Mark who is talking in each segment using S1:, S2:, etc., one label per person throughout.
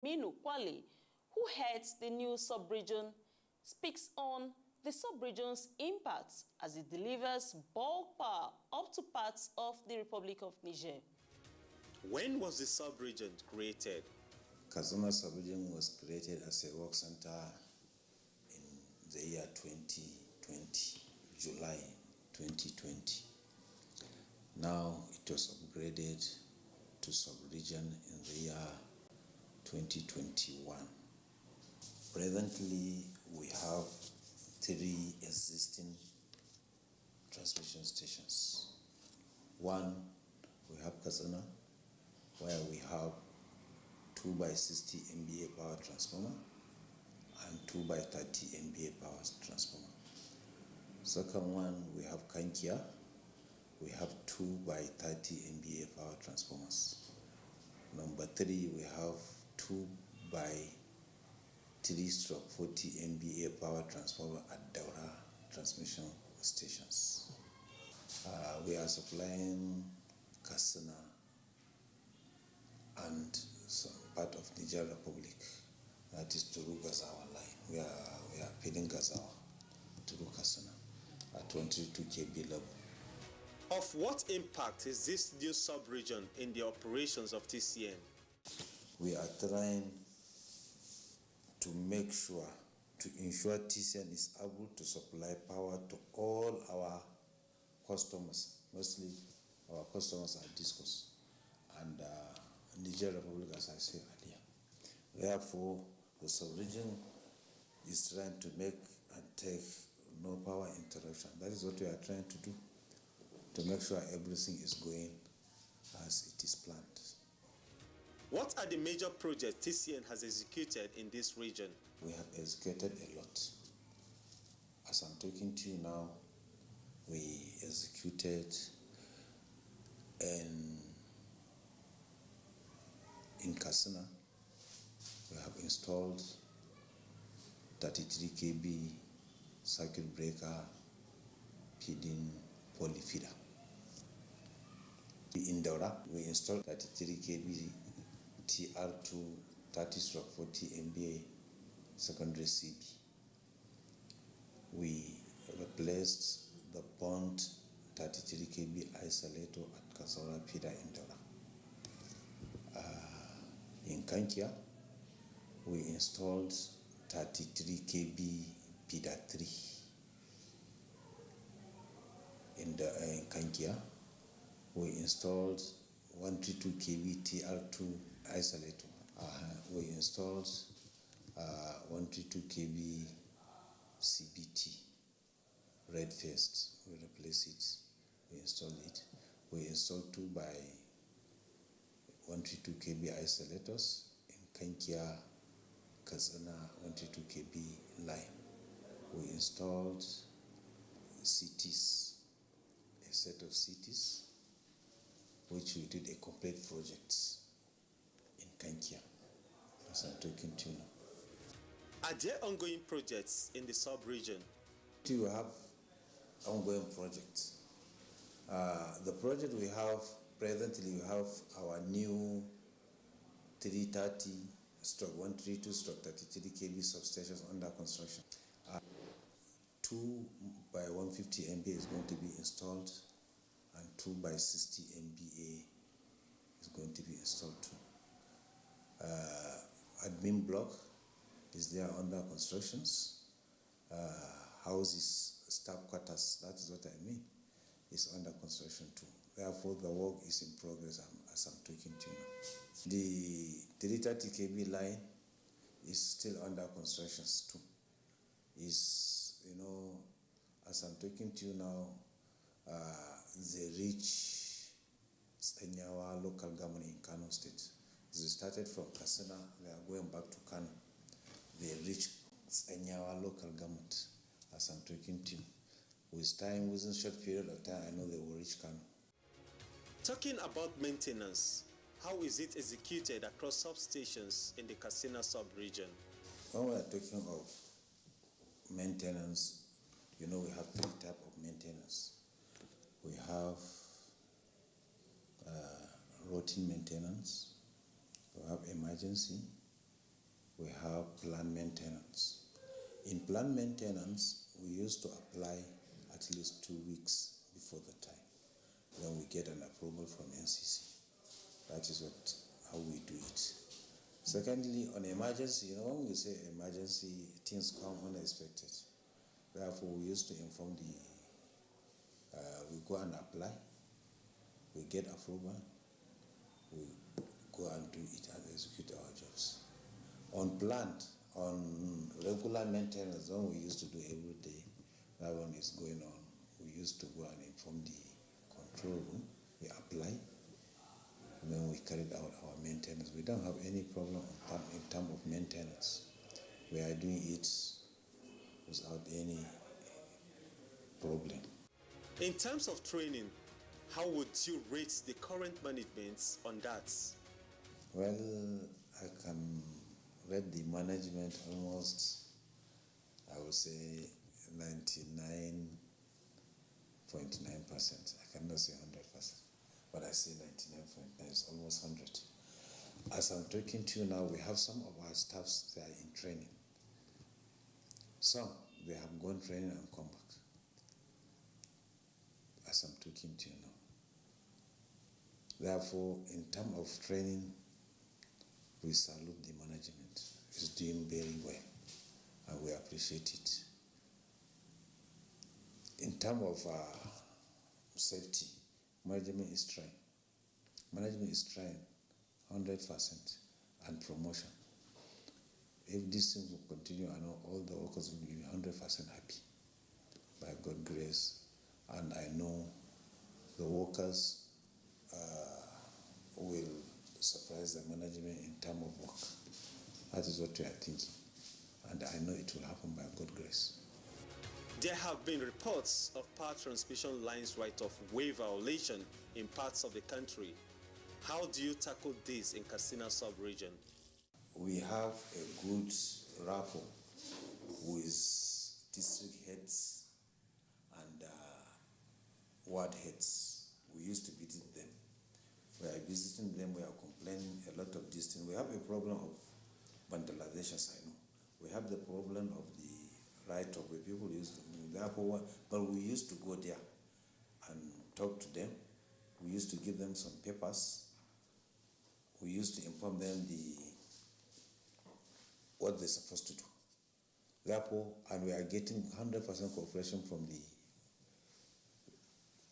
S1: Minu Kwali, who heads the new sub-region, speaks on the sub-region's impact as it delivers bulk power up to parts of the Republic of Niger.
S2: When was the sub-region created?
S3: Katsina sub-region was created as a work center in the year 2020, July 2020. Now it was upgraded to sub-region in the year 2021. Presently, we have 3 existing transmission stations. One, we have Katsina, where we have 2 by 60 MVA power transformer and 2 by 30 MVA power transformer. Second one, we have Kankia. We have 2 by 30 MVA power transformers. Number 3, we have 2 by 3/40 MVA power transformer at Daura transmission stations. We are supplying Katsina and some part of Niger Republic, that is Turu Gazawa line. We are feeding Gazawa, Turu Katsina at 22 kV level.
S2: Of what impact is this new sub-region in the operations of TCN?
S3: We are trying to make sure, to ensure TCN is able to supply power to all our customers. Mostly our customers are discos and Niger Republic, as I said earlier. Therefore, the sub-region is trying to make and take no power interruption. That is what we are trying to do, to make sure everything is going as it is planned.
S2: What are the major projects TCN has executed in this region?
S3: We have executed a lot. As I'm talking to you now, we executed in Katsina. We have installed 33 kV circuit breaker feeding polyfeeder. In Daura, we installed 33 kV TR2 30/40 MVA secondary CB. We replaced the bond 33 kV isolator at Kazaura feeder in Daura. In Kankia, we installed 33 kV feeder 3. In Kankia, we installed 132 kV TR2 isolator. We installed 132 kV CBT red faced. We replaced it. We installed it. We installed 2 by 132 kV isolators in Kankia, Katsina 132 kV line. We installed CTs, a set of CTs, which we did a complete project in Kankia, as I'm talking to you now.
S2: Are there ongoing projects in the sub-region?
S3: We have ongoing projects. The project we have presently, we have our new 330/132/33 kV substations under construction. 2 by 150 MVA is going to be installed, and 2 by 60 MVA is going to be installed too. Admin block is there under constructions. Houses, staff quarters, that is what I mean, is under construction too. Therefore, the work is in progress as I'm talking to you now. The 330 kV line is still under construction too. As I'm talking to you now, they reach Tsenyawa local government in Kano State. They started from Katsina, they are going back to Kano. They reach Tsenyawa local government as I'm talking to you. Within a short period of time, I know they will reach Kano.
S2: Talking about maintenance, how is it executed across substations in the Katsina sub-region?
S3: When we are talking of maintenance, we have 3 types of maintenance. We have routine maintenance, we have emergency, we have plant maintenance. In plant maintenance, we used to apply at least 2 weeks before the time. Then we get an approval from NCC. That is how we do it. Secondly, on emergency, when we say emergency, things come unexpected. Therefore, we used to inform we go and apply, we get approval, we go and do it and execute our jobs. On plant, on regular maintenance, one we used to do every day, that one is going on. We used to go and inform the control room, we apply, and then we carried out our maintenance. We don't have any problem in terms of maintenance. We are doing it without any problem.
S2: In terms of training, how would you rate the current management on that?
S3: Well, I can rate the management almost, I would say 99.9%. I cannot say 100%, but I say 99.9 is almost 100. As I'm talking to you now, we have some of our staffs that are in training. Some, they have gone training and come back. As I'm talking to you now. Therefore, in terms of training, we salute the management. It's doing very well, and we appreciate it. In terms of safety, management is trying. Management is trying 100%, and promotion. If this thing will continue, I know all the workers will be 100% happy, by God's grace. And I know the workers will surprise the management in terms of work. That is what we are thinking. And I know it will happen by God's grace.
S2: There have been reports of power transmission lines right-of-way violation in parts of the country. How do you tackle this in Katsina sub-region?
S3: We have a good rapport with district heads and ward heads. We used to visit them. We are visiting them, we are complaining a lot of this thing. We have a problem of vandalizations, I know. We have the problem of the right of way. People used to, therefore, but we used to go there and talk to them. We used to give them some papers. We used to inform them what they're supposed to do. Therefore, and we are getting 100% cooperation from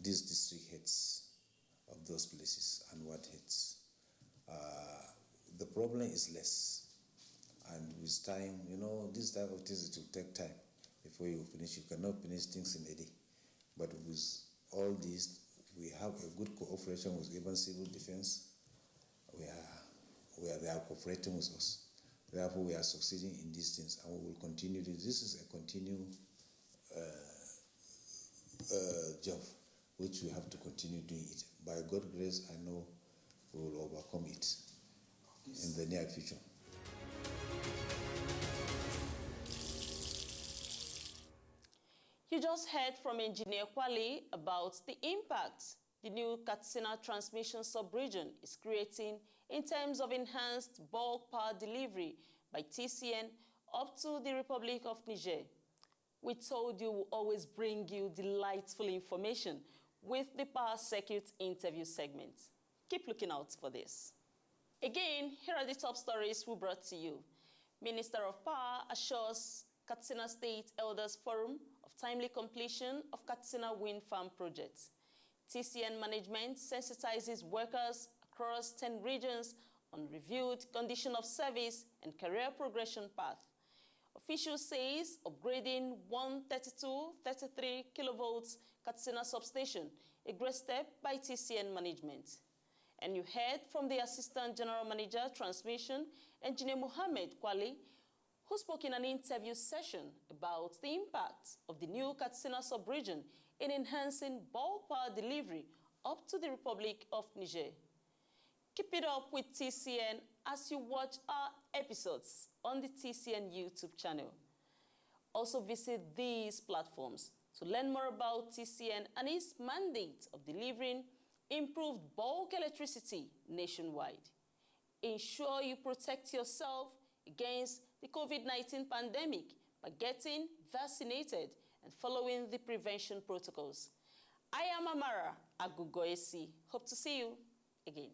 S3: these district heads of those places and ward heads. The problem is less. And with time, this type of things, it will take time before you finish. You cannot finish things in a day. But with all this, we have a good cooperation with even civil defense. They are cooperating with us. Therefore, we are succeeding in these things, and we will continue this. This is a continued job, which we have to continue doing it. By God's grace, I know we will overcome it in the near future.
S1: You just heard from Engineer Kwali about the impact the new Katsina transmission sub-region is creating in terms of enhanced bulk power delivery by TCN up to the Republic of Niger. We told you we'll always bring you delightful information with the Power Circuit interview segment. Keep looking out for this. Again, here are the top stories we brought to you. Minister of Power assures Katsina State Elders Forum of timely completion of Katsina Wind Farm project. TCN management sensitizes workers across 10 regions on reviewed condition of service and career progression path. Official says upgrading 132-33 kilovolts Katsina substation, a great step by TCN management. And you heard from the Assistant General Manager Transmission, Engineer Mohammed Kwali, who spoke in an interview session about the impact of the new Katsina sub-region in enhancing bulk power delivery up to the Republic of Niger. Keep it up with TCN as you watch our episodes on the TCN YouTube channel. Also visit these platforms to learn more about TCN and its mandate of delivering improved bulk electricity nationwide. Ensure you protect yourself, against the COVID-19 pandemic by getting vaccinated and following the prevention protocols. I am Amara Agugoesi. Hope to see you again.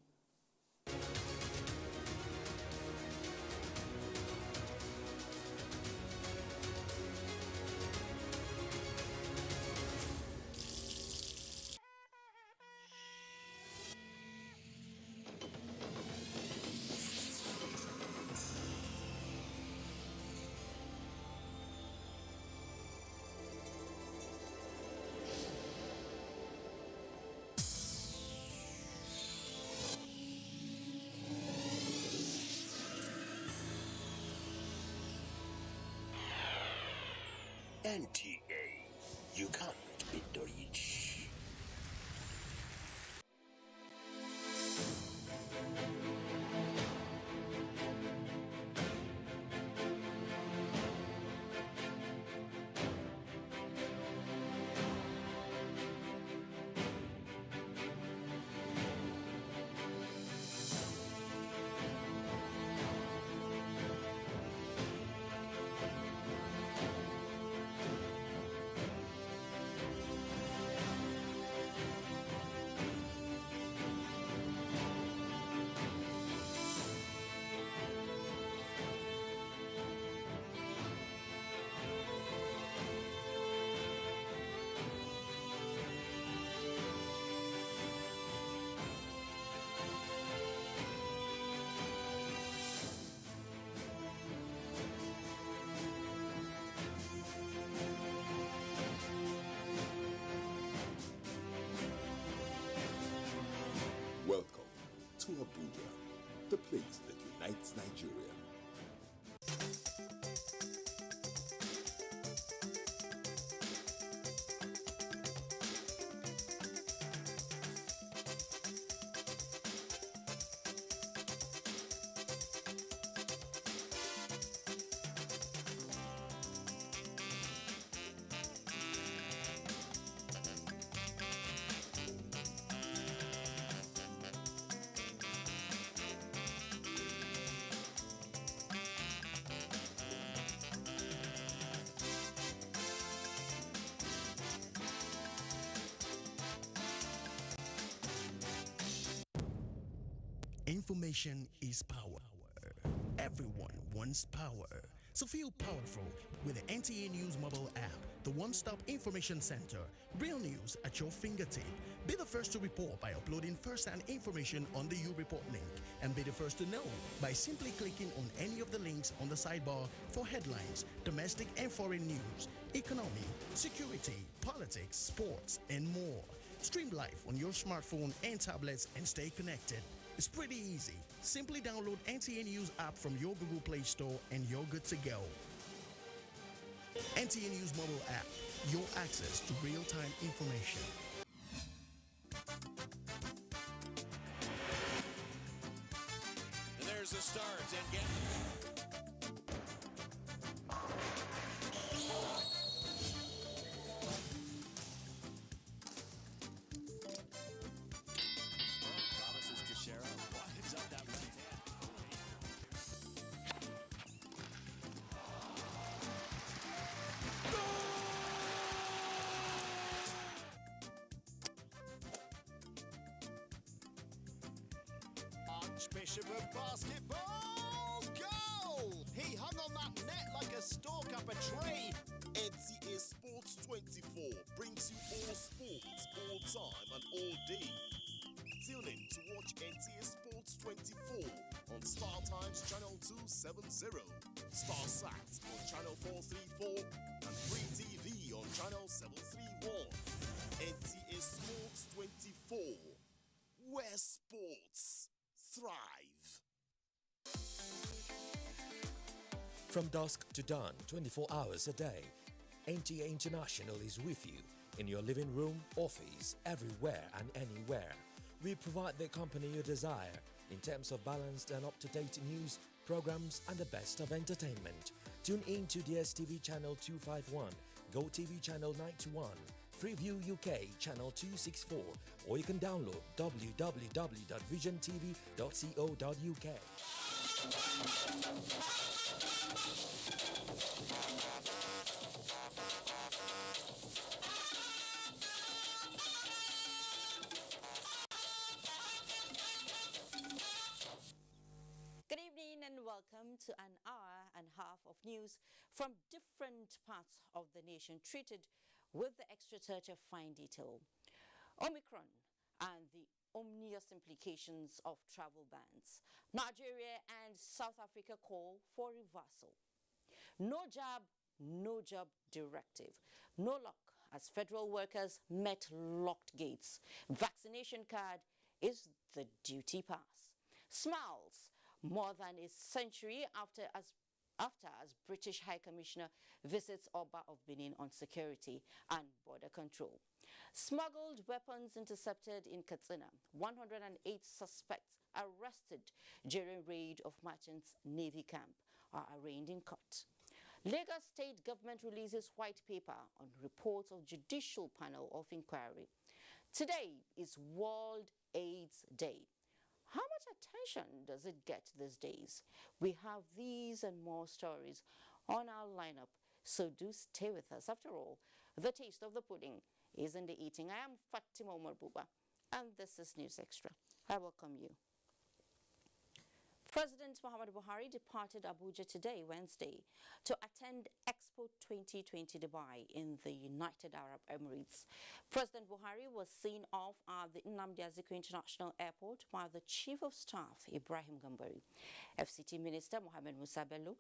S4: NTA, you can't beat the rich.
S5: Welcome to Abuja, the place that unites Nigeria.
S4: Information is power. Everyone wants power. So feel powerful with the NTA News mobile app, the one-stop information center. Real news at your fingertip. Be the first to report by uploading first-hand information on the You Report link, and be the first to know by simply clicking on any of the links on the sidebar for headlines, domestic and foreign news, economy, security, politics, sports, and more. Stream live on your smartphone and tablets and stay connected. It's pretty easy. Simply download NTA News app from your Google Play Store and you're good to go. NTA News mobile app, your access to real-time information.
S6: And there's the start and get. Promises to share out. Winds up that right hand. Archbishop of basketball, goal! He hung on that net like a stalk up a tree.
S7: NTA Sports 24 brings you all sports, all time and all day. Tune in to watch NTA Sports 24 on Star Times Channel 270, StarSat on Channel 434 and Free TV on Channel 731. NTA Sports 24, where sports thrive.
S8: From dusk to dawn, 24 hours a day, NTA International is with you in your living room, office, everywhere and anywhere. We provide the company you desire in terms of balanced and up-to-date news, programs and the best of entertainment. Tune in to DSTV Channel 251, GoTV Channel 91, Freeview UK Channel 264, or you can download www.visiontv.co.uk.
S9: Welcome to an hour and a half of news from different parts of the nation, treated with the extra touch of fine detail. Omicron and the ominous implications of travel bans. Nigeria and South Africa call for reversal. No jab, no job directive. No luck as federal workers met locked gates. Vaccination card is the duty pass. Smiles more than a century after as British High Commissioner visits Oba of Benin on security and border control. Smuggled weapons intercepted in Katsina. 108 suspects arrested during raid of merchants' Navy camp are arraigned in court. Lagos State government releases white paper on reports of judicial panel of inquiry. Today is World AIDS Day. How much attention does it get these days? We have these and more stories on our lineup, so do stay with us. After all, the taste of the pudding is in the eating. I am Fatima Omar Buba, and this is News Extra. I welcome you. President Muhammadu Buhari departed Abuja today, Wednesday, to attend Expo 2020 Dubai in the United Arab Emirates. President Buhari was seen off at the Nnamdi Azikiwe International Airport by the Chief of Staff, Ibrahim Gambari, FCT Minister Mohamed Musa Bello,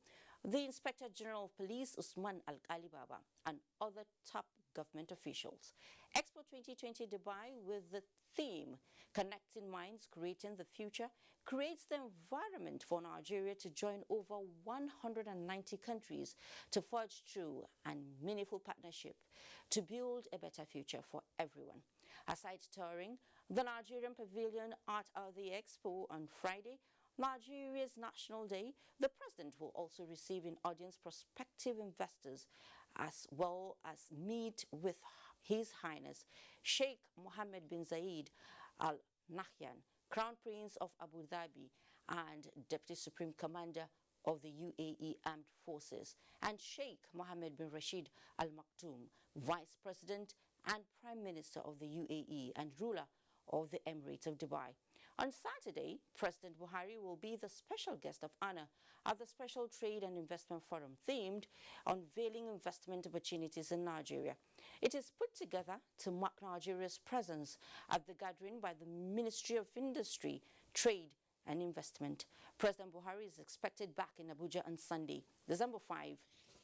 S9: the Inspector General of Police, Usman Al-Ali Baba, and other top government officials. Expo 2020 Dubai, with the theme Connecting Minds, Creating the Future, creates the environment for Nigeria to join over 190 countries to forge true and meaningful partnership to build a better future for everyone. Aside touring the Nigerian Pavilion at the Expo on Friday, Nigeria's National Day, the President will also receive in audience prospective investors as well as meet with His Highness Sheikh Mohammed bin Zayed Al Nahyan, Crown Prince of Abu Dhabi and Deputy Supreme Commander of the UAE Armed Forces, and Sheikh Mohammed bin Rashid Al Maktoum, Vice President and Prime Minister of the UAE and ruler of the Emirates of Dubai. On Saturday, President Buhari will be the special guest of honor at the Special Trade and Investment Forum themed Unveiling Investment Opportunities in Nigeria. It is put together to mark Nigeria's presence at the gathering by the Ministry of Industry, Trade and Investment. President Buhari is expected back in Abuja on Sunday, December 5,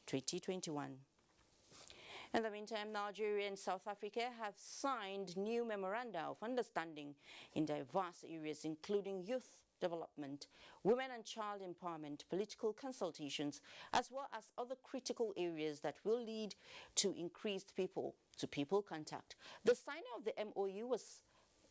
S9: 2021. In the meantime, Nigeria and South Africa have signed new memoranda of understanding in diverse areas, including youth development, women and child empowerment, political consultations, as well as other critical areas that will lead to increased people-to-people contact. The signing of the MOU was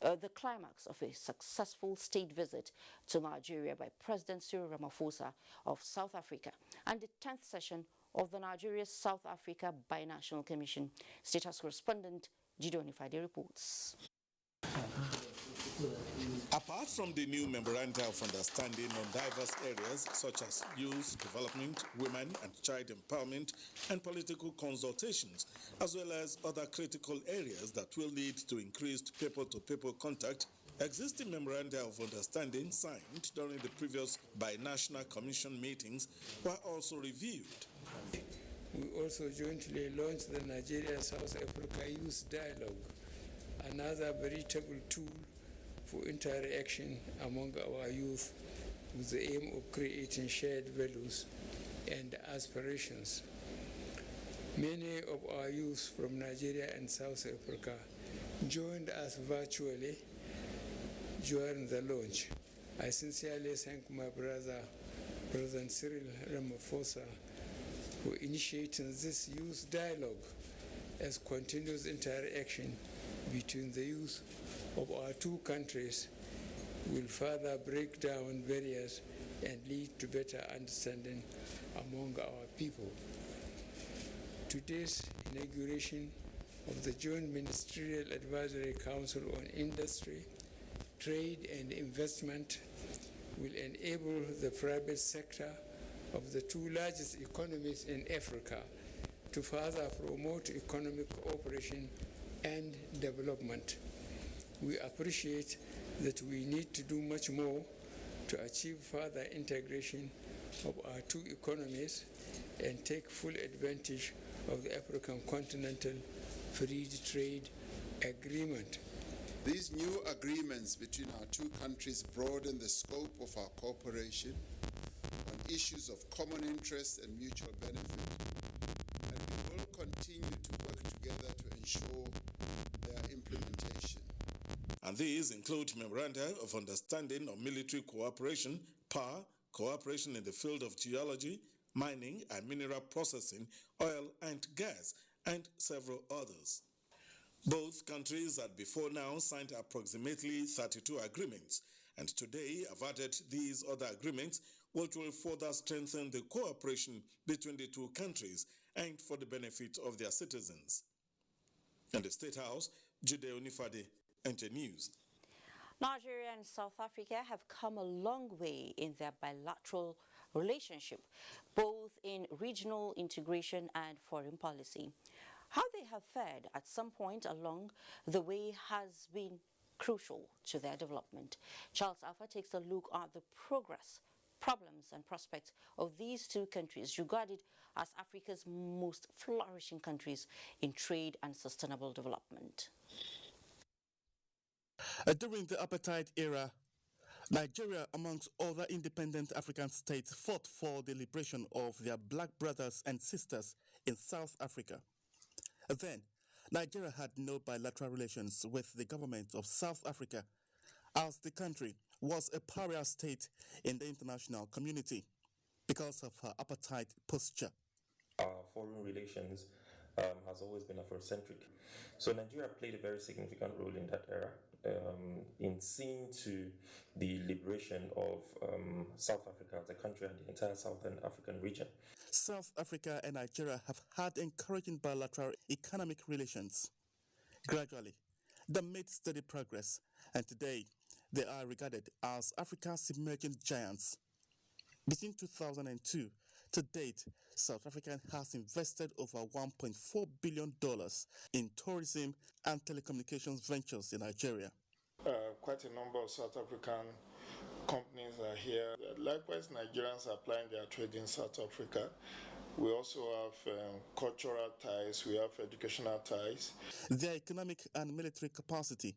S9: the climax of a successful state visit to Nigeria by President Cyril Ramaphosa of South Africa and the 10th session of the Nigeria-South Africa Binational Commission. State House correspondent Gideon Ifade reports.
S10: Apart from the new memoranda of understanding on diverse areas such as youth development, women and child empowerment, and political consultations, as well as other critical areas that will lead to increased people-to-people contact, existing memoranda of understanding signed during the previous binational commission meetings were also reviewed.
S11: We also jointly launched the Nigeria-South Africa Youth Dialogue, another veritable tool for interaction among our youth with the aim of creating shared values and aspirations. Many of our youth from Nigeria and South Africa joined us virtually during the launch. I sincerely thank my brother, President Cyril Ramaphosa, for initiating this youth dialogue as continuous interaction between the youth of our two countries will further break down barriers and lead to better understanding among our people. Today's inauguration of the Joint Ministerial Advisory Council on Industry, Trade and Investment will enable the private sector of the two largest economies in Africa to further promote economic cooperation and development. We appreciate that we need to do much more to achieve further integration of our two economies and take full advantage of the African Continental Free Trade Agreement.
S12: These new agreements between our two countries broaden the scope of our cooperation on issues of common interest and mutual benefit, and we will continue to work together to ensure their implementation.
S10: And these include Memoranda of Understanding on Military Cooperation, power, cooperation in the field of geology, mining and mineral processing, oil and gas, and several others. Both countries had before now signed approximately 32 agreements, and today have added these other agreements, which will further strengthen the cooperation between the two countries and for the benefit of their citizens. In the State House, Jude Onifade, NT News.
S9: Nigeria and South Africa have come a long way in their bilateral relationship, both in regional integration and foreign policy. How they have fared at some point along the way has been crucial to their development. Charles Alpha takes a look at the progress, problems and prospects of these two countries regarded as Africa's most flourishing countries in trade and sustainable development.
S4: During the apartheid era, Nigeria, amongst other independent African states, fought for the liberation of their black brothers and sisters in South Africa. Then, Nigeria had no bilateral relations with the government of South Africa, as the country was a pariah state in the international community because of her apartheid posture.
S13: Our foreign relations has always been Afrocentric. So Nigeria played a very significant role in that era in seeing to the liberation of South Africa as a country and the entire Southern African region.
S4: South Africa and Nigeria have had encouraging bilateral economic relations. Gradually, they made steady progress, and today they are regarded as Africa's emerging giants. Between 2002 to date, South Africa has invested over $1.4 billion in tourism and telecommunications ventures in Nigeria.
S14: Quite a number of South African companies are here. Likewise, Nigerians are applying their trade in South Africa. We also have cultural ties, we have educational ties.
S4: Their economic and military capacity,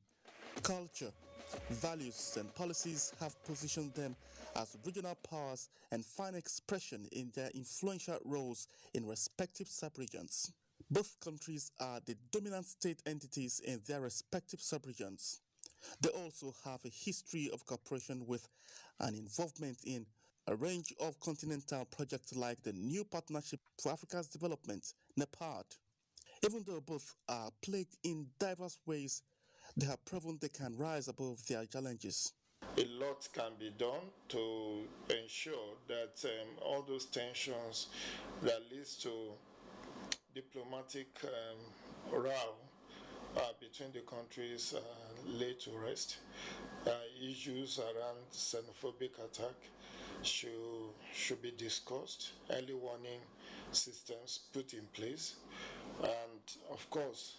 S4: culture, values and policies have positioned them as regional powers and find expression in their influential roles in respective sub-regions. Both countries are the dominant state entities in their respective sub-regions. They also have a history of cooperation with and involvement in a range of continental projects like the New Partnership for Africa's Development, NAPAD. Even though both are plagued in diverse ways, they have proven they can rise above their challenges.
S14: A lot can be done to ensure that all those tensions that leads to diplomatic row between the countries laid to rest. Issues around xenophobic attack should be discussed, early warning systems put in place, and of course,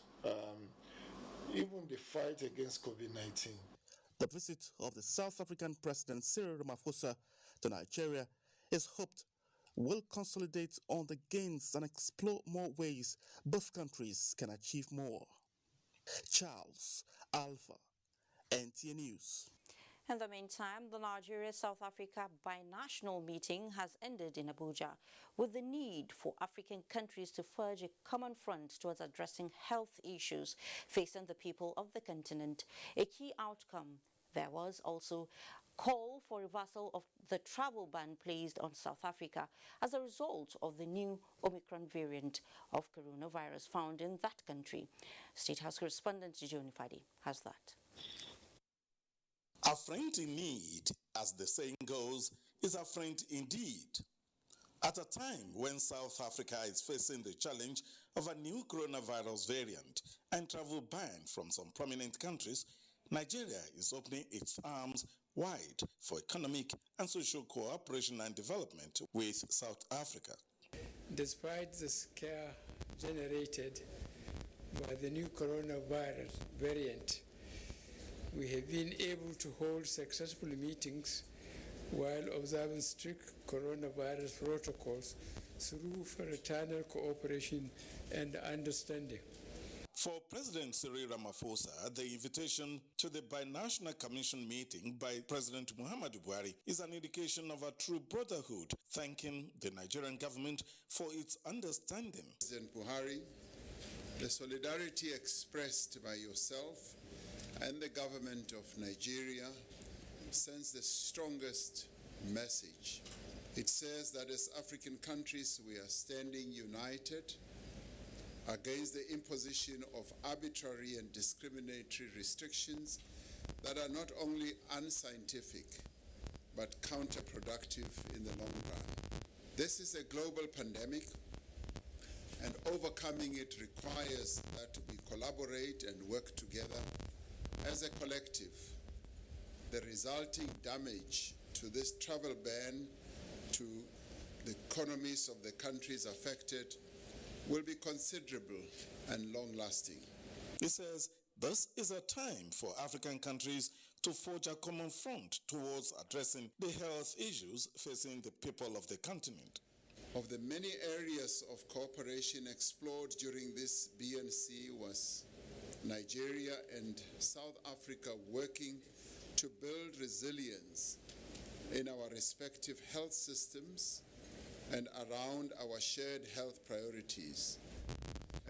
S14: even the fight against COVID-19.
S4: The visit of the South African President Cyril Ramaphosa to Nigeria is hoped will consolidate on the gains and explore more ways both countries can achieve more. Charles Alpha, NTA News.
S9: In the meantime, the Nigeria-South Africa binational meeting has ended in Abuja with the need for African countries to forge a common front towards addressing health issues facing the people of the continent. A key outcome there was also call for reversal of the travel ban placed on South Africa as a result of the new Omicron variant of coronavirus found in that country. State House correspondent Joni Fadi has that.
S10: A friend in need, as the saying goes, is a friend indeed. At a time when South Africa is facing the challenge of a new coronavirus variant and travel ban from some prominent countries, Nigeria is opening its arms wide for economic and social cooperation and development with South Africa.
S11: Despite the scare generated by the new coronavirus variant, we have been able to hold successful meetings while observing strict coronavirus protocols through fraternal cooperation and understanding.
S10: For President Cyril Ramaphosa, the invitation to the Binational Commission meeting by President Muhammadu Buhari is an indication of a true brotherhood, thanking the Nigerian government for its understanding.
S12: President Buhari, the solidarity expressed by yourself and the government of Nigeria sends the strongest message. It says that as African countries, we are standing united against the imposition of arbitrary and discriminatory restrictions that are not only unscientific, but counterproductive in the long run. This is a global pandemic, and overcoming it requires that we collaborate and work together as a collective. The resulting damage to this travel ban to the economies of the countries affected will be considerable and long-lasting.
S10: He says this is a time for African countries to forge a common front towards addressing the health issues facing the people of the continent.
S12: Of the many areas of cooperation explored during this BNC was Nigeria and South Africa working to build resilience in our respective health systems and around our shared health priorities.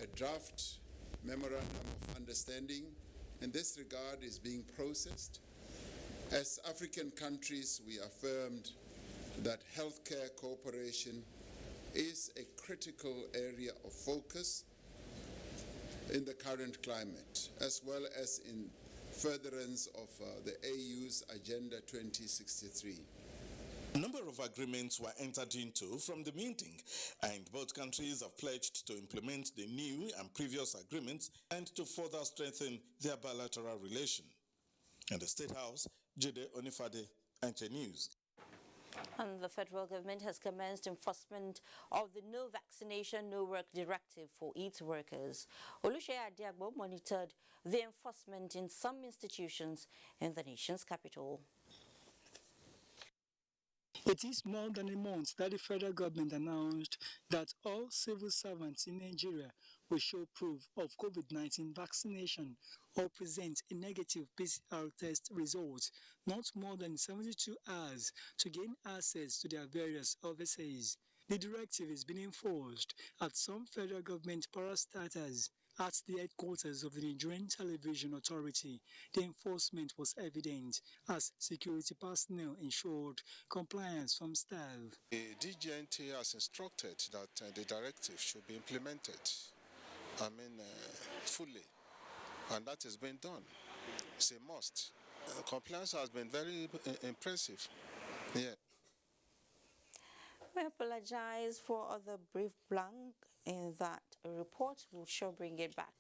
S12: A draft memorandum of understanding in this regard is being processed. As African countries, we affirmed that healthcare cooperation is a critical area of focus in the current climate, as well as in furtherance of the AU's Agenda 2063.
S10: A number of agreements were entered into from the meeting, and both countries have pledged to implement the new and previous agreements and to further strengthen their bilateral relation. In the State House, Jide Onifade, NTA News.
S9: And the federal government has commenced enforcement of the No Vaccination, No Work Directive for its workers. Oluseyi Adiagbo monitored the enforcement in some institutions in the nation's capital.
S15: It is more than a month that the federal government announced that all civil servants in Nigeria will show proof of COVID-19 vaccination or present a negative PCR test result not more than 72 hours to gain access to their various offices. The directive is being enforced at some federal government parastatals. At the headquarters of the Nigerian Television Authority, the enforcement was evident as security personnel ensured compliance from staff.
S16: The DGNT has instructed that the directive should be implemented, fully, and that has been done. It's a must. Compliance has been very impressive. Yeah.
S9: We apologize for the brief blank in that report. We'll sure bring it back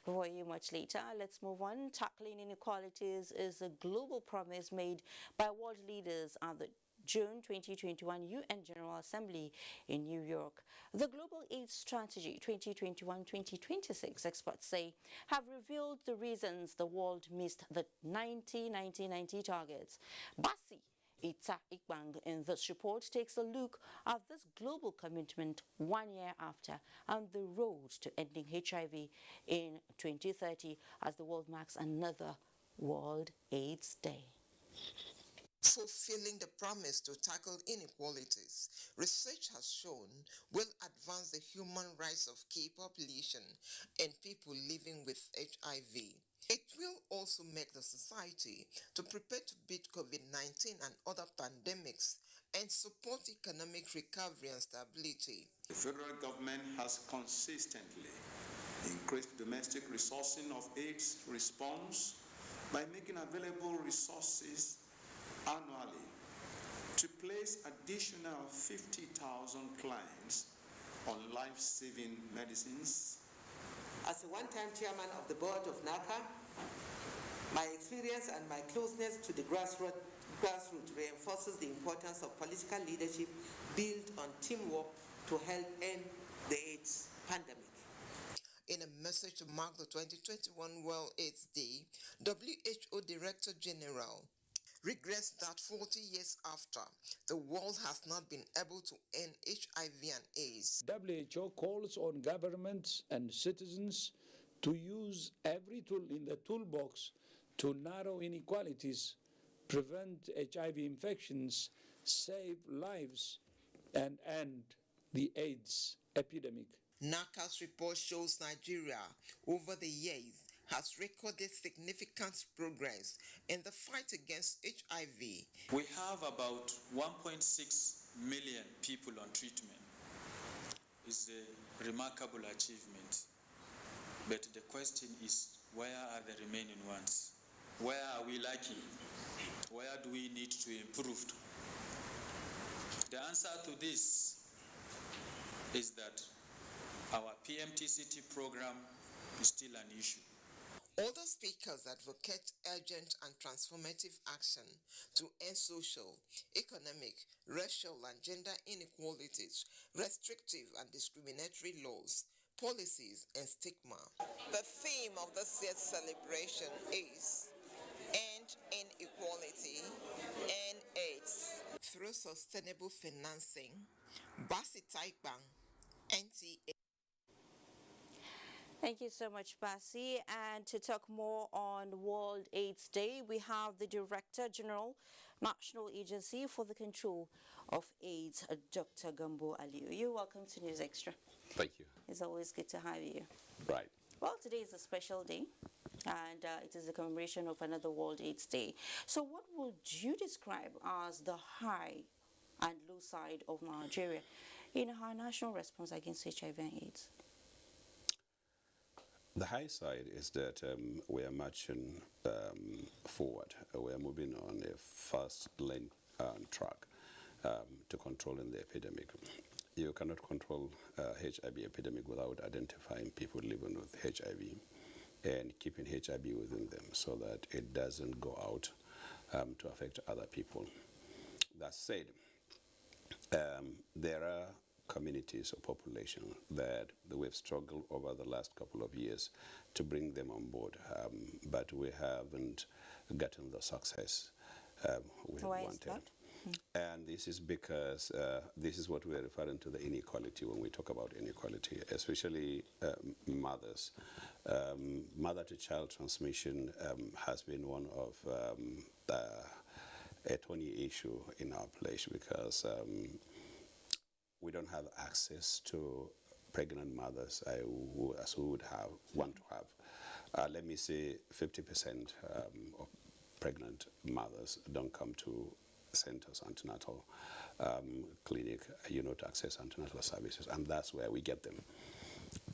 S9: for you much later. Let's move on. Tackling inequalities is a global promise made by world leaders at the June 2021 UN General Assembly in New York. The Global AIDS Strategy 2021-2026, experts say, have revealed the reasons the world missed the 90-90-90 targets. Basi Ita Ikbang in this report takes a look at this global commitment 1 year after and the road to ending HIV in 2030 as the world marks another World AIDS Day.
S17: Fulfilling the promise to tackle inequalities, research has shown will advance the human rights of key population and people living with HIV. It will also make the society to prepare to beat COVID-19 and other pandemics and support economic recovery and stability.
S18: The federal government has consistently increased domestic resourcing of AIDS response by making available resources annually to place additional 50,000 clients on life-saving medicines.
S19: As a one-time chairman of the board of NACA, my experience and my closeness to the grassroots reinforces the importance of political leadership built on teamwork to help end the AIDS pandemic.
S17: In a message to mark the 2021 World AIDS Day, WHO Director General regrets that 40 years after, the world has not been able to end HIV and AIDS.
S20: WHO calls on governments and citizens to use every tool in the toolbox to narrow inequalities, prevent HIV infections, save lives, and end the AIDS epidemic.
S17: NACA's report shows Nigeria, over the years, has recorded significant progress in the fight against HIV.
S21: We have about 1.6 million people on treatment. It's a remarkable achievement. But the question is, where are the remaining ones? Where are we lacking? Where do we need to improve? The answer to this is that our PMTCT program is still an issue.
S17: Other speakers advocate urgent and transformative action to end social, economic, racial and gender inequalities, restrictive and discriminatory laws, policies and stigma. The theme of this year's celebration is End Inequality, End AIDS through sustainable financing. Basi Taikbang, NTA.
S9: Thank you so much, Basi. And to talk more on World AIDS Day, we have the Director General, National Agency for the Control of AIDS, Dr. Gambo Aliyu. You're welcome to News Extra.
S22: Thank you.
S9: It's always good to have you.
S22: Right.
S9: Well, today is a special day, and it is the commemoration of another World AIDS Day. So what would you describe as the high and low side of Nigeria in our national response against HIV and AIDS?
S22: The high side is that we are marching forward. We are moving on a fast lane track to controlling the epidemic. You cannot control HIV epidemic without identifying people living with HIV and keeping HIV within them so that it doesn't go out to affect other people. That said, there are communities or population that we've struggled over the last couple of years to bring them on board, but we haven't gotten the success we wanted. And this is because this is what we're referring to, the inequality when we talk about inequality, especially mothers. Mother-to-child transmission has been one of a thorny issue in our place because we don't have access to pregnant mothers as we would want to have. Let me say 50% of pregnant mothers don't come to centers, antenatal clinic, to access antenatal services, and that's where we get them.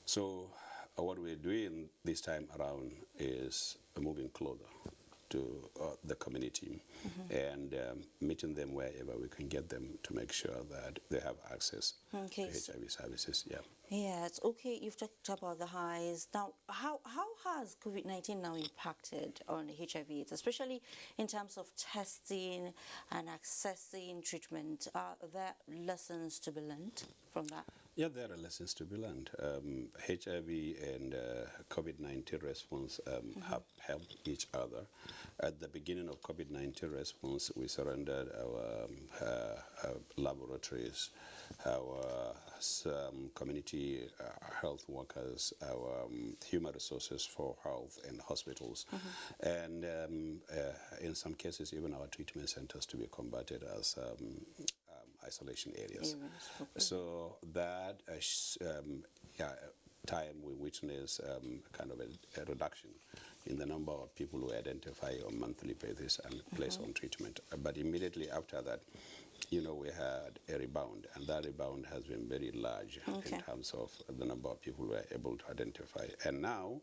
S22: So what we're doing this time around is moving closer to the community and meeting them wherever we can get them to make sure that they have access to HIV services. Yeah.
S9: Yeah, it's okay. You've talked about the highs. Now, how has COVID-19 now impacted on HIV/AIDS, especially in terms of testing and accessing treatment? Are there lessons to be learned from that?
S22: Yeah, there are lessons to be learned. HIV and COVID-19 response have helped each other. At the beginning of COVID-19 response, we surrendered our laboratories, our community health workers, our human resources for health and hospitals, and in some cases even our treatment centers to be converted as isolation areas. So that time we witnessed kind of a reduction in the number of people who identify on monthly basis and placed on treatment. But immediately after that, we had a rebound, and that rebound has been very large in terms of the number of people we are able to identify. And now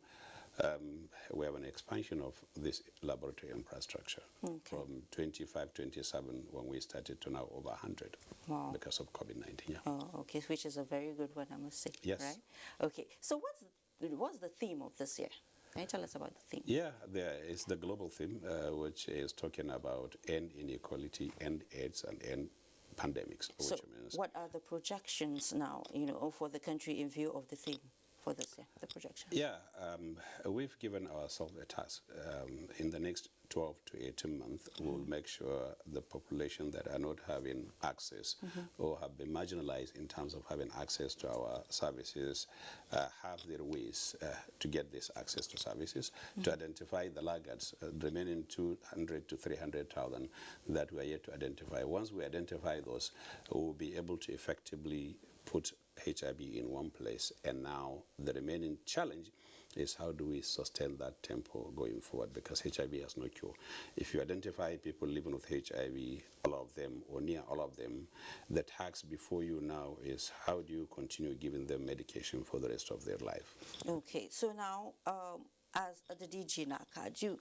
S22: we have an expansion of this laboratory infrastructure from 25, 27 when we started to now over 100 because of COVID-19. Yeah.
S9: Oh, okay, which is a very good one, I must say.
S22: Yes.
S9: Right? Okay, so what's the theme of this year? Can you tell us about the theme?
S22: Yeah, there is the global theme, which is talking about end inequality, end AIDS, and end pandemics.
S9: So what are the projections now, for the country in view of the theme for this year, the projection?
S22: Yeah, we've given ourselves a task. In the next 12 to 18 months, we'll make sure the population that are not having access or have been marginalized in terms of having access to our services have their ways to get this access to services, to identify the laggards, the remaining 200 to 300,000 that we are yet to identify. Once we identify those, we'll be able to effectively put HIV in one place, and now the remaining challenge is how do we sustain that tempo going forward, because HIV has no cure. If you identify people living with HIV, all of them or near all of them, the task before you now is how do you continue giving them medication for the rest of their life.
S9: Okay, so now as the DG NACA,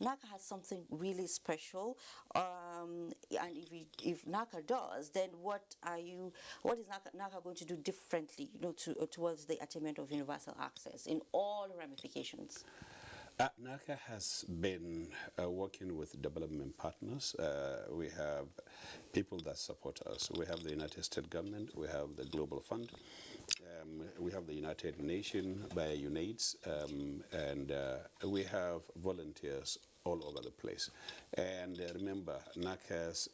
S9: NACA has something really special, and if NACA does, then what is NACA going to do differently, towards the attainment of universal access in all ramifications?
S22: NACA has been working with development partners. We have people that support us. We have the United States government, we have the Global Fund, we have the United Nations by UNAIDS, and we have volunteers all over the place. And remember, NACA's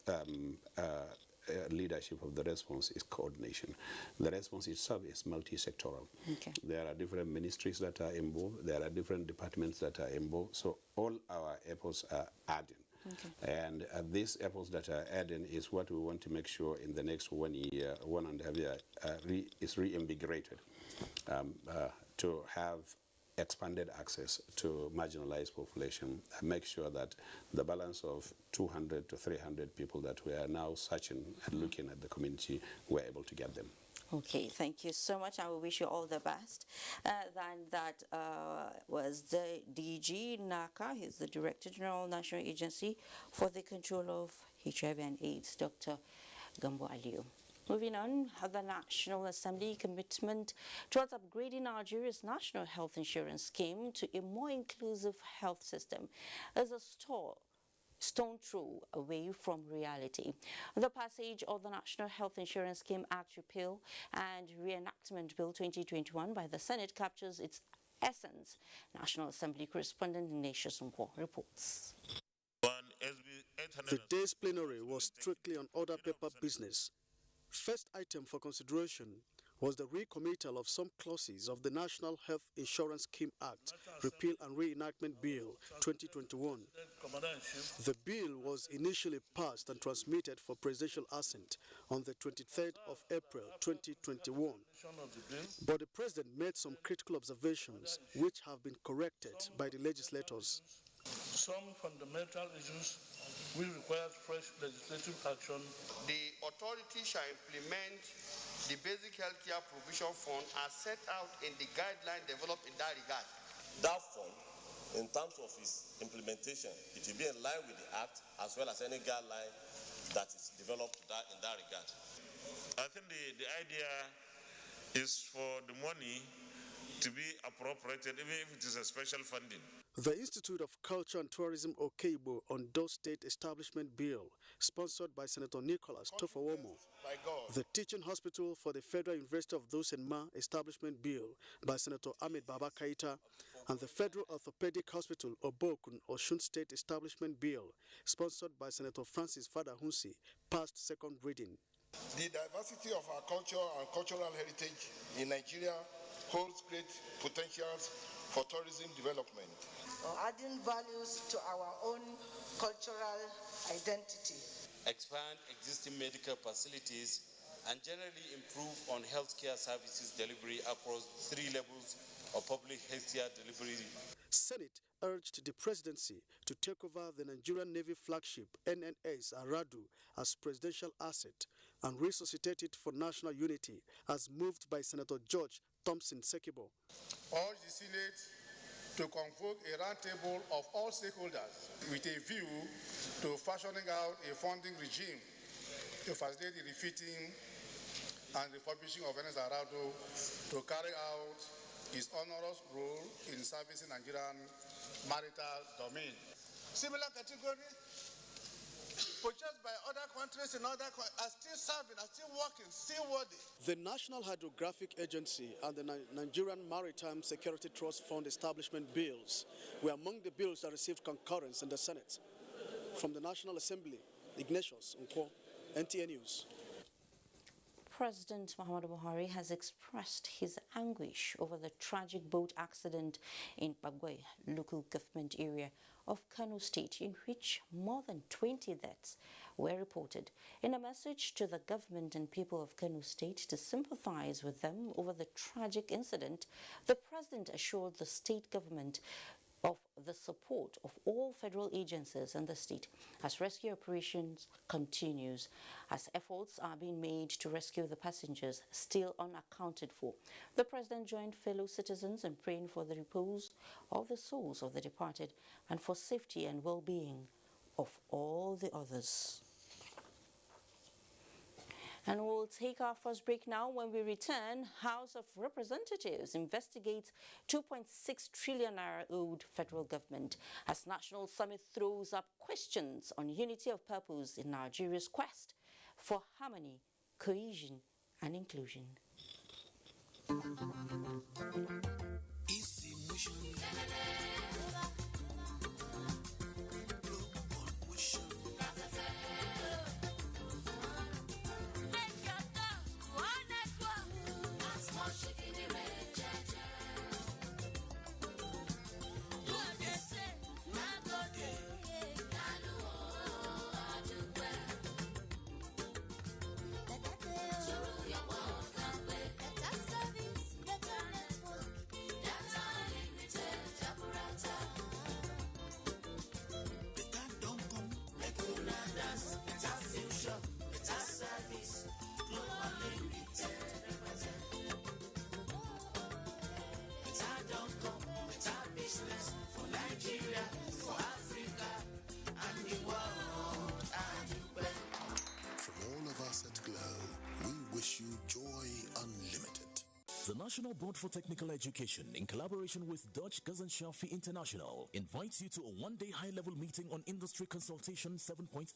S22: leadership of the response is coordination. The response itself is multi-sectoral.
S9: Okay.
S22: There are different ministries that are involved. There are different departments that are involved. So all our efforts are adding. Okay. And these efforts that are adding is what we want to make sure in the next 1 year, 1.5 years, is reinvigorated to have expanded access to marginalized population and make sure that the balance of 200 to 300 people that we are now searching and looking at the community, we're able to get them.
S9: Okay, thank you so much. I will wish you all the best. Then that was the DG NACA. He's the Director General, National Agency for the Control of HIV and AIDS, Dr. Gambo Aliyu. Moving on, the National Assembly commitment towards upgrading Nigeria's national health insurance scheme to a more inclusive health system is a stone throw away from reality. The passage of the National Health Insurance Scheme Act Repeal and Reenactment Bill 2021 by the Senate captures its essence. National Assembly correspondent Ignatius Nkwo reports.
S2: The day's plenary was strictly on order paper business. First item for consideration was the recommittal of some clauses of the National Health Insurance Scheme Act, Repeal and Reenactment Bill 2021. The bill was initially passed and transmitted for presidential assent on the 23rd of April 2021. But the President made some critical observations which have been corrected by the legislators.
S3: Some fundamental issues will require fresh legislative action.
S23: The authority shall implement the Basic Healthcare Provision Fund as set out in the guideline developed in that regard.
S7: That fund, in terms of its implementation, it will be in line with the Act as well as any guideline that is developed in that regard.
S3: I think the idea is for the money to be appropriated, even if it is a special funding.
S2: The Institute of Culture and Tourism Okeibo endorsed State Establishment Bill, sponsored by Senator Nicholas Tofowomo. The Teaching Hospital for the Federal University of Dosenma Establishment Bill by Senator Ahmed Baba Kaita, and the Federal Orthopedic Hospital Obokun Osun State Establishment Bill, sponsored by Senator Francis Fadahunsi, passed second reading.
S3: The diversity of our culture and cultural heritage in Nigeria holds great potentials for tourism development.
S24: Adding values to our own cultural identity.
S25: Expand existing medical facilities and generally improve on healthcare services delivery across 3 levels of public healthcare delivery.
S2: Senate urged the presidency to take over the Nigerian Navy flagship NNS Aradu as presidential asset and resuscitate it for national unity as moved by Senator George Thompson Sekibo.
S3: Urge the Senate to convoke a roundtable of all stakeholders with a view to fashioning out a funding regime to facilitate the refitting and refurbishing of NNS Aradu to carry out its onerous role in servicing Nigerian marital domain. Similar category, purchased by other countries in other countries are still serving, are still working, still worthy.
S2: The National Hydrographic Agency and the Nigerian Maritime Security Trust Fund establishment bills were among the bills that received concurrence in the Senate. From the National Assembly, Ignatius Nkwo, NTA News.
S9: President Muhammadu Buhari has expressed his anguish over the tragic boat accident in Bagwe local government area of Kano State, in which more than 20 deaths were reported. In a message to the government and people of Kano State to sympathize with them over the tragic incident, the president assured the state government of the support of all federal agencies in the state as rescue operations continues, as efforts are being made to rescue the passengers still unaccounted for. The president joined fellow citizens in praying for the repose of the souls of the departed and for safety and well-being of all the others. And we'll take our first break now. When we return, House of Representatives investigates 2.6 trillion naira owed federal government as National Summit throws up questions on unity of purpose in Nigeria's quest for harmony, cohesion, and inclusion.
S1: The National Board for Technical Education, in collaboration with Dutch Gesellschaft International, invites you to a one-day high-level meeting on Industry Consultation 7.0.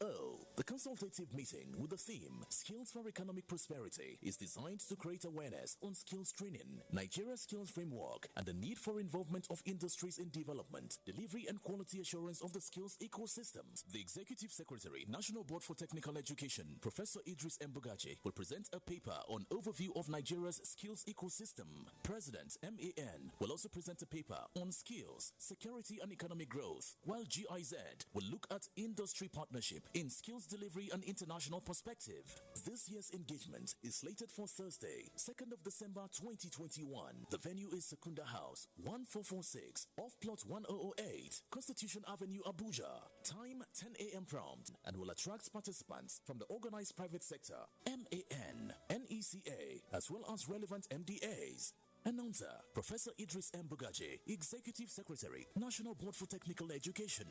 S1: The consultative meeting, with the theme Skills for Economic Prosperity, is designed to create awareness on skills training, Nigeria's skills framework, and the need for involvement of industries in development, delivery, and quality assurance of the skills ecosystems. The Executive Secretary, National Board for Technical Education, Professor Idris Mbugaji, will present a paper on overview of Nigeria's skills ecosystem. President MAN will also present a paper on skills, security, and economic growth, while GIZ will look at industry partnership in skills delivery and international perspective. This year's engagement is slated for Thursday, 2nd of December 2021. The venue is Secunda House, 1446, off plot 1008, Constitution Avenue, Abuja. Time 10 a.m. prompt, and will attract participants from the organized private sector, MAN, NECA, as well as relevant MDAs. Announcer, Professor Idris Mbugaji, Executive Secretary, National Board for Technical Education.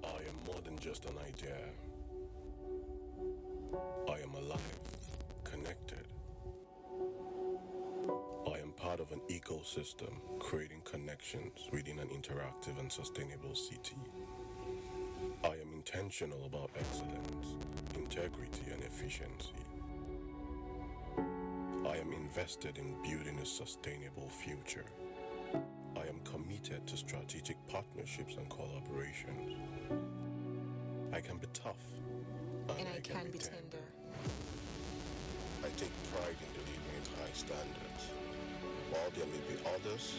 S5: I am more than just an idea. I am alive, connected. I am part of an ecosystem, creating connections within an interactive and sustainable city. I am intentional about excellence, integrity, and efficiency. I am invested in building a sustainable future. I am committed to strategic partnerships and collaborations. I can be tough, and I can be tender. I take pride in delivering high standards. While there may be others,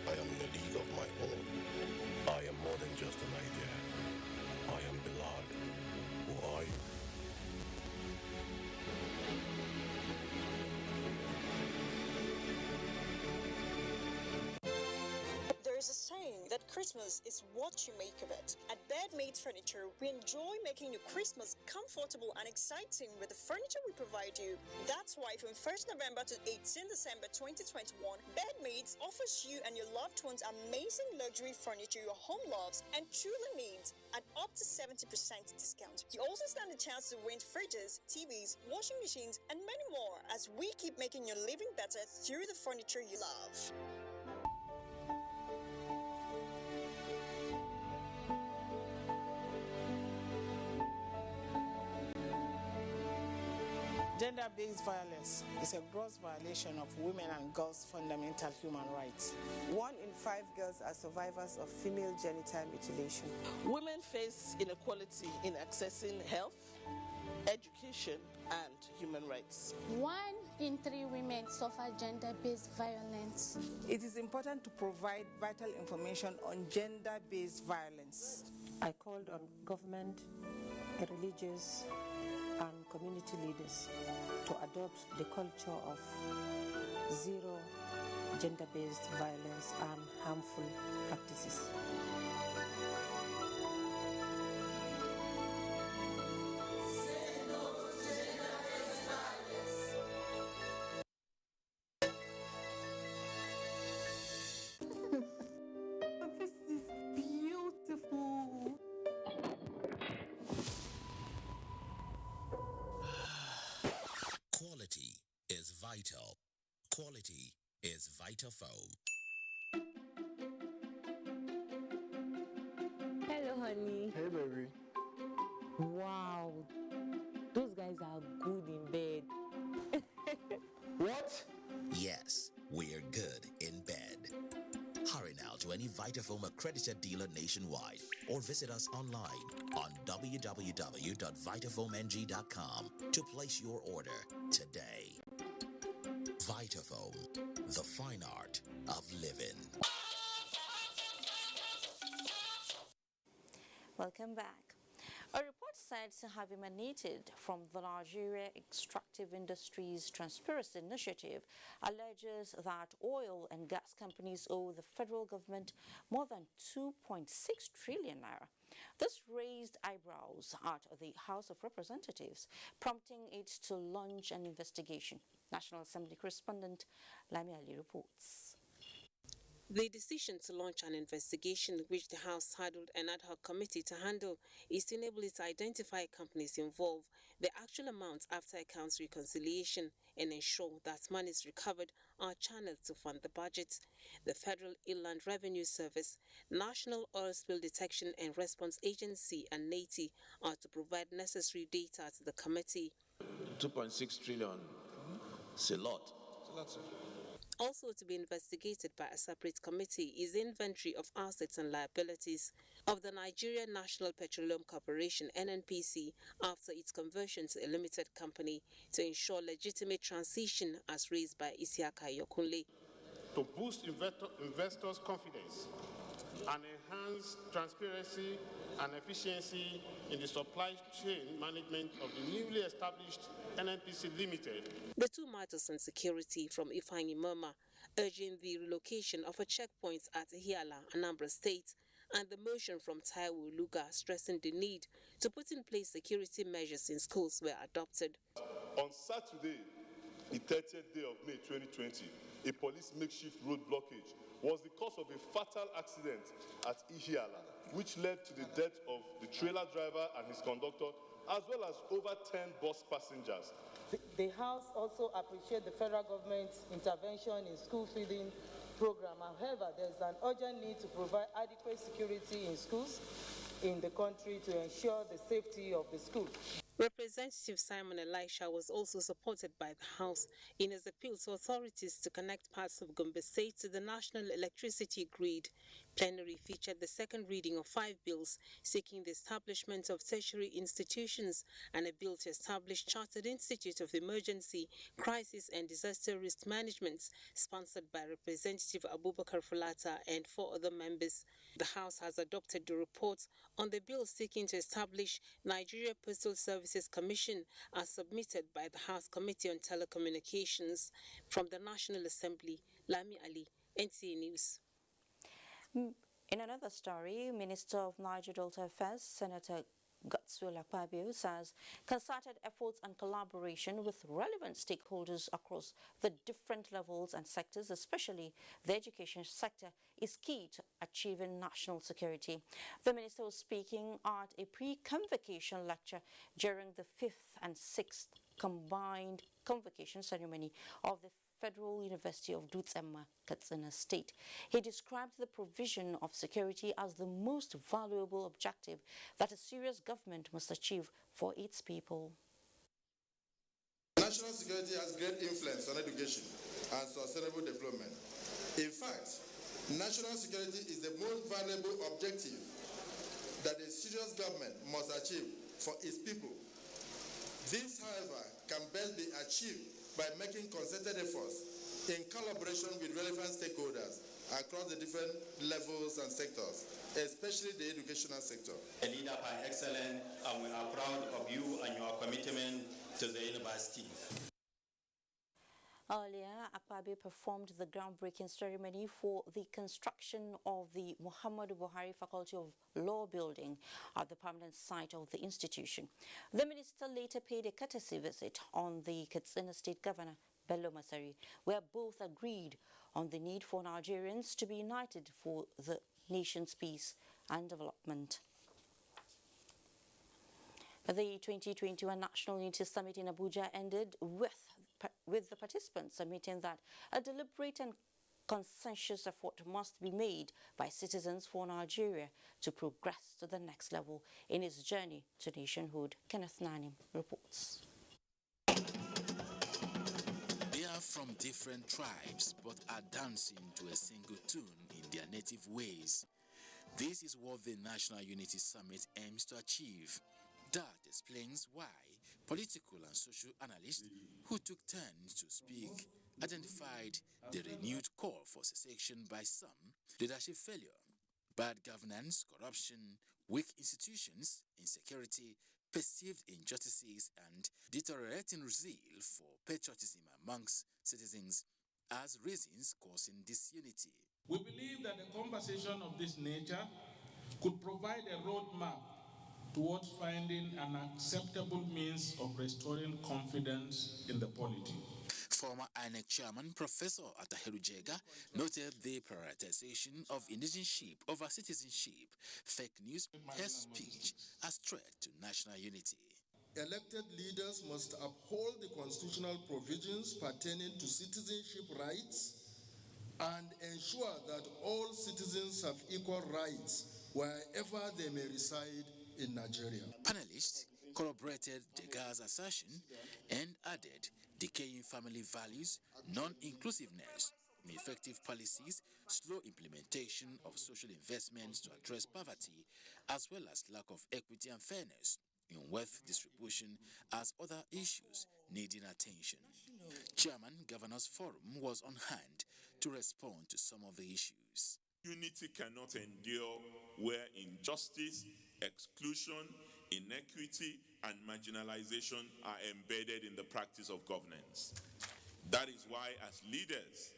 S5: I am in a league of my own. I am more than just an idea. I am Bilal. Who are you?
S6: There is a saying that Christmas is what you make of it. At Bedmate Furniture, we enjoy making your Christmas comfortable and exciting with the furniture we provide you. That's why from 1st November to 18 December 2021, Bedmate offers you and your loved ones amazing luxury furniture your home loves and truly needs at up to 70% discount. You also stand a chance to win fridges, TVs, washing machines, and many more as we keep making your living better through the furniture you love.
S4: Gender-based violence is a gross violation of women and girls' fundamental human rights.
S8: 1 in 5 girls are survivors of female genital mutilation.
S11: Women face inequality in accessing health, education, and human rights.
S13: 1 in 3 women suffer gender-based violence.
S4: It is important to provide vital information on gender-based violence.
S14: I called on government, religious, and community leaders to adopt the culture of zero gender-based violence and harmful practices.
S26: This is beautiful.
S1: Quality is vital. Quality is Vitafoam.
S26: Hello, honey.
S27: Hey, baby.
S26: Wow, those guys are good in bed.
S27: What?
S1: Yes, we're good in bed. Hurry now to any Vitafoam accredited dealer nationwide or visit us online on www.vitafoamng.com to place your order today. Vitafoam, the fine art of living.
S9: Welcome back. A report said to have emanated from the Nigeria Extractive Industries Transparency Initiative alleges that oil and gas companies owe the federal government more than 2.6 trillion naira. This raised eyebrows at the House of Representatives, prompting it to launch an investigation. National Assembly correspondent Lami Ali reports.
S28: The decision to launch an investigation, which the House titled an ad hoc committee to handle, is to enable it to identify companies involved, the actual amounts after accounts reconciliation, and ensure that monies recovered are channeled to fund the budget. The Federal Inland Revenue Service, National Oil Spill Detection and Response Agency, and NATI are to provide necessary data to the committee.
S29: 2.6 trillion. It's a lot.
S28: Also to be investigated by a separate committee is the inventory of assets and liabilities of the Nigerian National Petroleum Corporation (NNPC) after its conversion to a limited company to ensure legitimate transition as raised by Isiaka Yokunle.
S30: To boost investors' confidence and enhance transparency and efficiency in the supply chain management of the newly established NNPC Limited.
S28: The two matters on security from Ifeanyi Murma, urging the relocation of a checkpoint at Hiala, Anambra State, and the motion from Taiwo Luga stressing the need to put in place security measures in schools were adopted.
S31: On Saturday, the 30th day of May 2020, a police makeshift road blockage was the cause of a fatal accident at Ihiala, which led to the death of the trailer driver and his conductor, as well as over 10 bus passengers.
S32: The House also appreciates the federal government's intervention in school feeding program. However, there is an urgent need to provide adequate security in schools in the country to ensure the safety of the school.
S28: Representative Simon Elisha was also supported by the House in his appeal to authorities to connect parts of Gombe State to the national electricity grid. Plenary featured the second reading of 5 bills seeking the establishment of tertiary institutions and a bill to establish Chartered Institute of Emergency, Crisis and Disaster Risk Management, sponsored by Representative Abubakar Fulata and 4 other members. The House has adopted the report on the bill seeking to establish Nigeria Postal Services Commission as submitted by the House Committee on Telecommunications. From the National Assembly, Lami Ali, NTA News.
S9: In another story, Minister of Niger Delta Affairs, Senator Godswill Akpabio, says concerted efforts and collaboration with relevant stakeholders across the different levels and sectors, especially the education sector, is key to achieving national security. The minister was speaking at a pre-convocation lecture during the 5th and 6th combined convocation ceremony of the Federal University of Dutsemma, Katsina State. He described the provision of security as the most valuable objective that a serious government must achieve for its people.
S33: The national
S3: national security has great influence on education and sustainable development. In fact, national security is the most valuable objective that a serious government must achieve for its people. This, however, can best be achieved by making concerted efforts in collaboration with relevant stakeholders across the different levels and sectors, especially the educational sector.
S10: The leader are excellent, and we are proud of you and your commitment to the university.
S9: Earlier, Akpabio performed the groundbreaking ceremony for the construction of the Muhammadu Buhari Faculty of Law building at the permanent site of the institution. The minister later paid a courtesy visit on the Katsina State Governor, Bello Masari, where both agreed on the need for Nigerians to be united for the nation's peace and development. The 2021 National Unity Summit in Abuja ended with the participants admitting that a deliberate and consensus effort must be made by citizens for Nigeria to progress to the next level in its journey to nationhood. Kenneth Nanim reports.
S12: They are from different tribes but are dancing to a single tune in their native ways. This is what the National Unity Summit aims to achieve. That explains why political and social analysts who took turns to speak identified the renewed call for cessation by some, leadership failure, bad governance, corruption, weak institutions, insecurity, perceived injustices, and deteriorating zeal for patriotism amongst citizens as reasons causing disunity.
S15: We believe that a conversation of this nature could provide a roadmap towards finding an acceptable means of restoring confidence in the polity.
S12: Former INEC chairman Professor Atahiru Jega noted the prioritization of indigenship over citizenship, fake news, hate speech as threat to national unity.
S16: Elected leaders must uphold the constitutional provisions pertaining to citizenship rights and ensure that all citizens have equal rights wherever they may reside in Nigeria.
S12: Panelists corroborated Jega's assertion and added decaying family values, non-inclusiveness, ineffective policies, slow implementation of social investments to address poverty, as well as lack of equity and fairness in wealth distribution as other issues needing attention. Chairman Governors Forum was on hand to respond to some of the issues.
S17: Unity cannot endure where injustice, exclusion, inequity, and marginalization are embedded in the practice of governance. That is why, as leaders,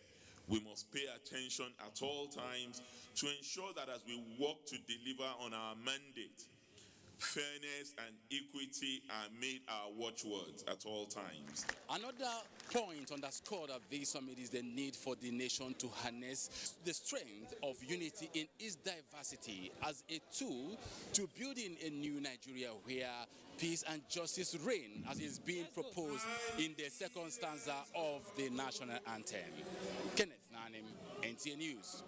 S17: we must pay attention at all times to ensure that as we work to deliver on our mandate, fairness and equity are made our watchwords at all times.
S18: Another point underscored at this summit is the need for the nation to harness the strength of unity in its diversity as a tool to building a new Nigeria where peace and justice reign, as is being proposed in the second stanza of the national anthem. Kenneth Nanim, NTA News.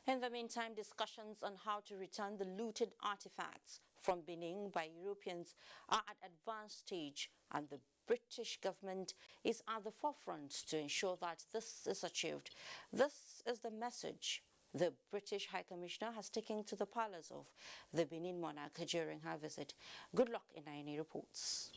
S9: In the meantime, discussions on how to return the looted artifacts from Benin by Europeans are at advanced stage, and the British government is at the forefront to ensure that this is achieved. This is the message the British High Commissioner has taken to the palace of the Benin monarch during her visit. Good luck in any reports.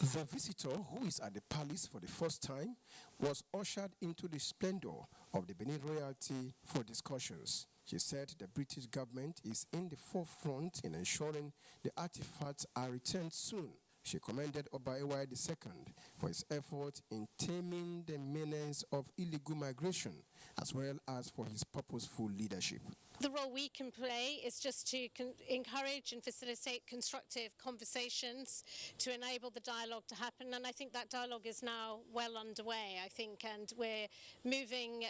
S19: The visitor, who is at the palace for the first time, was ushered into the splendor of the Benin royalty for discussions. She said the British government is in the forefront in ensuring the artifacts are returned soon. She commended Oba Ewai II for his effort in taming the menace of illegal migration, as well as for his purposeful leadership.
S20: The role we can play is just to encourage and facilitate constructive conversations to enable the dialogue to happen, and I think that dialogue is now well underway, I think, and we're moving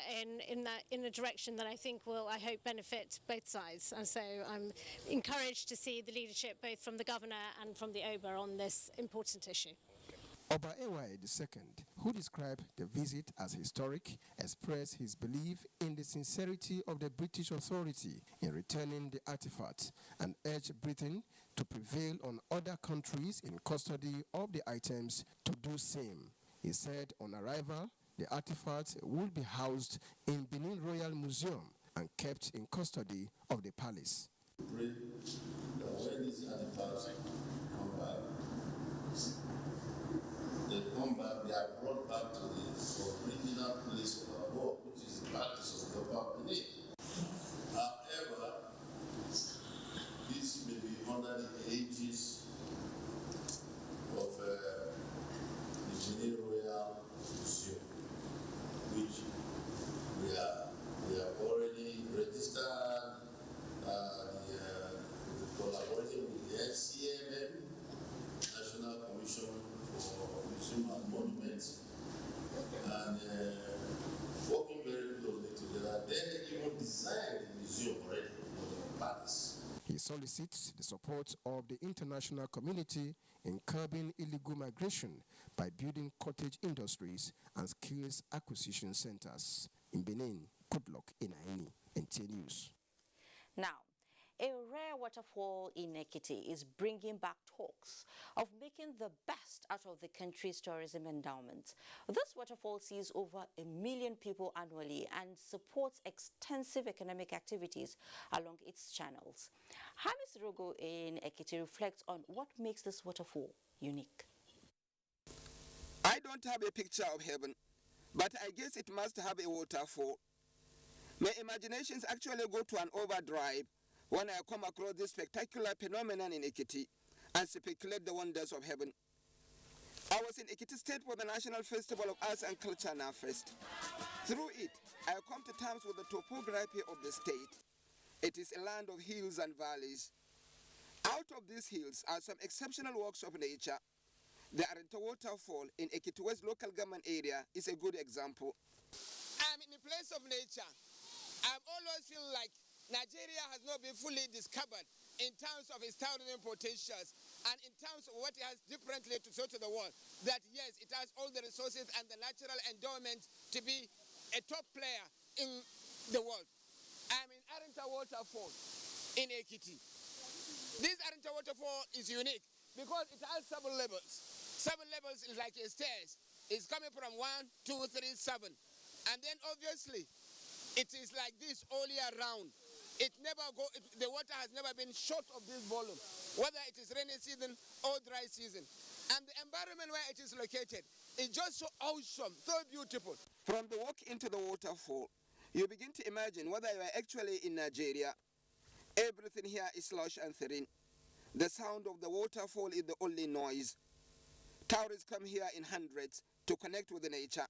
S20: in a direction that I think will, I hope, benefit both sides. And so I'm encouraged to see the leadership both from the Governor and from the Oba on this important issue.
S19: Oba Ewaye II, who described the visit as historic, expressed his belief in the sincerity of the British authority in returning the artifacts and urged Britain to prevail on other countries in custody of the items to do same. He said on arrival, the artifacts will be housed in Benin Royal Museum and kept in custody of the palace.
S2: Pray that when these artifacts come back, they are brought back to the original place of our work, which is the practice of the Upper Benin. However, this may be under the aegis of the Benin Royal Museum, which we have already registered, collaborating with the NCMM, National Commission for Museum and Monuments, and working very closely together. They even designed the museum already for the palace.
S19: He solicits the support of the international community in curbing illegal migration by building cottage industries and skills acquisition centers. In Benin, Goodluck Inaini, NTA News.
S9: Now, a rare waterfall in Ekiti is bringing back talks of making the best out of the country's tourism endowment. This waterfall sees over 1 million people annually and supports extensive economic activities along its channels. Hamis Rogo in Ekiti reflects on what makes this waterfall unique.
S5: I don't have a picture of heaven, but I guess it must have a waterfall. My imaginations actually go to an overdrive when I come across this spectacular phenomenon in Ekiti and speculate the wonders of heaven. I was in Ekiti State for the National Festival of Arts and Culture NAFest. Through it, I come to terms with the topography of the state. It is a land of hills and valleys. Out of these hills are some exceptional works of nature. The Arenta Waterfall in Ekiti West local government area is a good example. I'm in a place of nature. I've always feel like Nigeria has not been fully discovered in terms of its tourism potentials and in terms of what it has differently to show to the world. That yes, it has all the resources and the natural endowment to be a top player in the world. I'm in Arenta Waterfall in Ekiti. This Arenta Waterfall is unique because it has 7 levels. 7 levels is like a stairs. It's coming from 1, 2, 3, 7. And then obviously, it is like this all year round. The water has never been short of this volume, whether it is rainy season or dry season. And the environment where it is located is just so awesome, so beautiful. From the walk into the waterfall, you begin to imagine whether you are actually in Nigeria. Everything here is lush and serene. The sound of the waterfall is the only noise. Tourists come here in hundreds to connect with the nature.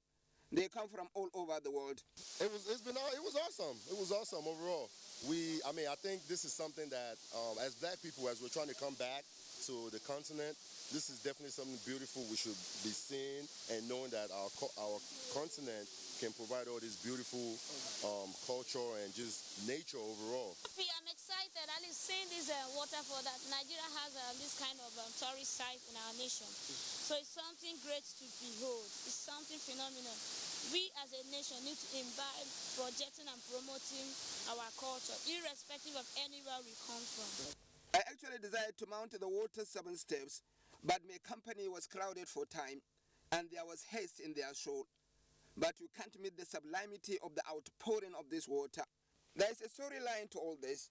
S5: They come from all over the world.
S16: It was awesome. It was awesome overall. I think this is something that, as black people, as we're trying to come back to the continent, this is definitely something beautiful we should be seeing and knowing that our continent can provide all this beautiful culture and just nature overall.
S6: I'm excited. I least seeing this waterfall that Nigeria has this kind of tourist site in our nation. So it's something great to behold. It's something phenomenal. We as a nation need to imbibe projecting and promoting our culture, irrespective of anywhere we come from.
S5: I actually decided to mount the water 7 steps, but my company was crowded for time, and there was haste in their show. But you can't meet the sublimity of the outpouring of this water. There is a storyline to all this.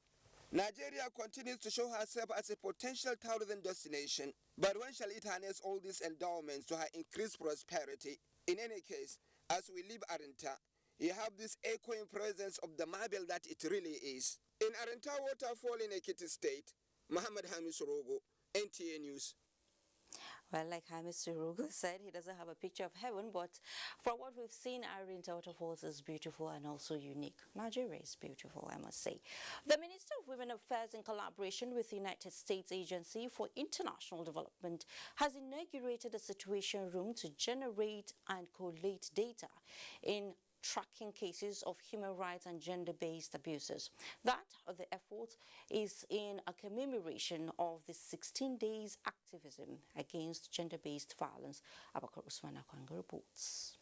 S5: Nigeria continues to show herself as a potential tourism destination, but when shall it harness all these endowments to her increased prosperity? In any case, as we leave Arenta, you have this echoing presence of the marble that it really is. In Arenta Waterfall in Ekiti State, Muhammad Hamis Rogo, NTA News.
S9: Well, like Hamis Rogo said, he doesn't have a picture of heaven, but from what we've seen, Arenta Waterfalls is beautiful and also unique. Nigeria is beautiful, I must say. The Minister of Women Affairs, in collaboration with the United States Agency for International Development, has inaugurated a situation room to generate and collate data in tracking cases of human rights and gender-based abuses. That the effort is in a commemoration of the 16 days activism against gender-based violence. Abakar Usman Akwanga reports.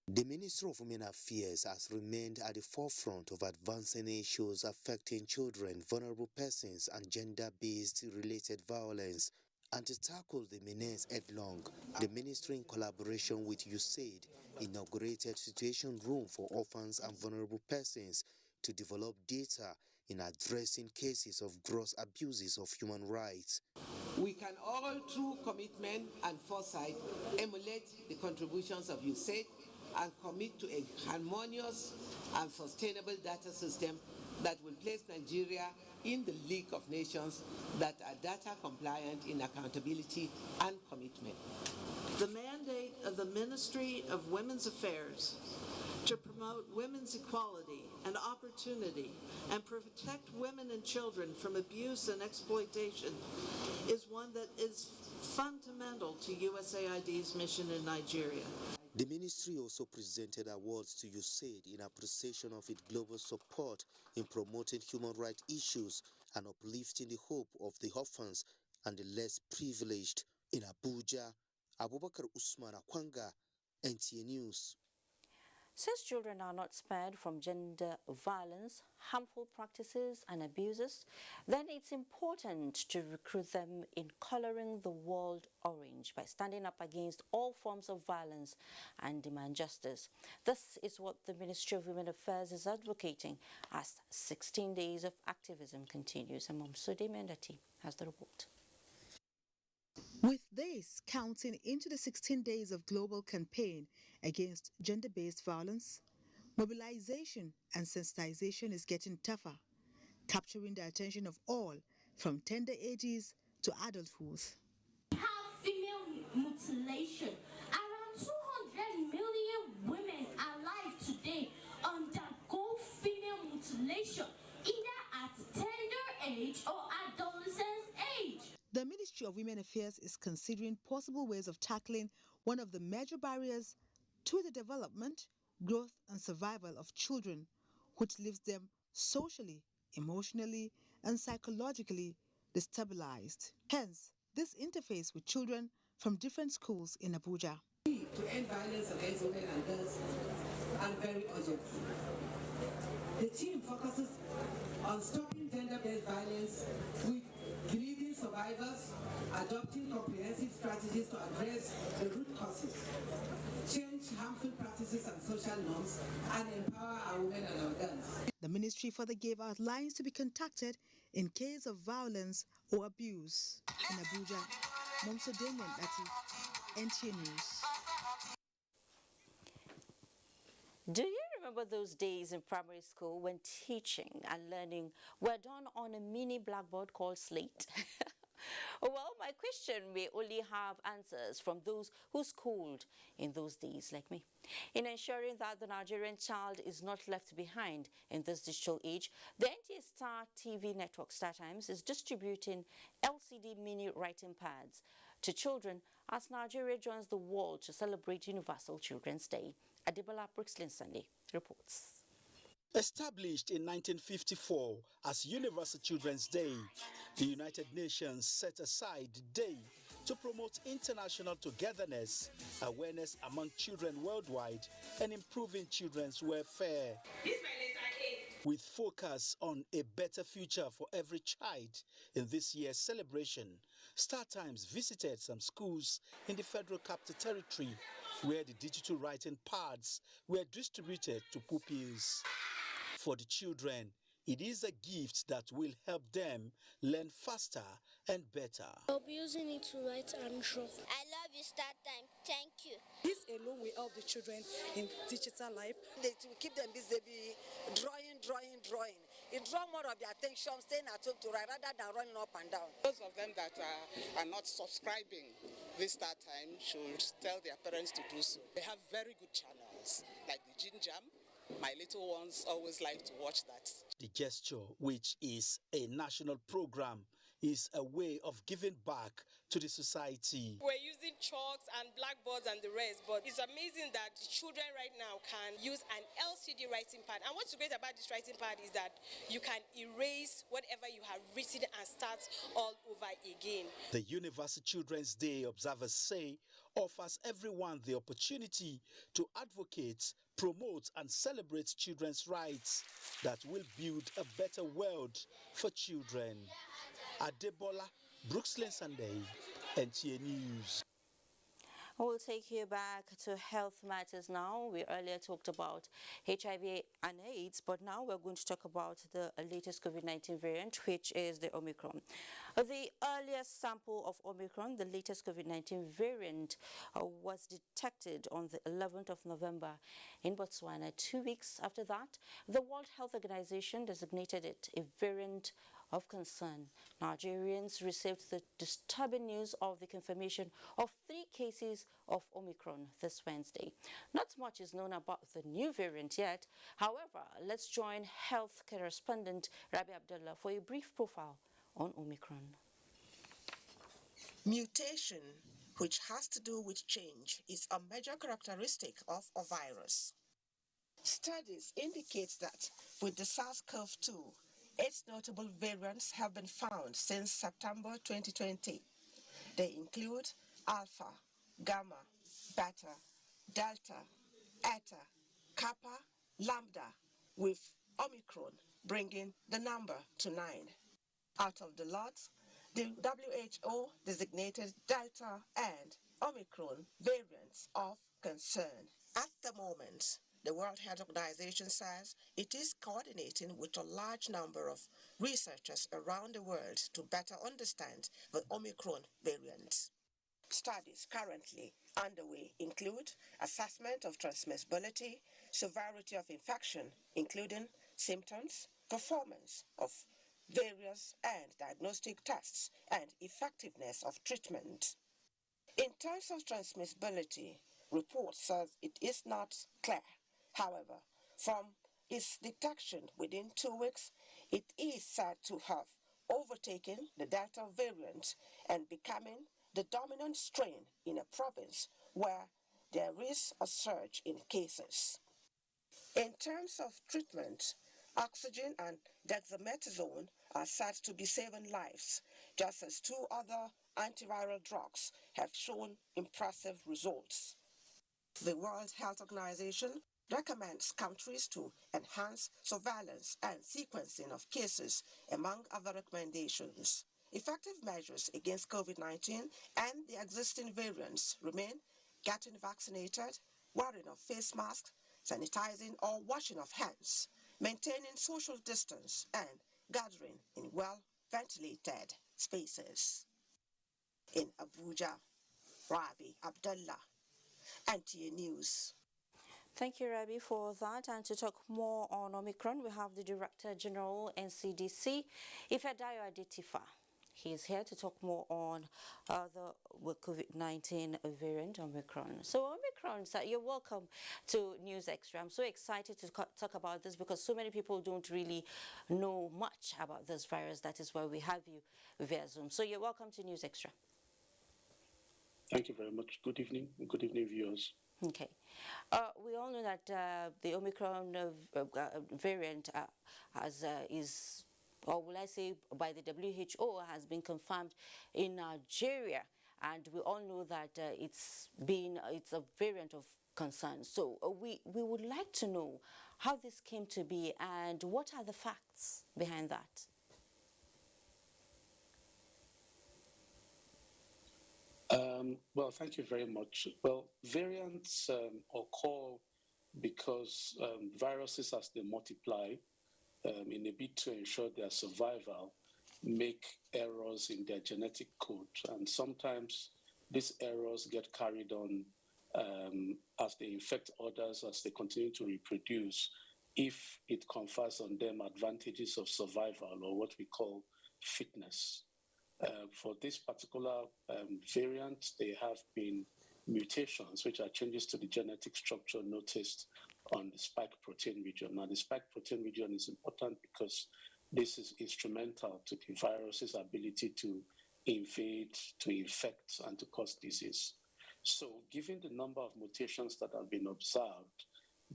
S4: The Ministry of Women Affairs has remained at the forefront of advancing issues affecting children, vulnerable persons, and gender-based related violence. And to tackle the menace headlong, the ministry, in collaboration with USAID, inaugurated Situation Room for Orphans and Vulnerable Persons to develop data in addressing cases of gross abuses of human rights.
S7: We can all, through commitment and foresight, emulate the contributions of USAID and commit to a harmonious and sustainable data system that will place Nigeria in the league of nations that are data compliant in accountability and commitment.
S8: The mandate of the Ministry of Women's Affairs to promote women's equality and opportunity and protect women and children from abuse and exploitation is one that is fundamental to USAID's mission in Nigeria.
S4: The ministry also presented awards to USAID in appreciation of its global support in promoting human rights issues and uplifting the hope of the orphans and the less privileged. In Abuja, Abubakar Usman Akwanga, NTA News.
S9: Since children are not spared from gender violence, harmful practices and abuses, then it's important to recruit them in coloring the world orange by standing up against all forms of violence and demand justice. This is what the Ministry of Women Affairs is advocating as 16 days of activism continues. And Momsude Mendati has the report.
S11: With this counting into the 16 days of global campaign against gender-based violence, mobilization and sensitization is getting tougher, capturing the attention of all from tender ages to adulthood.
S13: We have female mutilation. Around 200 million women alive today undergo female mutilation, either at tender age or adolescence age.
S11: The Ministry of Women Affairs is considering possible ways of tackling one of the major barriers to the development, growth, and survival of children, which leaves them socially, emotionally, and psychologically destabilized. Hence, this interface with children from different schools in Abuja.
S7: To end violence against women and girls are very urgent. The team focuses on stopping gender-based violence with grieving survivors, adopting comprehensive strategies to address the root causes, change harmful practices and social norms, and empower our women and our girls.
S11: The ministry further gave out lines to be contacted in case of violence or abuse. In Abuja, Momso Damien Ati, NTA News.
S9: Do you remember those days in primary school when teaching and learning were done on a mini blackboard called slate? Well, my question may only have answers from those who schooled in those days like me. In ensuring that the Nigerian child is not left behind in this digital age, the NTA Star TV network StarTimes is distributing LCD mini writing pads to children as Nigeria joins the world to celebrate Universal Children's Day. Adebola Brixlin Sunday reports.
S14: Established in 1954 as Universal Children's Day, the United Nations set aside the day to promote international togetherness, awareness among children worldwide, and improving children's welfare. With focus on a better future for every child in this year's celebration, StarTimes visited some schools in the Federal Capital Territory where the digital writing pads were distributed to pupils. For the children, it is a gift that will help them learn faster and better.
S21: I'll be using it to write and draw. I love you, StarTime. Thank you.
S22: This alone will help the children in digital life.
S23: It will keep them busy drawing. It draws more of their attention staying at home to write rather than running up and down.
S24: Those of them that are not subscribing this StarTime should tell their parents to do so. They have very good channels like the Ginjam. My little ones always like to watch that.
S14: The gesture, which is a national program, is a way of giving back to the society.
S1: We're using chalks and blackboards and the rest, but it's amazing that children right now can use an LCD writing pad. And what's great about this writing pad is that you can erase whatever you have written and start all over again.
S14: The University Children's Day, observers say, offers everyone the opportunity to advocate, promote and celebrate children's rights that will build a better world for children. Adebola, Brooksland Sunday, NTA News.
S9: We'll take you back to health matters now. We earlier talked about HIV and AIDS, but now we're going to talk about the latest COVID-19 variant, which is the Omicron. The earliest sample of Omicron, the latest COVID-19 variant, was detected on the 11th of November in Botswana. 2 weeks after that, the World Health Organization designated it a variant of concern. Nigerians received the disturbing news of the confirmation of 3 cases of Omicron this Wednesday. Not much is known about the new variant yet. However, let's join health correspondent Rabi Abdullah for a brief profile on Omicron.
S3: Mutation, which has to do with change, is a major characteristic of a virus. Studies indicate that with the SARS-CoV-2, 8 notable variants have been found since September 2020. They include Alpha, Gamma, Beta, Delta, Eta, Kappa, Lambda, with Omicron bringing the number to 9. Out of the lot, the WHO designated Delta and Omicron variants of concern. At the moment, the World Health Organization says it is coordinating with a large number of researchers around the world to better understand the Omicron variant. Studies currently underway include assessment of transmissibility, severity of infection, including symptoms, performance of various and diagnostic tests, and effectiveness of treatment. In terms of transmissibility, report says it is not clear. However, from its detection within 2 weeks, it is said to have overtaken the Delta variant and becoming the dominant strain in a province where there is a surge in cases. In terms of treatment, oxygen and dexamethasone are said to be saving lives, just as 2 other antiviral drugs have shown impressive results. The World Health Organization recommends countries to enhance surveillance and sequencing of cases, among other recommendations. Effective measures against COVID-19 and the existing variants remain getting vaccinated, wearing of face masks, sanitizing or washing of hands, maintaining social distance, and gathering in well-ventilated spaces. In Abuja, Rabi Abdullah, NTA News.
S9: Thank you, Rabi, for that. And to talk more on Omicron, we have the Director General, NCDC, Ifedayo Adetifa. He is here to talk more on the COVID-19 variant Omicron. So Omicron, sir, you're welcome to News Extra. I'm so excited to talk about this because so many people don't really know much about this virus. That is why we have you via Zoom. So you're welcome to News Extra.
S10: Thank you very much. Good evening. Good evening, viewers.
S9: Okay. We all know that the Omicron variant is, or will I say, by the WHO has been confirmed in Nigeria, and we all know that it's a variant of concern. So we would like to know how this came to be and what are the facts behind that.
S10: Well, thank you very much. Well, variants occur because viruses, as they multiply, in a bid to ensure their survival, make errors in their genetic code. And sometimes these errors get carried on as they infect others, as they continue to reproduce, if it confers on them advantages of survival, or what we call fitness. For this particular variant, there have been mutations, which are changes to the genetic structure noticed on the spike protein region. Now, the spike protein region is important because this is instrumental to the virus's ability to invade, to infect, and to cause disease. So given the number of mutations that have been observed,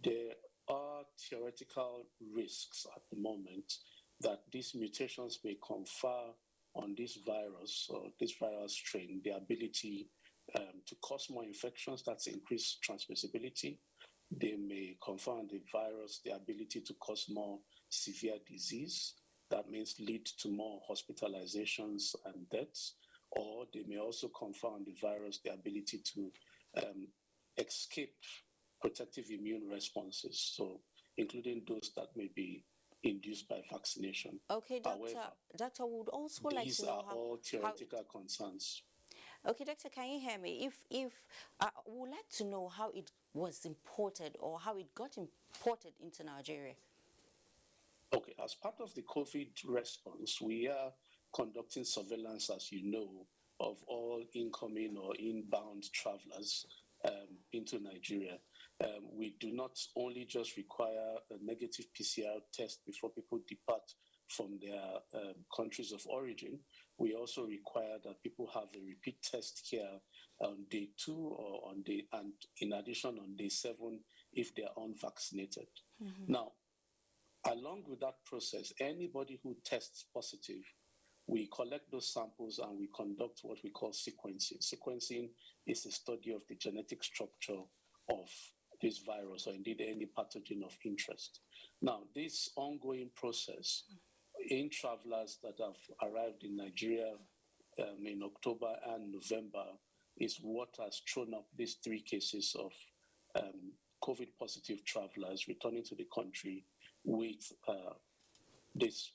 S10: there are theoretical risks at the moment that these mutations may confer on this virus or this virus strain the ability to cause more infections, that's increased transmissibility. They may confer on the virus the ability to cause more severe disease. That means lead to more hospitalizations and deaths. Or they may also confer on the virus the ability to escape protective immune responses, so including those that may be induced by vaccination.
S9: Okay, Doctor.
S10: However,
S9: Doctor would also like to know
S10: these are all theoretical concerns.
S9: Okay, Doctor, can you hear me? If we would like to know how it was imported or how it got imported into Nigeria.
S10: Okay, as part of the COVID response, we are conducting surveillance, as you know, of all incoming or inbound travelers into Nigeria. We do not only just require a negative PCR test before people depart from their countries of origin, we also require that people have a repeat test here on day 2 or on day, and in addition on day 7 if they are unvaccinated. Mm-hmm. Now, along with that process, anybody who tests positive, we collect those samples and we conduct what we call sequencing. Sequencing is a study of the genetic structure of this virus or indeed any pathogen of interest. Now, this ongoing process in travelers that have arrived in Nigeria in October and November is what has thrown up these 3 cases of COVID positive travelers returning to the country with this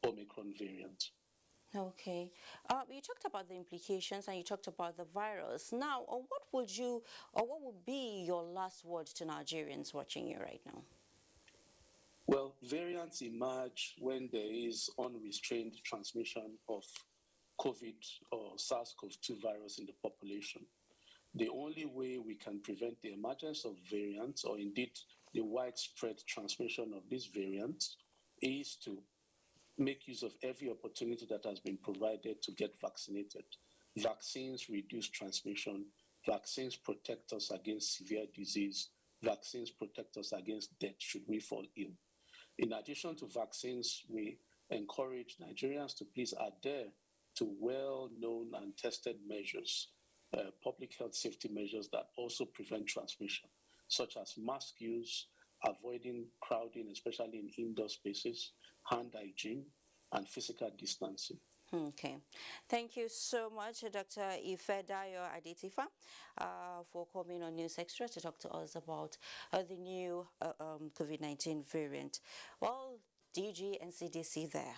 S10: Omicron variant.
S9: Okay. You talked about the implications and you talked about the virus. Now, what would be your last word to Nigerians watching you right now?
S10: Well, variants emerge when there is unrestrained transmission of COVID or SARS-CoV-2 virus in the population. The only way we can prevent the emergence of variants or indeed the widespread transmission of these variants is to make use of every opportunity that has been provided to get vaccinated. Vaccines reduce transmission. Vaccines protect us against severe disease. Vaccines protect us against death should we fall ill. In addition to vaccines, we encourage Nigerians to please adhere to well-known and tested measures, public health safety measures that also prevent transmission, such as mask use, avoiding crowding, especially in indoor spaces, hand hygiene, and physical distancing.
S9: Okay. Thank you so much, Dr. Ifedayo Adetifa, for coming on News Extra to talk to us about the new COVID-19 variant. Well, DG and CDC there.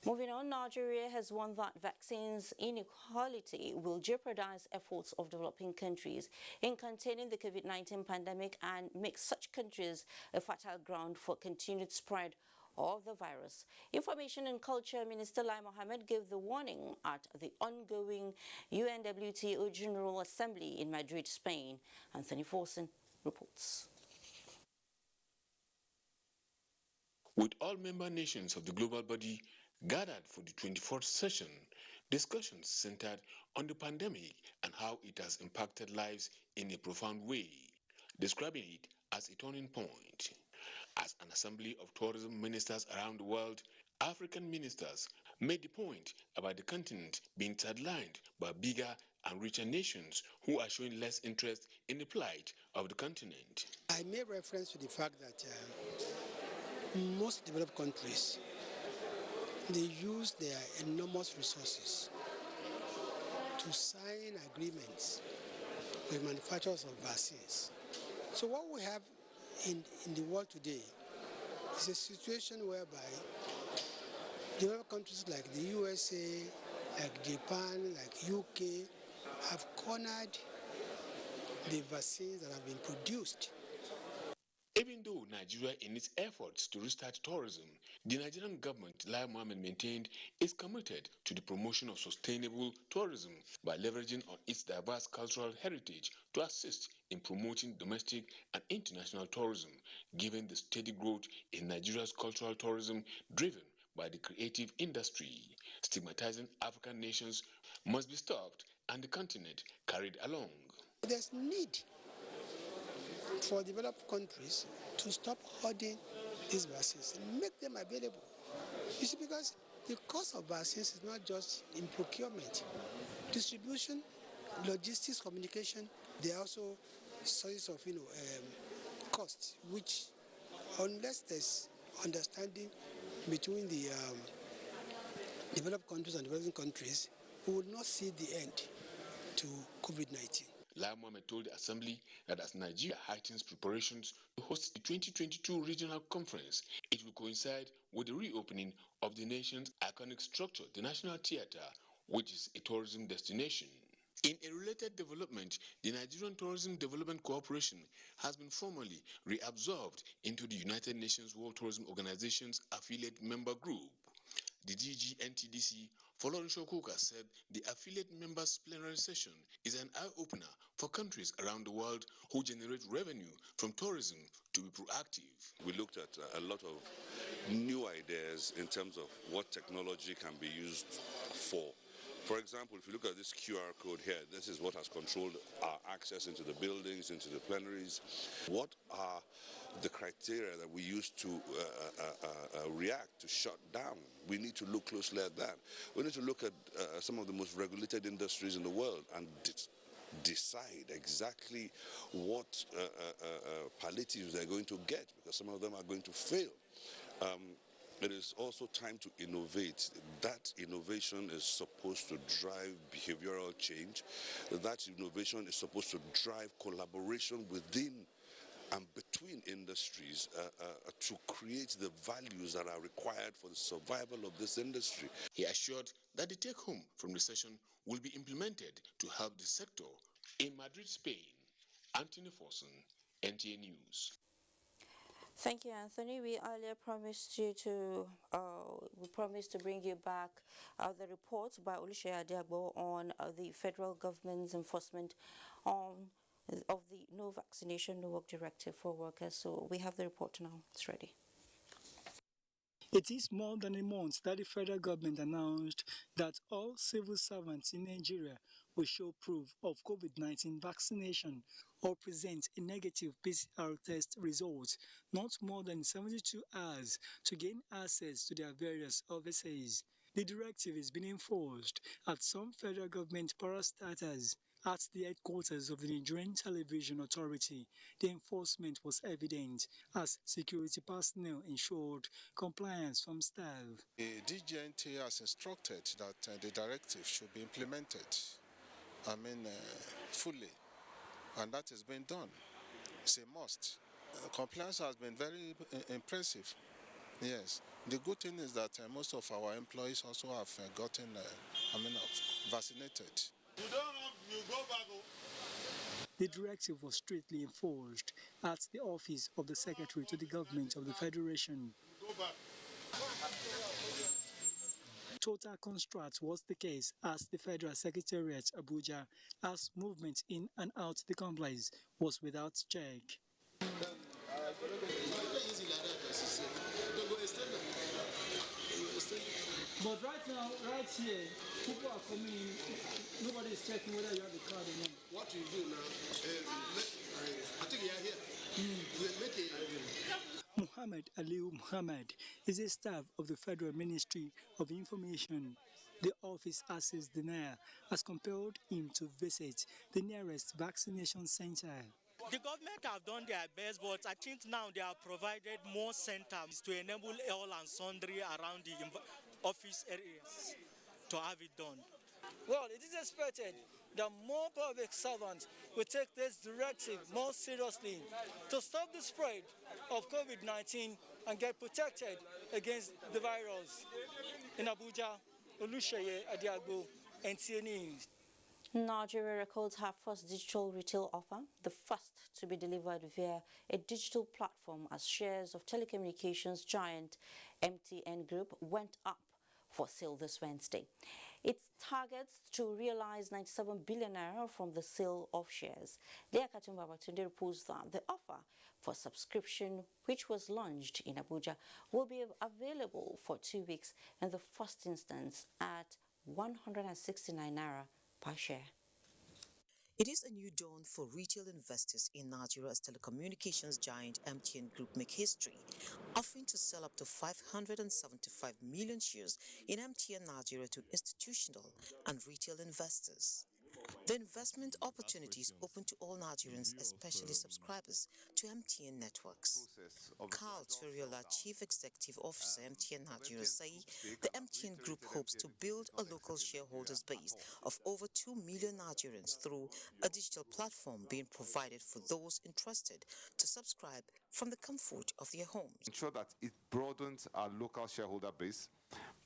S9: Moving on, Nigeria has warned that vaccines inequality will jeopardize efforts of developing countries in containing the COVID-19 pandemic and make such countries a fertile ground for continued spread of the virus. Information and Culture Minister Lai Mohammed gave the warning at the ongoing UNWTO General Assembly in Madrid, Spain. Anthony Forson reports.
S12: With all member nations of the global body gathered for the 24th session, discussions centered on the pandemic and how it has impacted lives in a profound way, describing it as a turning point. As an assembly of tourism ministers around the world, African ministers made the point about the continent being sidelined by bigger and richer nations who are showing less interest in the plight of the continent.
S15: I made reference to the fact that most developed countries, they use their enormous resources to sign agreements with manufacturers of vaccines. So what we have in the world today is a situation whereby developed countries like the USA, like Japan, like UK, have cornered the vaccines that have been produced.
S12: Even though Nigeria, in its efforts to restart tourism, the Nigerian government, Lai Mohammed, maintained is committed to the promotion of sustainable tourism by leveraging on its diverse cultural heritage to assist in promoting domestic and international tourism, given the steady growth in Nigeria's cultural tourism driven by the creative industry. Stigmatizing African nations must be stopped and the continent carried along.
S15: There's need for developed countries to stop hoarding these vaccines and make them available. You see, because the cost of vaccines is not just in procurement, distribution, logistics, communication. They are also sources of cost, which unless there's understanding between the developed countries and developing countries, we will not see the end to COVID-19.
S12: Lai Mohammed told the Assembly that as Nigeria heightens preparations to host the 2022 regional conference, it will coincide with the reopening of the nation's iconic structure, the National Theatre, which is a tourism destination. In a related development, the Nigerian Tourism Development Corporation has been formally reabsorbed into the United Nations World Tourism Organization's affiliate member group. The DG NTDC, Folorunsho Shokuka, said the affiliate members' plenary session is an eye-opener for countries around the world who generate revenue from tourism to be proactive.
S2: We looked at a lot of new ideas in terms of what technology can be used for. For example, if you look at this QR code here, this is what has controlled our access into the buildings, into the plenaries. What are the criteria that we use to react, to shut down? We need to look closely at that. We need to look at some of the most regulated industries in the world and decide exactly what palliatives they're going to get, because some of them are going to fail. It is also time to innovate. That innovation is supposed to drive behavioral change. That innovation is supposed to drive collaboration within and between industries to create the values that are required for the survival of this industry.
S12: He assured that the take-home from the session will be implemented to help the sector. In Madrid, Spain, Anthony Forson, NTA News.
S9: Thank you, Anthony. We earlier promised you to bring you back the report by Oluseyi Adiagbo on the federal government's enforcement of the no vaccination, no work directive for workers. So we have the report now. It's ready.
S17: It is more than a month that the federal government announced that all civil servants in Nigeria will show proof of COVID-19 vaccination or present a negative PCR test result not more than 72 hours to gain access to their various offices. The directive is being enforced at some federal government parastatals. At the headquarters of the Nigerian Television Authority, the enforcement was evident as security personnel ensured compliance from staff.
S18: The DGNT has instructed that the directive should be implemented, fully, and that has been done. It's a must. Compliance has been very impressive. Yes. The good thing is that most of our employees also have gotten vaccinated.
S17: The directive was strictly enforced at the office of the Secretary to the Government of the Federation. Total construct was the case as the Federal Secretariat Abuja, as movement in and out the complex was without check.
S20: But right now, right here, people are coming in, nobody is checking whether you have a card or not.
S25: What you do now, I think you are here.
S17: Muhammad Aliu Muhammad is a staff of the Federal Ministry of Information. The office assist denier has compelled him to visit the nearest vaccination center.
S26: The government have done their best, but I think now they have provided more centers to enable all and sundry around the office areas to have it done.
S20: Well, it is expected that more public servants will take this directive more seriously to stop the spread of COVID-19 and get protected against the virus. In Abuja, Oluseyi Adiagbo, NTA News.
S9: Nigeria records her first digital retail offer, the first to be delivered via a digital platform as shares of telecommunications giant MTN Group went up for sale this Wednesday. It targets to realize 97 billion naira from the sale of shares. Katsina reports that the offer for subscription, which was launched in Abuja, will be available for 2 weeks in the first instance at 169 naira per share.
S4: It is a new dawn for retail investors in Nigeria as telecommunications giant MTN Group make history, offering to sell up to 575 million shares in MTN Nigeria to institutional and retail investors. The investment opportunities open to all Nigerians, especially subscribers to MTN networks. Carl Turiola, Chief Executive Officer MTN Nigeria, say the MTN Group hopes to build a local shareholders base of over 2 million Nigerians through a digital platform being provided for those interested to subscribe from the comfort of their homes.
S5: Ensure that it broadens our local shareholder base,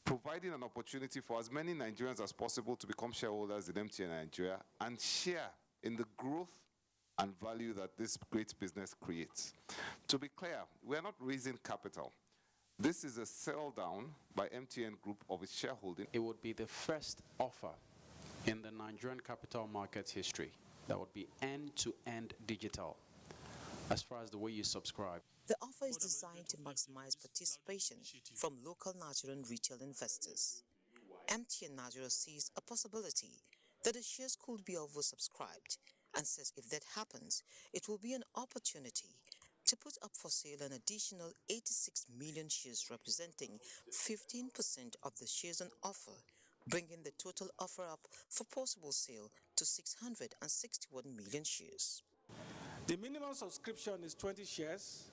S5: providing an opportunity for as many Nigerians as possible to become shareholders in MTN Nigeria and share in the growth and value that this great business creates. To be clear, we are not raising capital. This is a sell down by MTN Group of its shareholding.
S6: It would be the first offer in the Nigerian capital markets history that would be end-to-end digital as far as the way you subscribe.
S4: The offer is designed to maximize participation from local Nigerian retail investors. MTN Nigeria sees a possibility that the shares could be oversubscribed and says if that happens, it will be an opportunity to put up for sale an additional 86 million shares representing 15% of the shares on offer, bringing the total offer up for possible sale to 661 million shares.
S8: The minimum subscription is 20 shares.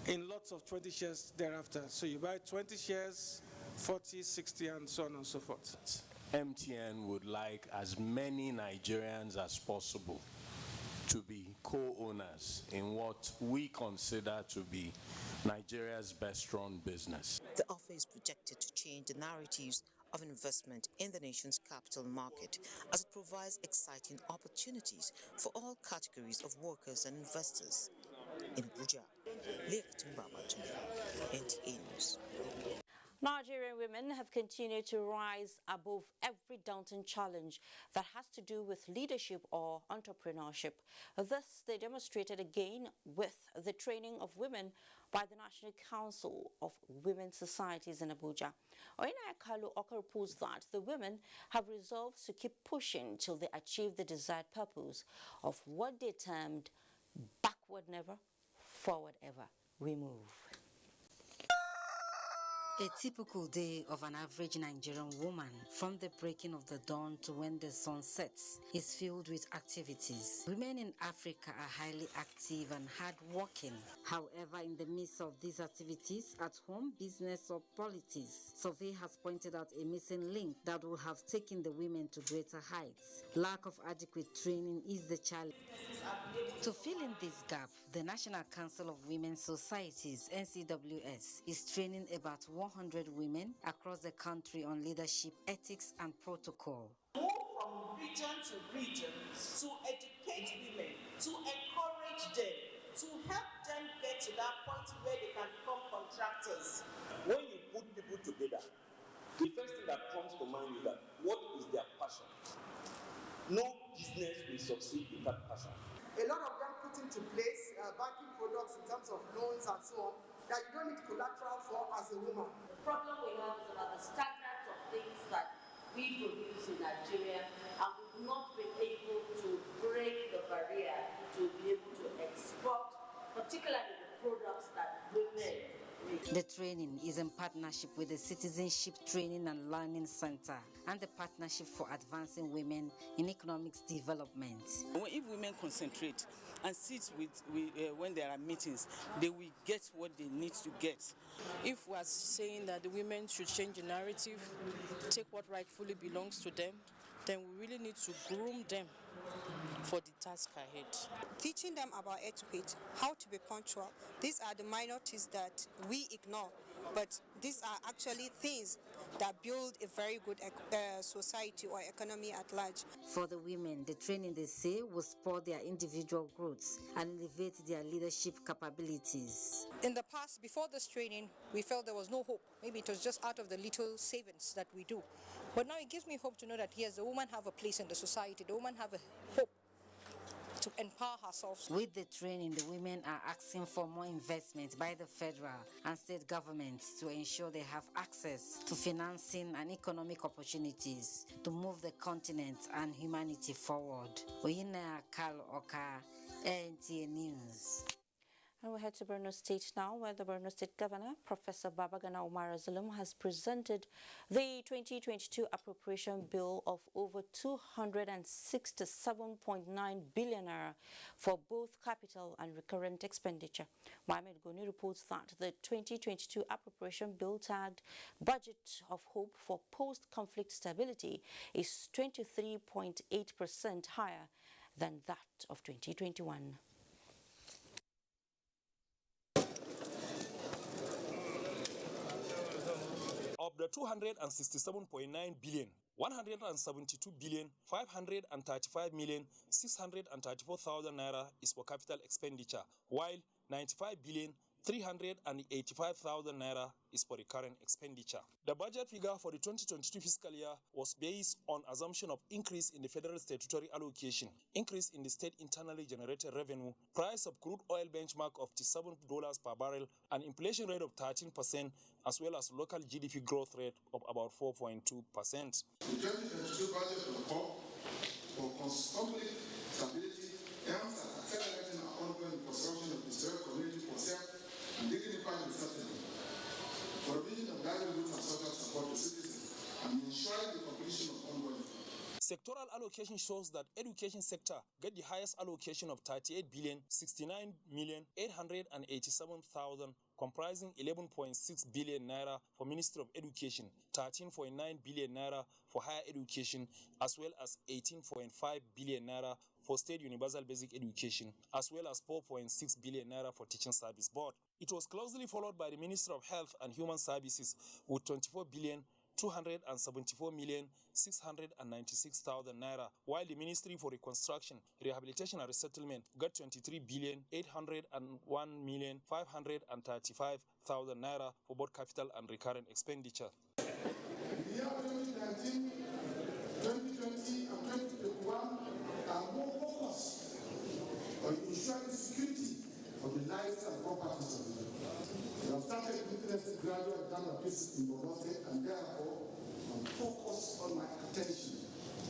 S8: In lots of 20 shares thereafter. So you buy 20 shares, 40, 60, and so on and so forth.
S16: MTN would like as many Nigerians as possible to be co-owners in what we consider to be Nigeria's best-run business.
S4: The offer is projected to change the narratives of investment in the nation's capital market as it provides exciting opportunities for all categories of workers and investors. In Abuja, NTA News.
S9: Nigerian women have continued to rise above every daunting challenge that has to do with leadership or entrepreneurship. This they demonstrated again with the training of women by the National Council of Women's Societies in Abuja. Kalu reports that the women have resolved to keep pushing till they achieve the desired purpose of what they termed backward never, forward ever. We move.
S19: A typical day of an average Nigerian woman, from the breaking of the dawn to when the sun sets, is filled with activities. Women in Africa are highly active and hardworking. However, in the midst of these activities, at home, business, or politics, survey has pointed out a missing link that would have taken the women to greater heights. Lack of adequate training is the challenge. To fill in this gap, the National Council of Women's Societies, NCWS, is training about 100 women across the country on leadership, ethics, and protocol.
S27: Move from region to region to educate women, to encourage them, to help them get to that point where they can become contractors.
S28: When you put people together, the first thing that comes to mind is that what is their passion? No business will succeed without passion.
S23: A lot of them put into place banking products in terms of loans and so on that you don't need collateral for as a woman.
S29: The problem we have is about the standards of things that we produce in Nigeria, and we've not been able to break the barrier to be able to export, particularly the products that women make.
S19: The training is in partnership with the Citizenship Training and Learning Center and the Partnership for Advancing Women in Economics Development.
S30: If women concentrate and sit when there are meetings, they will get what they need to get.
S31: If we are saying that the women should change the narrative, take what rightfully belongs to them, then we really need to groom them for the task ahead.
S32: Teaching them about etiquette, how to be punctual, these are the minor things that we ignore
S1: but these are actually things that build a very good society or economy at large.
S19: For the women, the training, they say, will support their individual growth and elevate their leadership capabilities.
S1: In the past, before this training, we felt there was no hope. Maybe it was just out of the little savings that we do. But now it gives me hope to know that, yes, the women have a place in the society. The women have a hope to empower herself.
S19: With the training, the women are asking for more investment by the federal and state governments to ensure they have access to financing and economic opportunities to move the continent and humanity forward. Oyina Kal Oka, NTA News.
S9: And we head to Borno State now, where the Borno State Governor, Professor Babagana Umar Zulum, has presented the 2022 appropriation bill of over 267.9 billion naira for both capital and recurrent expenditure. Mohamed Goni reports that the 2022 appropriation bill, tagged Budget of Hope for Post-Conflict Stability, is 23.8% higher than that of 2021.
S3: Of the 267.9 billion, 172 billion 535 million 634,000 naira is for capital expenditure, while 95 billion 385,000 naira is for recurrent expenditure. The budget figure for the 2022 fiscal year was based on assumption of increase in the federal statutory allocation, increase in the state internally generated revenue, price of crude oil benchmark of $7 per barrel, and inflation rate of 13%, as well as local GDP growth rate of about 4.2%.
S25: The 2022 budget report for conflict stability aims at accelerating our ongoing construction of historic community for self and dignified resettlement, provision of livelihoods and social support to citizens, and ensuring the completion of ongoing.
S3: Sectoral allocation shows that education sector get the highest allocation of 38 billion 69 million 887,000, comprising 11.6 billion naira for Ministry of Education, 13.9 billion naira for higher education, as well as 18.5 billion naira for state universal basic education, as well as 4.6 billion naira for teaching service board. It was closely followed by the Ministry of Health and Human Services with 24 billion 274 million 696,000 naira, while the Ministry for Reconstruction, Rehabilitation and Resettlement got 23 billion 801 million 535,000 naira for both capital and recurrent expenditure.
S25: The year 2019, 2020, and 2021 are more focused on ensuring security of the lives and properties of the people. We have started witnessing gradual return of peace in Borno State, and therefore focus on my attention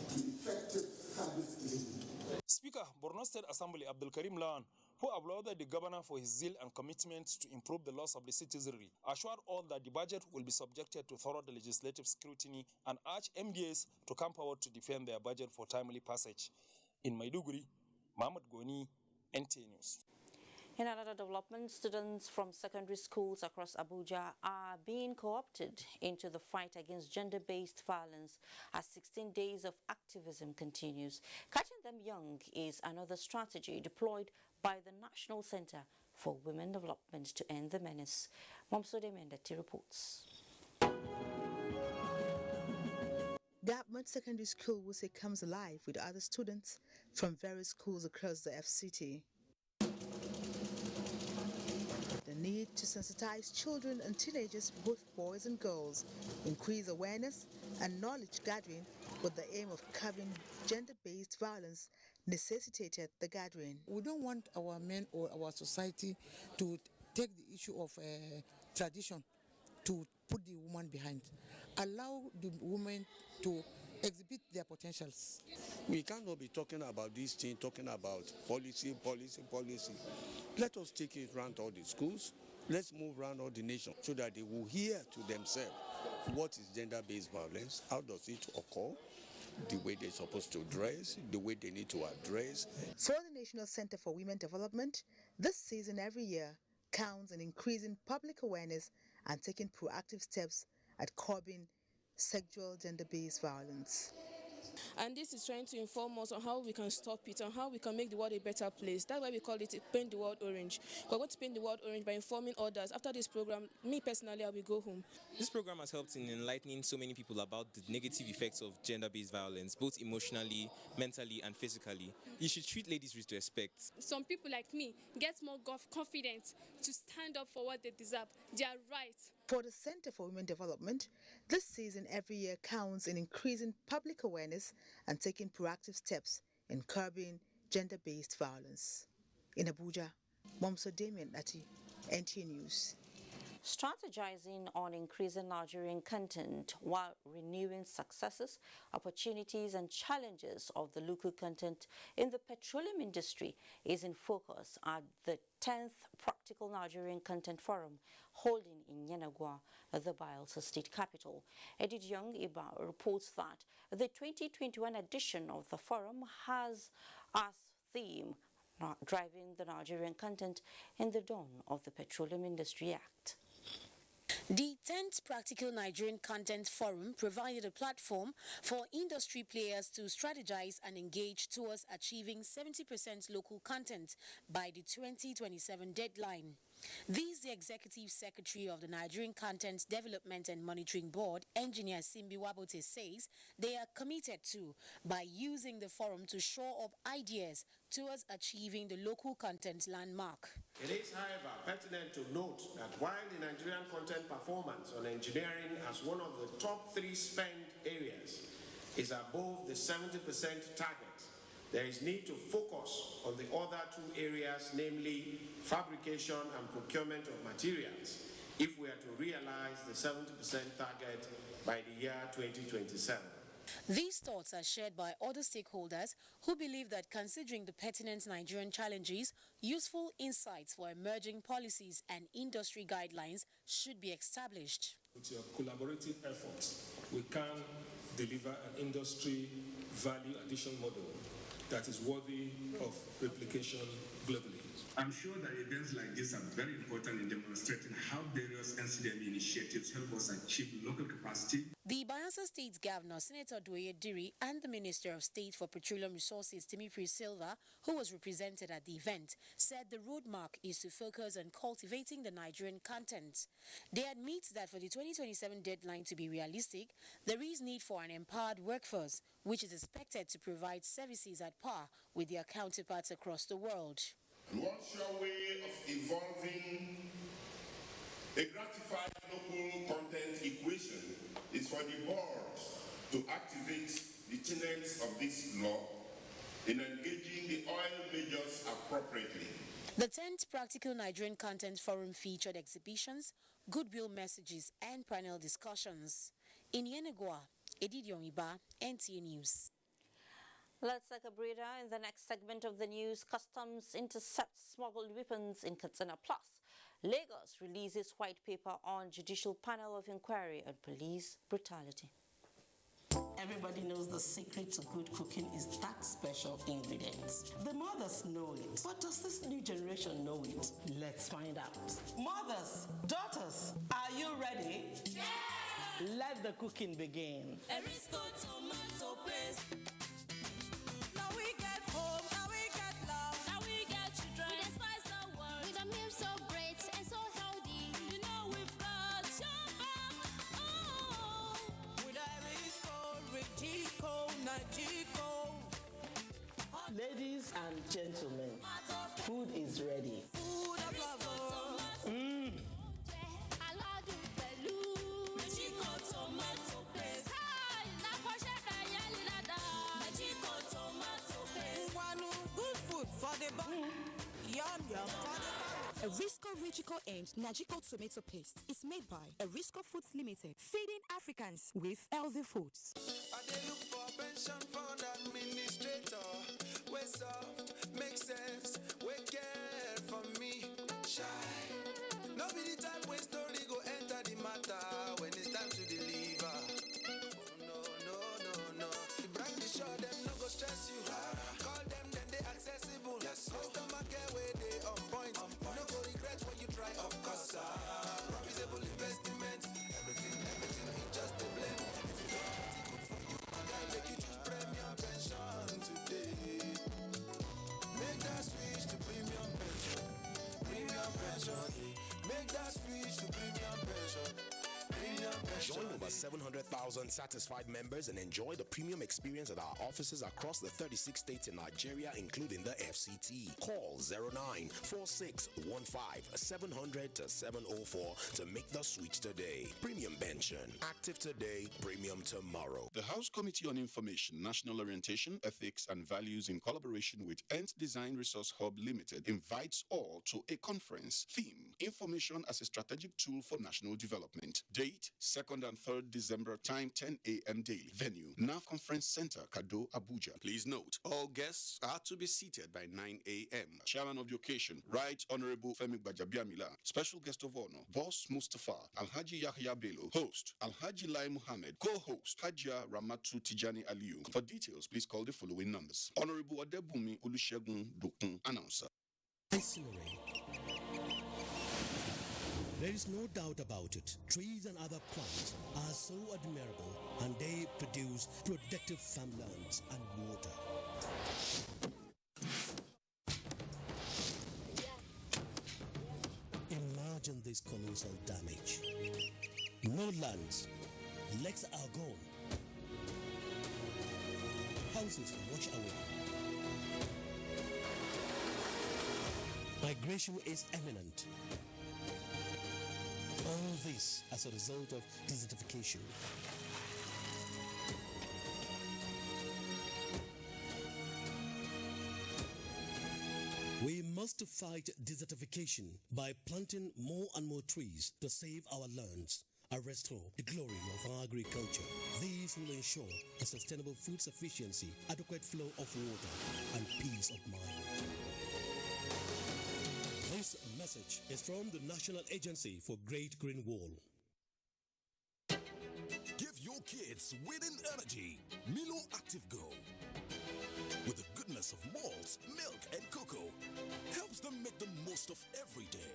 S25: to effective service delivery.
S3: Speaker, Borno State Assembly Abdul Karim Lawan, who applauded the governor for his zeal and commitment to improve the laws of the citizenry, assured all that the budget will be subjected to thorough legislative scrutiny and urged MDAs to come forward to defend their budget for timely passage. In Maiduguri, Mohamed Goni, NTA News.
S9: In another development, students from secondary schools across Abuja are being co-opted into the fight against gender-based violence as 16 days of activism continues. Catching them young is another strategy deployed by the National Center for Women Development to end the menace. Momsode Mendati reports.
S7: Government Secondary School Wuse comes alive with other students from various schools across the FCT. The need to sensitize children and teenagers, both boys and girls, increase awareness and knowledge gathering with the aim of curbing gender-based violence necessitated the gathering.
S10: We don't want our men or our society to take the issue of tradition to put the woman behind. Allow the women to exhibit their potentials.
S11: We cannot be talking about this thing, talking about policy. Let us take it around all the schools. Let's move around all the nation so that they will hear to themselves what is gender-based violence, how does it occur, the way they're supposed to dress, the way they need to address.
S7: For the National Center for Women Development, this season every year counts in increasing public awareness and taking proactive steps at curbing sexual gender-based violence.
S31: And this is trying to inform us on how we can stop it and how we can make the world a better place. That's why we call it Paint the World Orange. We're going to paint the world orange by informing others. After this program, me personally, I will go home.
S2: This program has helped in enlightening so many people about the negative effects of gender-based violence, both emotionally, mentally, and physically. You should treat ladies with respect.
S12: Some people like me get more confidence to stand up for what they deserve. They are right.
S7: For the Center for Women Development, this season every year counts in increasing public awareness and taking proactive steps in curbing gender-based violence. In Abuja, Momso Damien Ati, NTA News.
S9: Strategizing on increasing Nigerian content while renewing successes, opportunities and challenges of the local content in the petroleum industry is in focus at the 10th Practical Nigerian Content Forum holding in Yenagoa, the Bayelsa State capital. Edith Young Iba reports that the 2021 edition of the forum has as theme driving the Nigerian content in the dawn of the Petroleum Industry Act.
S13: The 10th Practical Nigerian Content Forum provided a platform for industry players to strategize and engage towards achieving 70% local content by the 2027 deadline. This, the Executive Secretary of the Nigerian Content Development and Monitoring Board, Engineer Simbi Wabote, says they are committed to by using the forum to shore up ideas towards achieving the local content landmark.
S14: It is, however, pertinent to note that while the Nigerian content performance on engineering as one of the top 3 spend areas is above the 70% target, there is need to focus on the other 2 areas, namely fabrication and procurement of materials, if we are to realize the 70% target by the year 2027.
S13: These thoughts are shared by other stakeholders who believe that considering the pertinent Nigerian challenges, useful insights for emerging policies and industry guidelines should be established.
S15: With your collaborative efforts, we can deliver an industry value addition model that is worthy of replication globally.
S17: I'm sure that events like this are very important in demonstrating how various NCDME initiatives help us achieve local capacity.
S13: The Bayelsa State Governor, Senator Doye Diri, and the Minister of State for Petroleum Resources, Timothy Silva, who was represented at the event, said the roadmap is to focus on cultivating the Nigerian content. They admit that for the 2027 deadline to be realistic, there is need for an empowered workforce, which is expected to provide services at par with their counterparts across the world.
S25: And one sure way of evolving a gratified local content equation is for the board to activate the tenets of this law in engaging the oil majors appropriately.
S13: The 10th Practical Nigerian Content Forum featured exhibitions, goodwill messages, and panel discussions. In Yenagoa, Edith Yongiba, NTA News.
S9: Let's take a breather. In the next segment of the news, customs intercepts smuggled weapons in Katsina. Plus, Lagos releases white paper on judicial panel of inquiry on police brutality.
S18: Everybody knows the secret to good cooking is that special ingredient. The mothers know it, but does this new generation know it? Let's find out. Mothers, daughters, are you ready? Yes! Let the cooking begin.
S21: Erisco tomato paste. Now we get home, now we get love, now we get children. We spice the world with a meal so great and so healthy. You know we've got your back. Oh, with Erisco, Ridico, Nagico.
S18: Ladies and gentlemen, food is ready.
S21: Food of love.
S22: Erisco Richico and Nagico tomato paste is made by Erisco Foods Limited, feeding Africans with healthy foods.
S24: I look for pension fund administrator. We soft, make sense, we care for me. Shy. No be the time when story go enter the matter when it's time to deliver. Oh, no. The brand is sure them no go stress you. Call them then they accessible. Yes, customer care where they on point. No go regret when you try, of course. Profitable investment. Everything is just a blend. If you don't good for you, I make you choose. shorty. Make that switch to premium pension.
S4: Join over 700,000 satisfied members and enjoy the premium experience at our offices across the 36 states in Nigeria, including the FCT. Call 094615-700-704 to make the switch today. Premium pension. Active today, premium tomorrow.
S5: The House Committee on Information, National Orientation, Ethics and Values in collaboration with Ent Design Resource Hub Limited invites all to a conference. Theme: Information as a Strategic Tool for National Development. Date: 2nd and 3rd December. Time: 10 a.m. daily. Venue: NAF Conference Center, Kado, Abuja. Please note, all guests are to be seated by 9 a.m. Chairman of the occasion, Right Honorable Femi Gbajabiamila. Special guest of honor, Boss Mustafa Alhaji Yahya Bello. Host, Alhaji Lai Muhammad. Co-host, Hajia Ramatu Tijani Aliyu. For details, please call the following numbers. Honorable Adebumi Olusegun Dokun, announcer.
S6: There is no doubt about it. Trees and other plants are so admirable, and they produce productive farmlands and water. Imagine this colossal damage. No lands, lakes are gone. Houses wash away. Migration is imminent. All this as a result of desertification. We must fight desertification by planting more and more trees to save our lands and restore the glory of our agriculture. These will ensure a sustainable food sufficiency, adequate flow of water, and peace of mind. This message is from the National Agency for Great Green Wall.
S8: Give your kids winning energy. Milo Active Go. With the goodness of malts, milk, and cocoa, helps them make the most of every day.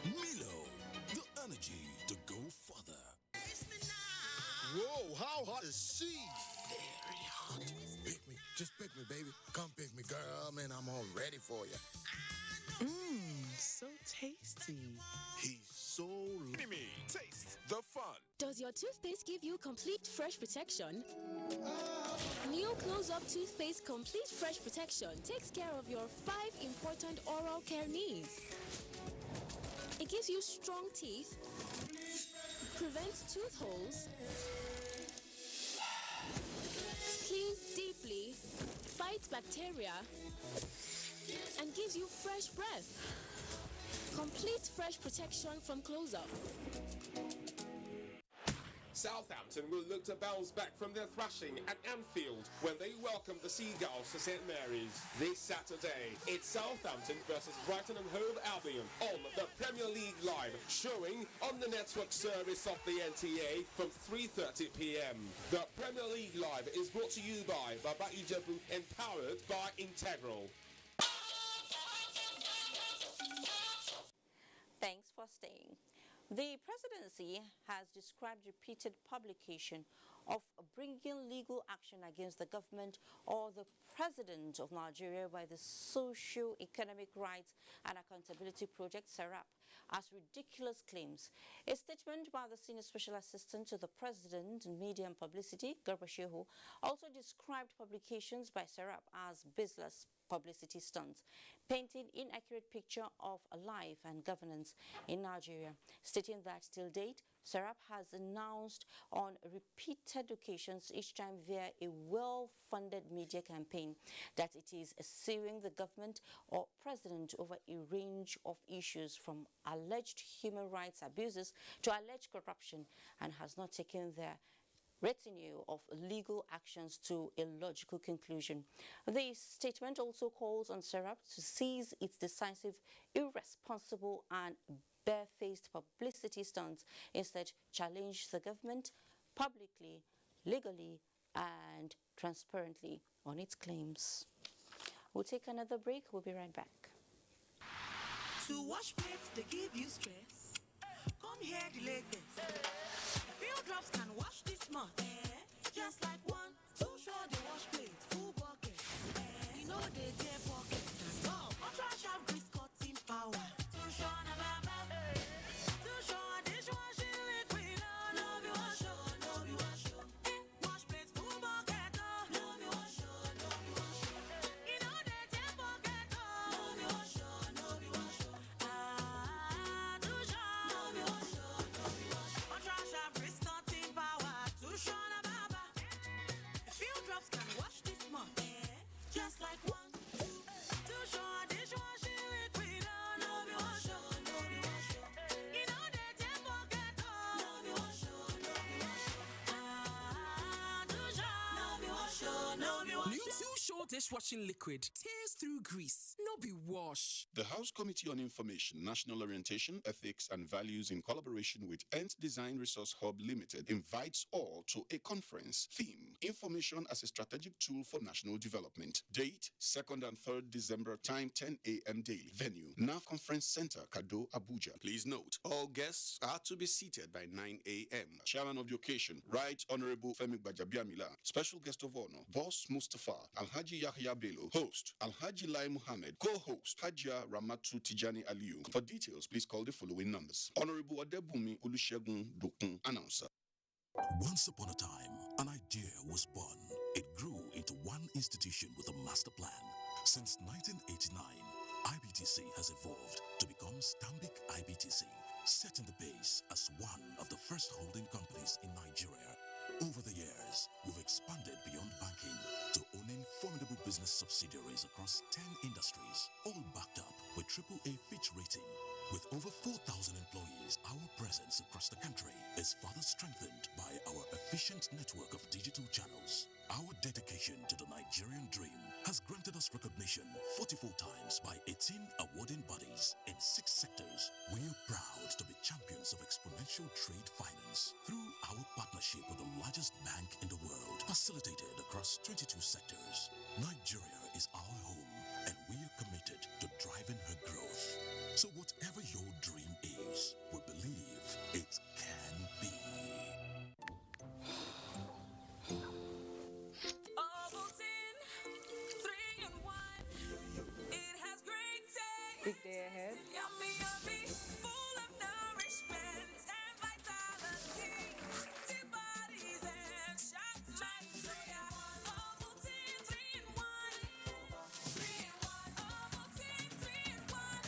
S8: Milo, the energy to go further.
S16: Whoa, how hot is she?
S8: Very hot.
S16: Pick me, just pick me, baby. Come pick me, girl. Man, I'm all ready for you. So tasty.
S8: He's so
S20: Mimi, taste the fun.
S22: Does your toothpaste give you complete fresh protection? New Close-Up Toothpaste Complete Fresh Protection takes care of your 5 important oral care needs. It gives you strong teeth, prevents tooth holes, cleans deeply, fights bacteria, and gives you fresh breath. Complete fresh protection from Close-Up.
S14: Southampton will look to bounce back from their thrashing at Anfield when they welcome the Seagulls to St Mary's this Saturday. It's Southampton versus Brighton and Hove Albion on the Premier League Live, showing on the network service of the NTA from 3:30 p.m. The Premier League Live is brought to you by Baba Ijebu, empowered by Integral.
S9: Thanks for staying. The presidency has described repeated publication of bringing legal action against the government or the president of Nigeria by the Socio-Economic Rights and Accountability Project, SERAP, as ridiculous claims. A statement by the Senior Special Assistant to the President in Media and Publicity, Garba Shehu, also described publications by SERAP as baseless publicity stunts, painting inaccurate picture of life and governance in Nigeria, stating that till date, SERAP has announced on repeated occasions, each time via a well-funded media campaign, that it is suing the government or president over a range of issues from alleged human rights abuses to alleged corruption, and has not taken their retinue of legal actions to a logical conclusion. The statement also calls on SERAP to cease its decisive, irresponsible and barefaced publicity stunts, instead challenge the government publicly, legally and transparently on its claims. We'll take another break. We'll be right back.
S21: To wash plates, they give you stress. Come here, the latest. Few drops can wash this much. Just like 1, 2 sure they wash plates, full bucket. You know they tear pocket. Ultra sharp grease cutting power. 2 sure
S1: dishwashing liquid. Tears through grease. No be wash.
S5: The House Committee on Information, National Orientation, Ethics and Values in collaboration with Ent Design Resource Hub Limited invites all to a conference. Theme: Information as a Strategic Tool for National Development. Date: 2nd and 3rd December. Time: 10 a.m. daily. Venue: NAF Conference Center, Kado, Abuja. Please note, all guests are to be seated by 9 a.m. Chairman of the occasion, Right Honorable Femi Gbajabiamila. Special guest of honor, Boss Mustafa, Alhaji Yahya Bello. Host, Alhaji Lai Muhammad. Co-host, Hajia Ramatu Tijani Aliyu. For details, please call the following numbers. Honorable Adebumi Olusegun Dokun, announcer.
S8: Once upon a time, an idea was born. It grew into one institution with a master plan. Since 1989, IBTC has evolved to become Stanbic IBTC, setting the base as one of the first holding companies in Nigeria. Over the years, we've expanded beyond banking to owning formidable business subsidiaries across 10 industries, all backed up with AAA Fitch rating. With over 4,000 employees, our presence across the country is further strengthened by our efficient network of digital channels. Our dedication to the Nigerian dream has granted us recognition 44 times by 18 awarding bodies in 6 sectors. We are proud to be champions of exponential trade finance through our partnership with the largest bank in the world, facilitated across 22 sectors. Nigeria is our home, and we are committed to driving her growth. So whatever your dream is, we believe it can be.
S21: Ovaltine, 3-in-1. It has great taste.
S3: Big day ahead.
S21: Yummy, yummy, full of nourishment and vitality. Antibodies and shop minds. Ovaltine, 3-in-1. 3-in-1. Ovaltine, 3-in-1.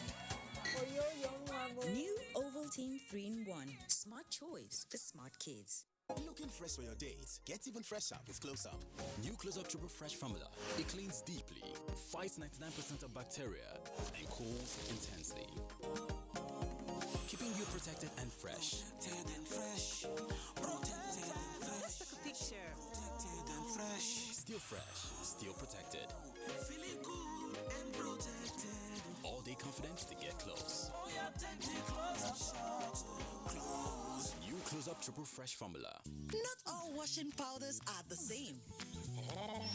S3: New Ovaltine 3-in-1. Smart choice for smart kids.
S10: Looking fresh for your date? Get even fresher with Close Up. New Close Up Triple Fresh formula. It cleans deeply, fights 99% of bacteria, and cools intensely, keeping you protected and fresh. Protected and fresh. Protected and fresh.
S21: Let's take a picture.
S10: Protected and fresh. Still fresh, still protected.
S21: Feeling cool and protected.
S10: All day confidence to get close.
S21: Oh yeah, take me close.
S10: New Close Up Triple Fresh formula.
S11: Not all washing powders are the same.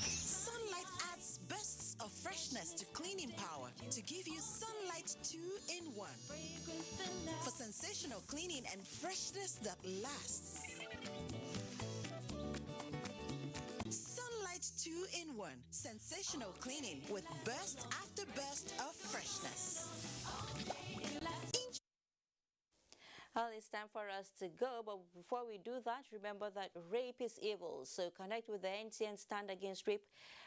S11: Sunlight adds bursts of freshness to cleaning power to give you Sunlight 2-in-1 for sensational cleaning and freshness that lasts. Sunlight 2-in-1, sensational cleaning with burst after burst of freshness.
S9: Well, it's time for us to go, but before we do that, remember that rape is evil. So connect with the NTN Stand Against Rape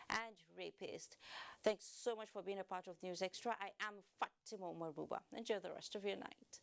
S9: and Rapist. Thanks so much for being a part of News Extra. I am Fatima Marbuba. Enjoy the rest of your night.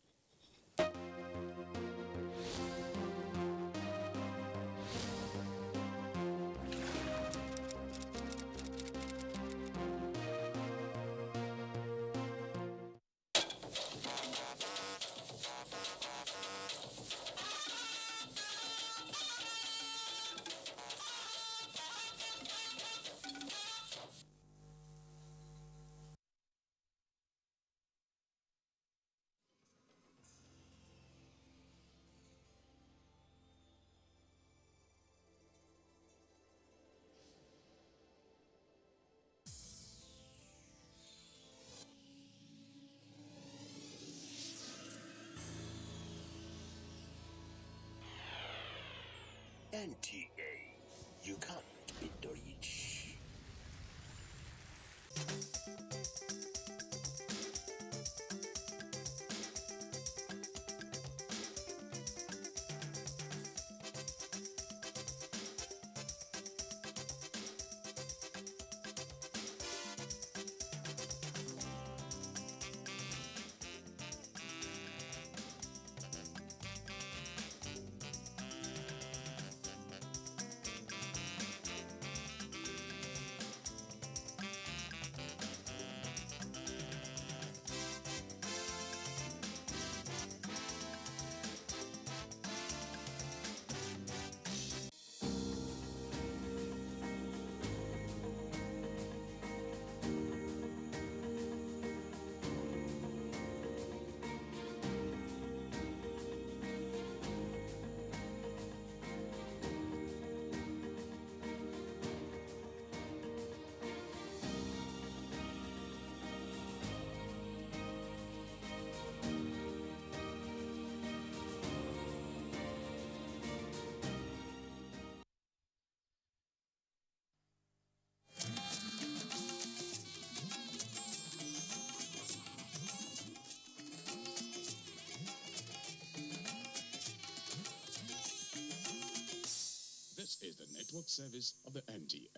S2: network service of the NTA.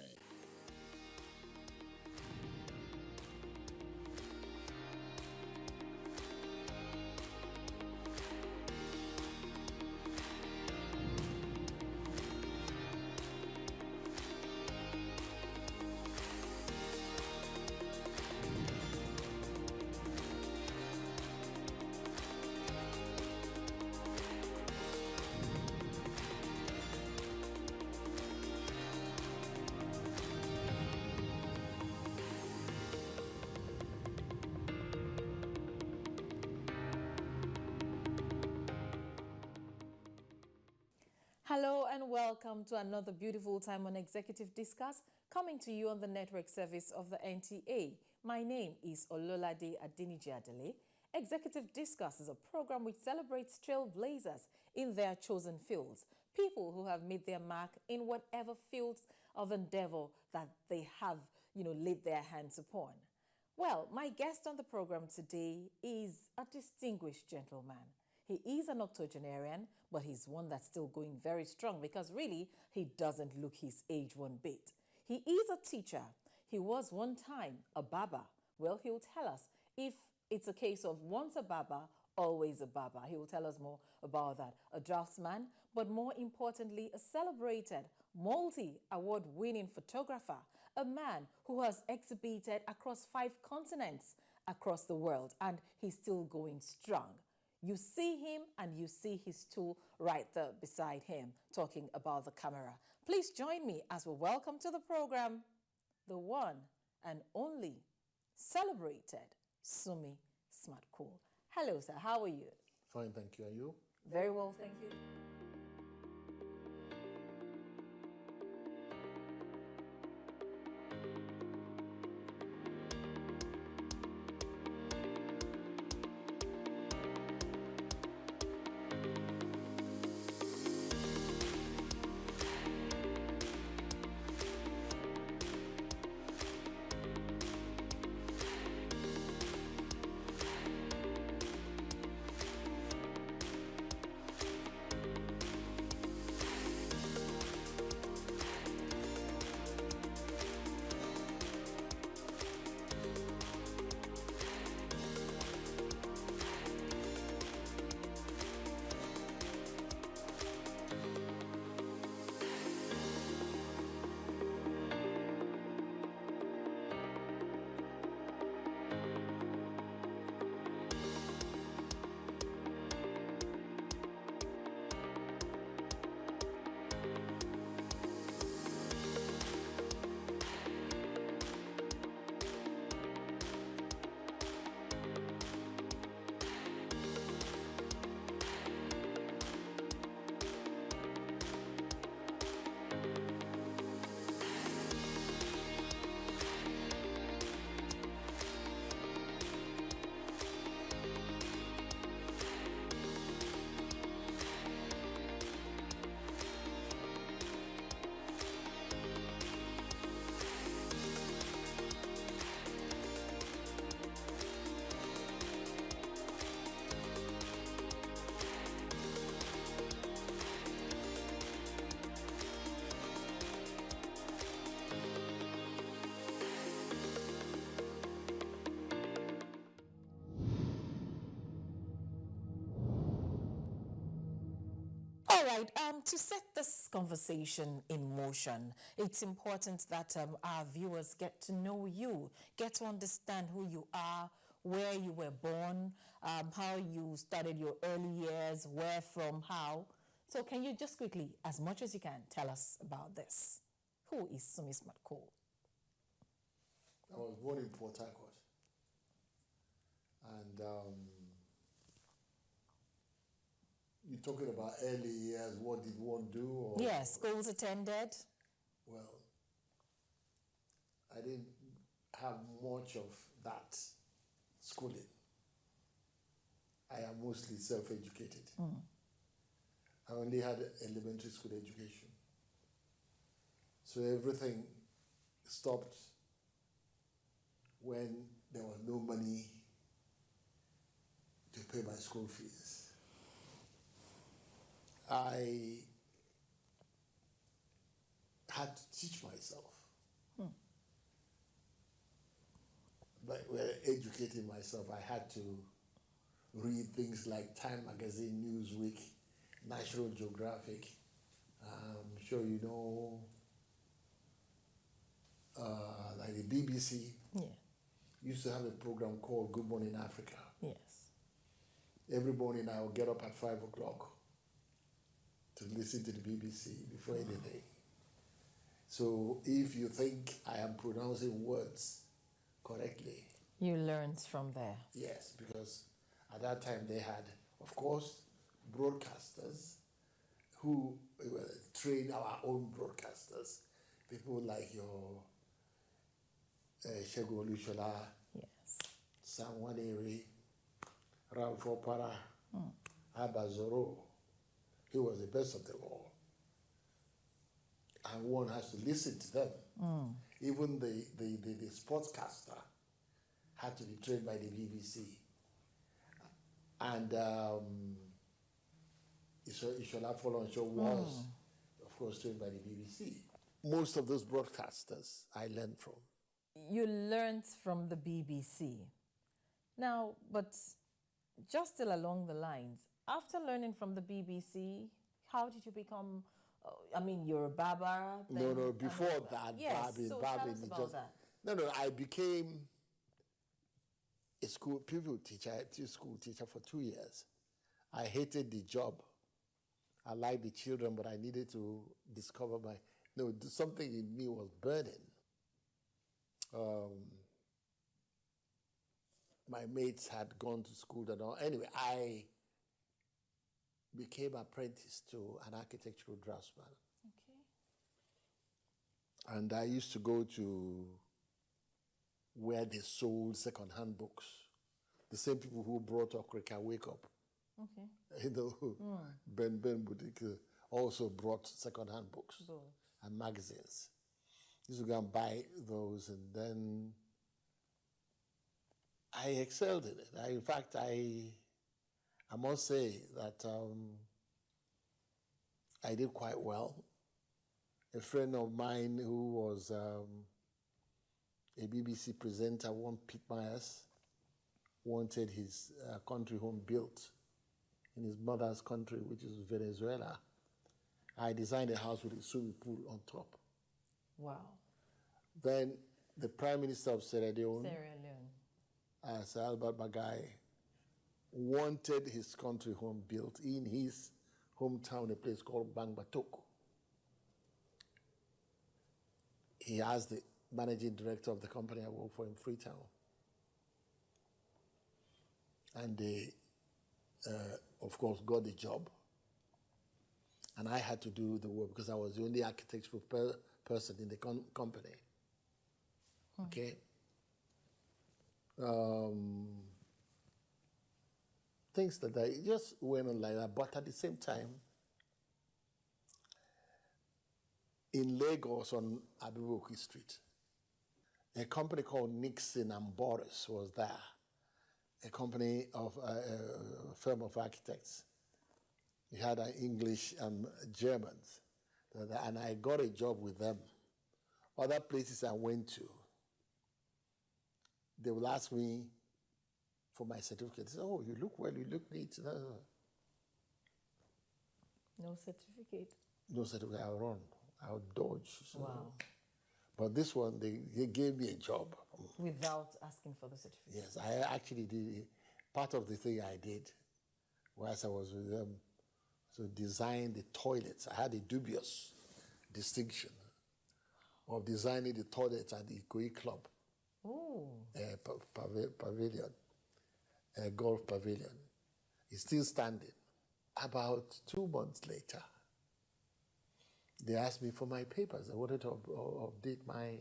S7: Hello and welcome to another beautiful time on Executive Discuss, coming to you on the network service of the NTA. My name is Ololade Adeniji Adele. Executive Discuss is a program which celebrates trailblazers in their chosen fields, people who have made their mark in whatever fields of endeavor that they have, laid their hands upon. Well, my guest on the program today is a distinguished gentleman. He is an octogenarian, but he's one that's still going very strong because really he doesn't look his age one bit. He is a teacher. He was one time a barber. Well, he'll tell us if it's a case of once a barber, always a barber. He will tell us more about that. A draftsman, but more importantly, a celebrated multi-award winning photographer, a man who has exhibited across 5 continents across the world, and he's still going strong. You see him and you see his tool right there beside him talking about the camera. Please join me as we welcome to the program the one and only celebrated Sumi Smart-Cole. Hello, sir. How are you?
S12: Fine, thank you. And you?
S7: Very well, thank you. All right, to set this conversation in motion, it's important that our viewers get to know you, get to understand who you are, where you were born, how you started your early years, where from, how. So can you just quickly, as much as you can, tell us about this? Who is Sumi Smart-Cole?
S12: I was born in Port Harcourt. And you're talking about early years, what did one do? Or,
S7: yes, schools attended.
S12: Well, I didn't have much of that schooling. I am mostly self-educated. I only had elementary school education. So everything stopped when there was no money to pay my school fees. I had to teach myself. But when educating myself, I had to read things like Time Magazine, Newsweek, National Geographic. I'm sure you know, like the BBC.
S7: Yeah.
S12: Used to have a program called Good Morning Africa.
S7: Yes.
S12: Every morning I would get up at 5 o'clock to listen to the BBC before anything. So if you think I am pronouncing words correctly.
S7: You learned from there.
S12: Yes, because at that time they had, of course, broadcasters who trained our own broadcasters. People like your Segun Olushola,
S7: yes,
S12: Sam Wanere, Ralph Opara, Abba Zoro. He was the best of them all. And one has to listen to them. Even the sportscaster had to be trained by the BBC. And Ishola Folonsho was, of course, trained by the BBC. Most of those broadcasters I learned from.
S7: You learned from the BBC. Now, but just still along the lines, after learning from the BBC, how did you become, you're a barber?
S12: No, before that,
S7: yes,
S12: barbing,
S7: so
S12: barbing.
S7: tell us about that.
S12: No, I became a school teacher for 2 years. I hated the job. I liked the children, but I needed to discover something in me was burning. My mates had gone to school and all. Anyway, I became apprentice to an architectural draftsman. Okay. And I used to go to where they sold second-hand books. The same people who brought Okrika Wake Up. Okay. Ben Boutique also brought second-hand books and magazines. Used to go and buy those, and then I excelled in it. In fact, I must say that I did quite well. A friend of mine who was a BBC presenter, one Pete Myers, wanted his country home built in his mother's country, which is Venezuela. I designed a house with a swimming pool on top.
S7: Wow.
S12: Then the Prime Minister of Sierra Leone, Sir Albert Bagai, wanted his country home built in his hometown, a place called Bangbatoko. He asked the managing director of the company I work for in Freetown. And they, of course, got the job. And I had to do the work because I was the only architectural person in the company. Okay? Things like that. It just went on like that. But at the same time, in Lagos on Abuja Street, a company called Nixon and Boris was there. A company of a firm of architects. We had English and Germans. And I got a job with them. Other places I went to, they will ask me for my certificate. They say, oh, you look well, you look neat.
S7: No certificate?
S12: No certificate. I'll run. I'll dodge. So.
S7: Wow.
S12: But this one, they gave me a job.
S7: Without asking for the certificate?
S12: Yes, I actually did. Part of the thing I did whilst I was with them, so design the toilets. I had a dubious distinction of designing the toilets at the Ikoyi Club. Pavilion, golf pavilion. It's still standing. About 2 months later, they asked me for my papers. I wanted to update my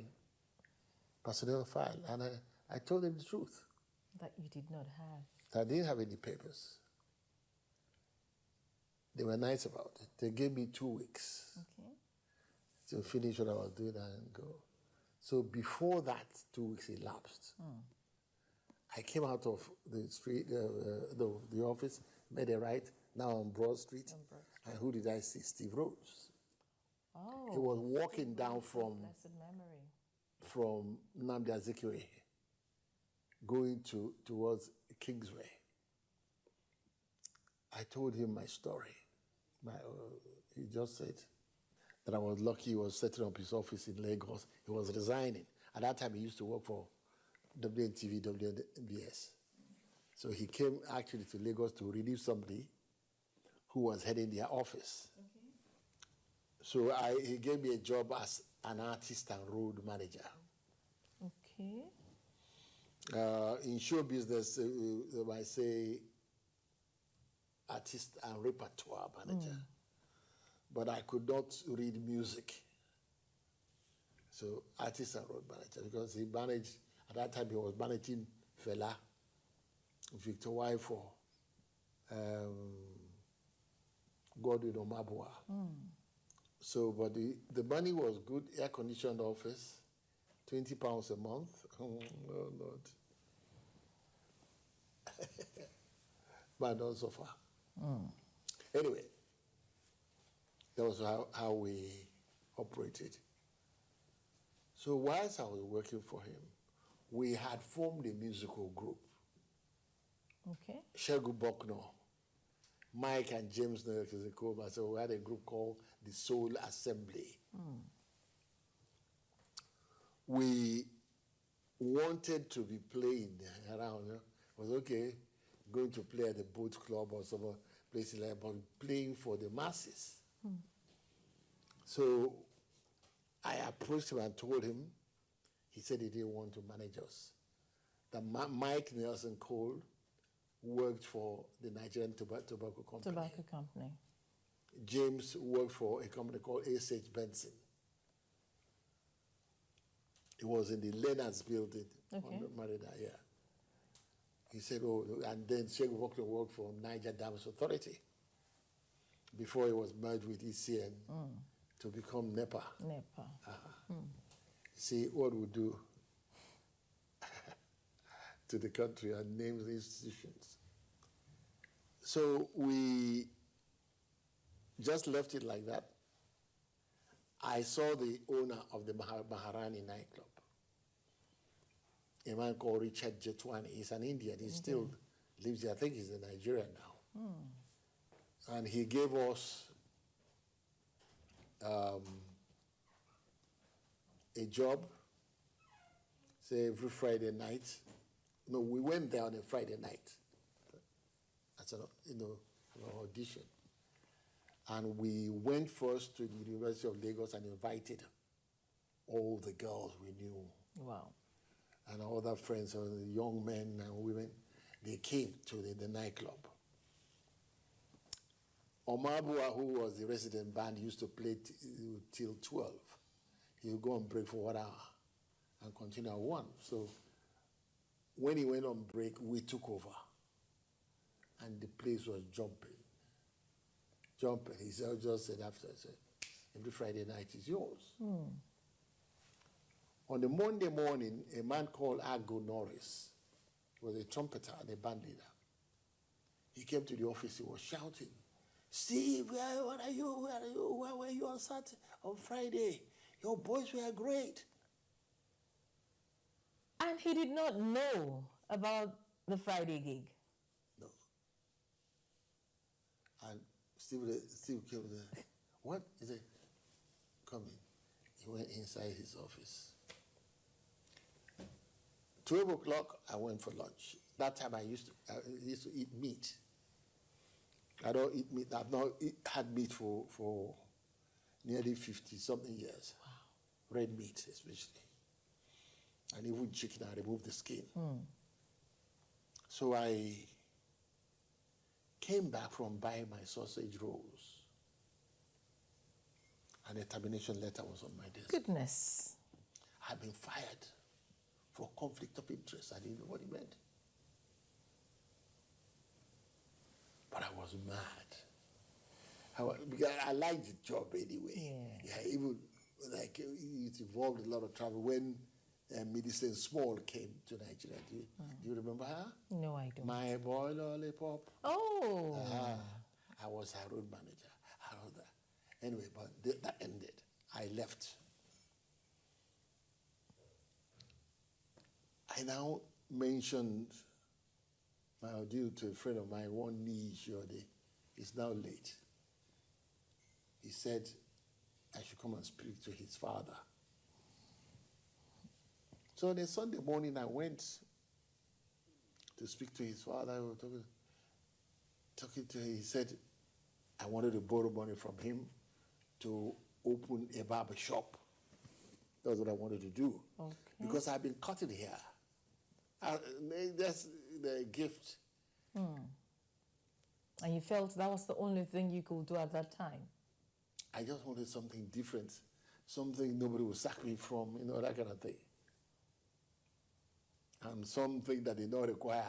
S12: personnel file. And I told them the truth.
S7: That you did not have.
S12: That I didn't have any papers. They were nice about it. They gave me 2 weeks to finish what I was doing and go. So before that 2 weeks elapsed, I came out of the street, the office, made a right, now on Broad Street. And who did I see? Steve Rhodes.
S7: Oh.
S12: He was walking down
S7: Blessed memory.
S12: from Nnamdi Azikiwe going towards Kingsway. I told him my story. He just said that I was lucky he was setting up his office in Lagos. He was resigning. At that time, he used to work for WNTV, WNBS. So he came actually to Lagos to relieve somebody who was heading their office.
S7: Okay.
S12: So he gave me a job as an artist and road manager.
S7: Okay.
S12: In show business, they might say artist and repertoire manager. But I could not read music. So artist and road manager, because he managed, at that time he was managing Fela, Victor Waifo, Godwin Omabua. So, but the money was good, air-conditioned office, £20 a month. Oh, Lord. But not so far. Anyway, that was how we operated. So whilst I was working for him, we had formed a musical group.
S7: Okay.
S12: Shegu Bokno, Mike and James Noyokizikoma. So we had a group called the Soul Assembly. We wanted to be playing around. It was okay going to play at the boat club or some places like that, but playing for the masses. So I approached him and told him, he said he didn't want to manage us. That Mike Nelson Cole worked for the Nigerian Tobacco Company. James worked for a company called A.S.H. Benson. It was in the Leonard's building on the Marina, yeah. He said, oh, and then Shegu worked for Niger Dams Authority before he was merged with ECN to become NEPA. See what we do to the country and name the institutions. So we just left it like that. I saw the owner of the Maharani nightclub, a man called Richard Jetwani. He's an Indian. He still lives there. I think he's in Nigeria now. And he gave us a job, say every Friday night. No, we went there on a Friday night. That's an audition. And we went first to the University of Lagos and invited all the girls we knew.
S7: Wow.
S12: And other friends, young men and women, they came to the nightclub. Omabua, who was the resident band, used to play till 12. He would go on break for 1 hour and continue at 1. So when he went on break, we took over. And the place was jumping. He just said after, every Friday night is yours. On the Monday morning, a man called Ago Norris was a trumpeter and a band leader. He came to the office, he was shouting, Steve, where are you? Where are you? Where were you on Saturday, on Friday? Your boys were great.
S7: And he did not know about the Friday gig?
S12: No. And Steve came there. What? He said, come in. He went inside his office. 12 o'clock, I went for lunch. That time I used to eat meat. I don't eat meat. I've not had meat for nearly 50-something years.
S7: Wow.
S12: Red meat, especially. And even chicken, I removed the skin. So I came back from buying my sausage rolls. And a termination letter was on my desk.
S7: Goodness.
S12: I'd been fired for conflict of interest. I didn't know what it meant. But I was mad. Because I liked the job anyway. Yeah, even like it involved a lot of travel. When Millicent Small came to Nigeria, do you remember her?
S7: No, I don't.
S12: My boy lollipop.
S7: Oh.
S12: I was her road manager. Anyway, but that ended. I left. I now mentioned my ordeal to a friend of mine, one knee Shode. It's now late. He said I should come and speak to his father. So on a Sunday morning, I went to speak to his father. We were talking to him. He said I wanted to borrow money from him to open a barber shop. That's what I wanted to do.
S7: Okay.
S12: Because I've been cutting hair. That's the gift.
S7: And you felt that was the only thing you could do at that time?
S12: I just wanted something different, something nobody would sack me from, that kind of thing. And something that did not require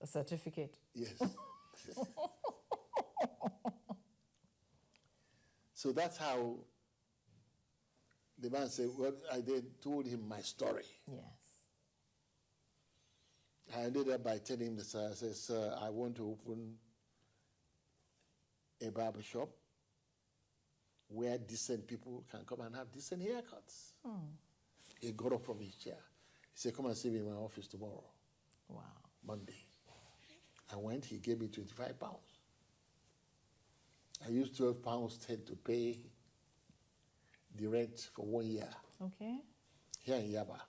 S7: a certificate.
S12: Yes. So that's how the man said, well, I then told him my story.
S7: Yes.
S12: I ended up by telling him this. I said, sir, I want to open a barber shop where decent people can come and have decent haircuts. He got up from his chair. He said, come and see me in my office tomorrow.
S7: Wow.
S12: Monday. I went, he gave me 25 pounds. I used 12 pounds 10 to pay the rent for 1 year.
S7: Okay.
S12: Here in Yaba.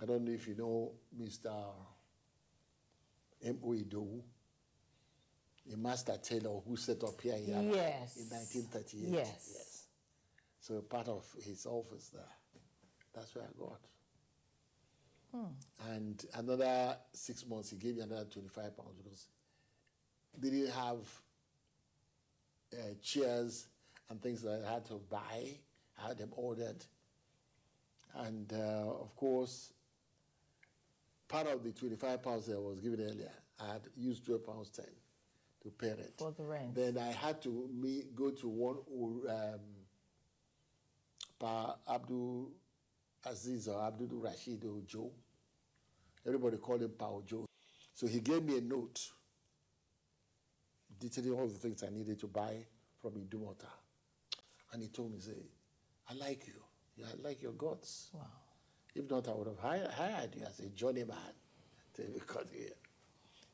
S12: I don't know if you know Mr. M.O. Idowu, a master tailor who set up here in Yaba in 1938.
S7: Yes.
S12: So part of his office there. That's where I got. And another 6 months, he gave me another 25 pounds because they didn't have chairs and things that I had to buy. I had them ordered. And of course, part of the 25 pounds that I was given earlier, I had used 12 pounds 10 to pay rent.
S7: For the rent.
S12: Then I had to go to one Pa Abdul Aziz or Abdul Rashid Ojo. Everybody called him Pa Ojo. So he gave me a note detailing all the things I needed to buy from Idumota. And he told me, say, I like you. Yeah, I like your guts.
S7: Wow.
S12: If not, I would have hired you as a journeyman to be cut here.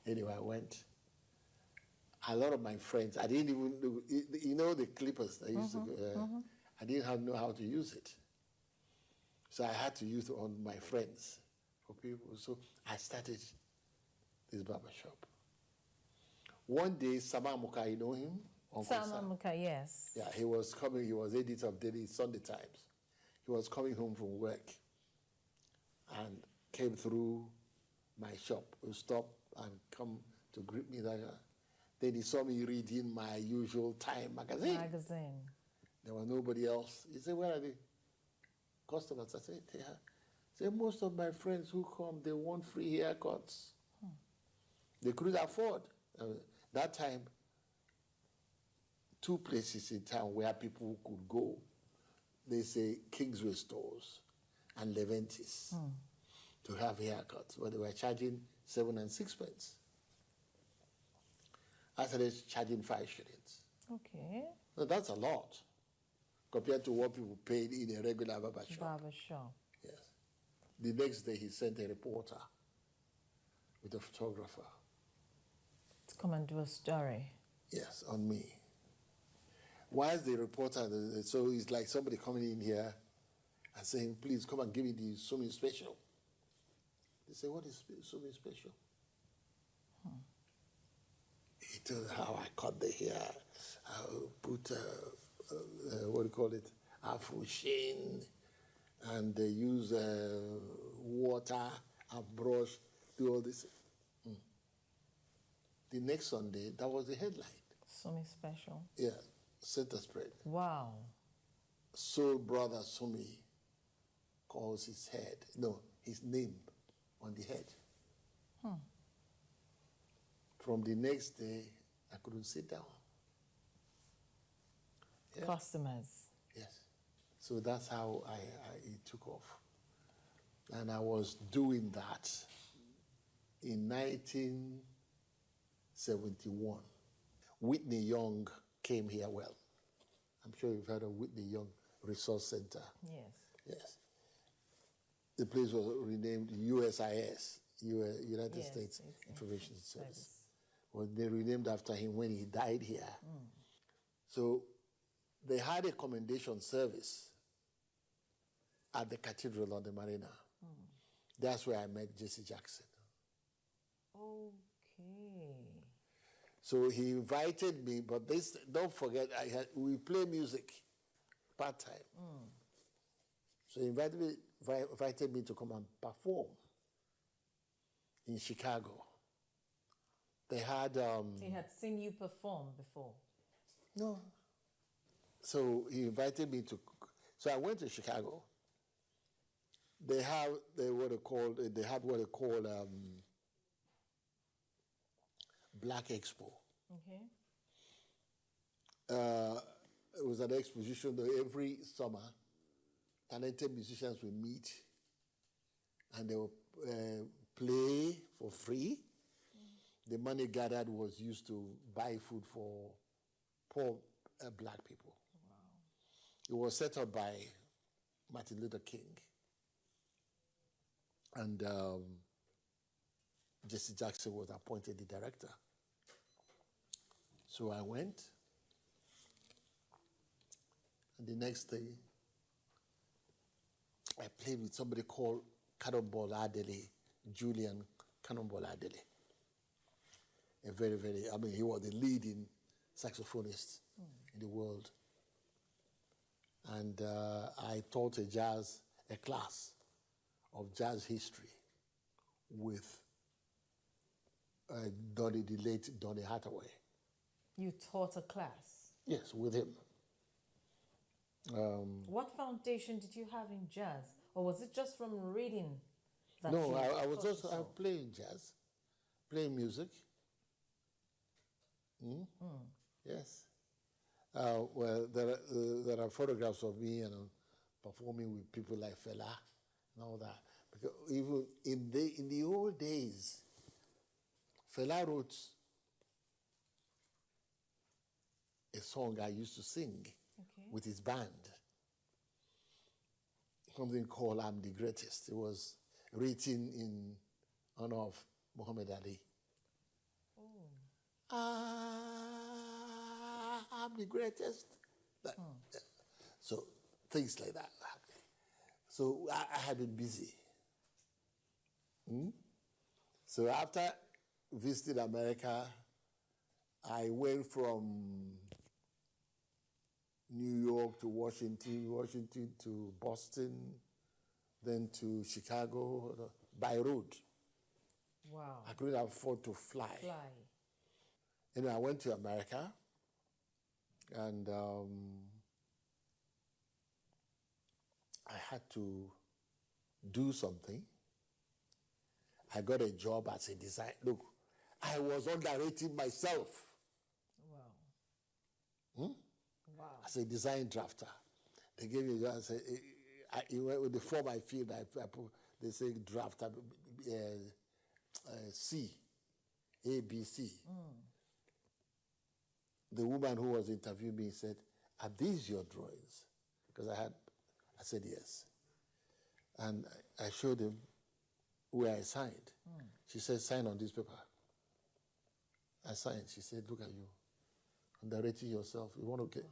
S12: Anyway, I went. A lot of my friends, I didn't even know, the clippers that used to go, I didn't know how to use it. So I had to use it on my friends, for people. So I started this barber shop. One day, Sama Muka, you know him?
S7: Sama Muka, yes.
S12: Yeah, he was coming, he was editor of Daily Sunday Times. He was coming home from work and came through my shop. He stopped and come to greet me there. Then he saw me reading my usual Time magazine. There was nobody else. He said, where are the customers? I said, yeah. He said, most of my friends who come, they want free haircuts. They couldn't afford. That time, 2 places in town where people could go. They say Kingsway stores and Leventis to have haircuts, but they were charging 7 and 6 pence. I started charging 5 shillings.
S7: Okay.
S12: So that's a lot compared to what people paid in a regular barber shop.
S7: Barber shop.
S12: Yes. The next day, he sent a reporter with a photographer.
S7: To come and do a story.
S12: Yes, on me. Why is the reporter, so it's like somebody coming in here and saying, please come and give me the Sumi special. They say, what is Sumi special? He told how I cut the hair, I put, what do you call it, Afro sheen, and they use water and brush, do all this. The next Sunday, that was the headline.
S7: Sumi special.
S12: Yeah, center spread.
S7: Wow.
S12: Soul brother Sumi calls his name on the head. From the next day, I couldn't sit down. Yeah.
S7: Customers.
S12: Yes. So that's how it took off. And I was doing that in 1971. Whitney Young came here I'm sure you've heard of Whitney Young Resource Center.
S7: Yes.
S12: Yes. The place was renamed USIS, United States Information Service. Well, they renamed after him when he died here. So they had a commendation service at the cathedral on the marina. That's where I met Jesse Jackson.
S7: Okay.
S12: So he invited me, but this, don't forget, we play music part-time. So he invited me to come and perform in Chicago. They had...
S7: he had seen you perform before?
S12: No. So he invited me to... So I went to Chicago. They have what they call Black Expo.
S7: Okay.
S12: It was an exposition that every summer talented musicians would meet and they would play for free. The money gathered was used to buy food for poor black people. Wow. It was set up by Martin Luther King. And Jesse Jackson was appointed the director. So I went. And the next day, I played with somebody called Cannonball Adele, Julian Cannonball Adele. A very, he was the leading saxophonist in the world. And I taught a class of jazz history with the late Donny Hathaway.
S7: You taught a class?
S12: Yes, with him.
S7: What foundation did you have in jazz? Or was it just from reading that?
S12: No, I was just playing jazz, playing music. Yes. Well, there are photographs of me performing with people like Fela and all that. Because even in the old days, Fela wrote a song I used to sing with his band. Something called I'm the Greatest. It was written in honor of Muhammad Ali. I'm the greatest. So things like that happening. So I had been busy. So after visiting America, I went from New York to Washington to Boston, then to Chicago by road.
S7: Wow.
S12: I couldn't afford to fly. And I went to America, and I had to do something. I got a job as a designer. Look, I was underrating myself.
S7: Wow.
S12: As a design drafter. They gave me, with the form I filled, they say draft, C, A, B, C. The woman who was interviewing me said, "Are these your drawings?" Because I said yes. And I showed him where I signed. She said, "Sign on this paper." I signed. She said, "Look at you, underrating yourself. You want to get..."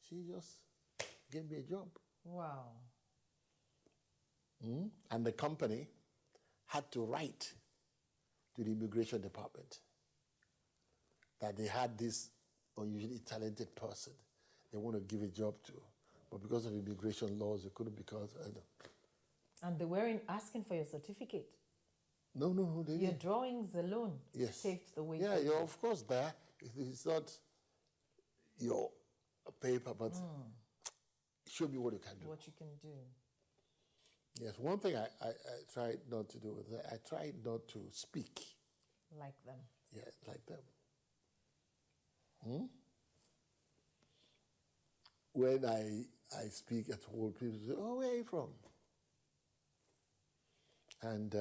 S12: She just gave me a job.
S7: Wow.
S12: And the company had to write to the immigration department that they had this unusually talented person they want to give a job to. But because of immigration laws, they couldn't because...
S7: And they weren't asking for your certificate?
S12: No, they
S7: Your
S12: didn't.
S7: drawings alone paved the way for you?
S12: Yeah, of course, there. It's not your paper, but show me what you can do.
S7: What you can do.
S12: Yes, one thing I tried not to do was I tried not to speak.
S7: Like them.
S12: Yeah, like them. When I speak at all, people say, "Oh, where are you from?" And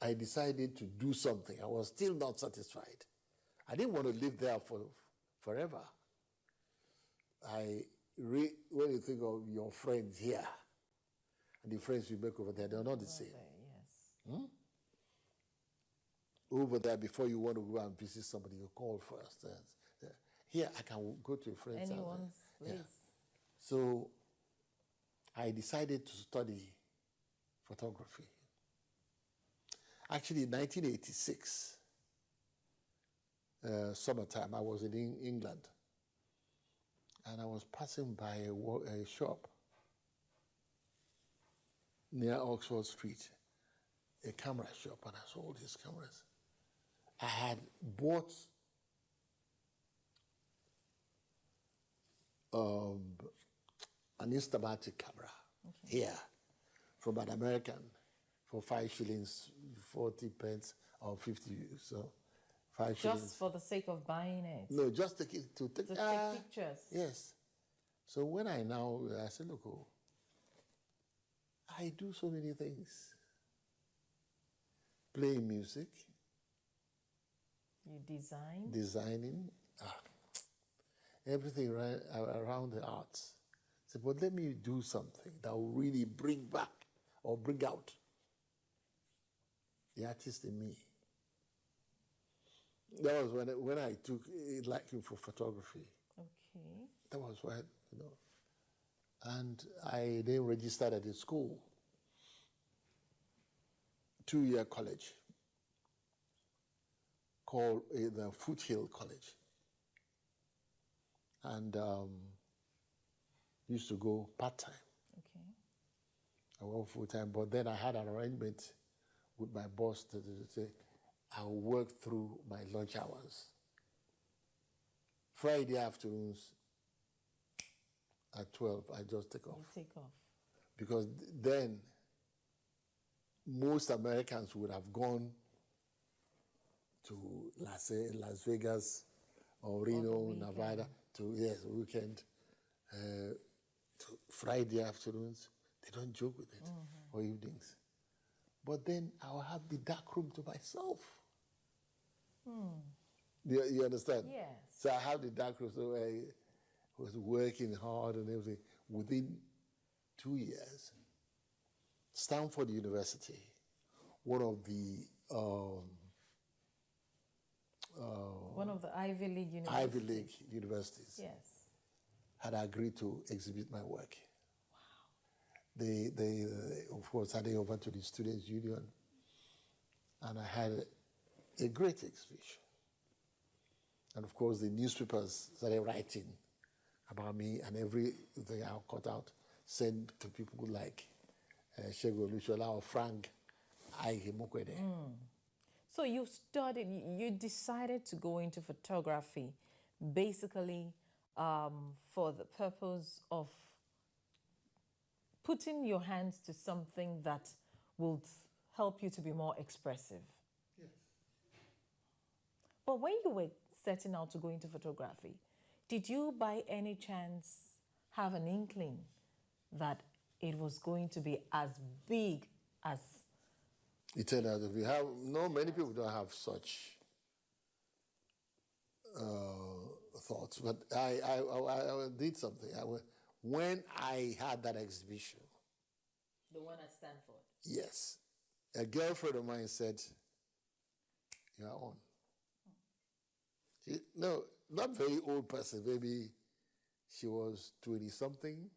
S12: I decided to do something. I was still not satisfied. I didn't want to live there forever. When you think of your friends here and the friends you make over there, they're not the same.
S7: Yes.
S12: Over there, before you want to go and visit somebody, you call first. Here, I can go to a friend's house.
S7: Anyone's place.
S12: Yeah. So I decided to study photography. Actually, in 1986, summertime, I was in England. And I was passing by a shop near Oxford Street, a camera shop, and I saw all these cameras. I had bought an Instamatic camera here from an American for 5 shillings, 40 pence, or 50. So 5 shillings.
S7: Just for the sake of buying it?
S12: No, just to take
S7: pictures.
S12: Yes. So when I said, look, I do so many things. Playing music.
S7: You design?
S12: Designing. Everything around the arts. I said, but let me do something that will really bring back or bring out the artist in me. That was when I took a liking for photography.
S7: Okay.
S12: That was when, and I then registered at a school, 2-year college, called the Foothill College. And used to go part-time.
S7: Okay.
S12: I went full-time, but then I had an arrangement with my boss to say, I'll work through my lunch hours. Friday afternoons at 12, I just take off.
S7: You take off.
S12: Because then most Americans would have gone to Las Vegas or Reno, Nevada, weekend. To Friday afternoons, they don't joke with it, or evenings. But then I'll have the dark room to myself. You understand?
S7: Yes.
S12: So I have the dark room, so I was working hard and everything. Within 2 years, Stanford University, one of the
S7: Ivy League universities.
S12: Ivy League universities.
S7: Yes.
S12: Had agreed to exhibit my work. Wow. They of course, handed over to the Students' Union, and I had a great exhibition. And of course, the newspapers started writing about me, and everything I cut out sent to people like Shego Lushola or Frank Aige Mokwede.
S7: So you decided to go into photography basically for the purpose of putting your hands to something that will help you to be more expressive.
S12: Yes.
S7: But when you were setting out to go into photography, did you by any chance have an inkling that it was going to be as big as...
S12: It turned out that many people don't have such thoughts, but I did something. When I had that exhibition.
S7: The one at Stanford?
S12: Yes. A girlfriend of mine said, "You are on." No, not very old person. Maybe she was 20-something,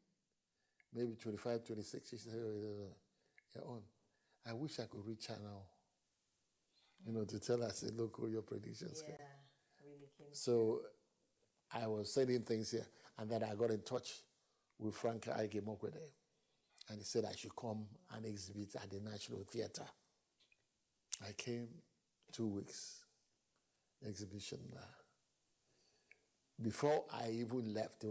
S12: maybe 25, 26. She said, "You're on." I wish I could reach her now, to tell her, I said, "Look, all your predictions."
S7: Yeah, really came.
S12: So I was sending things here, and then I got in touch with Frank Aige Mokwede, and he said I should come and exhibit at the National Theatre. I came 2 weeks, exhibition there. Before I even left,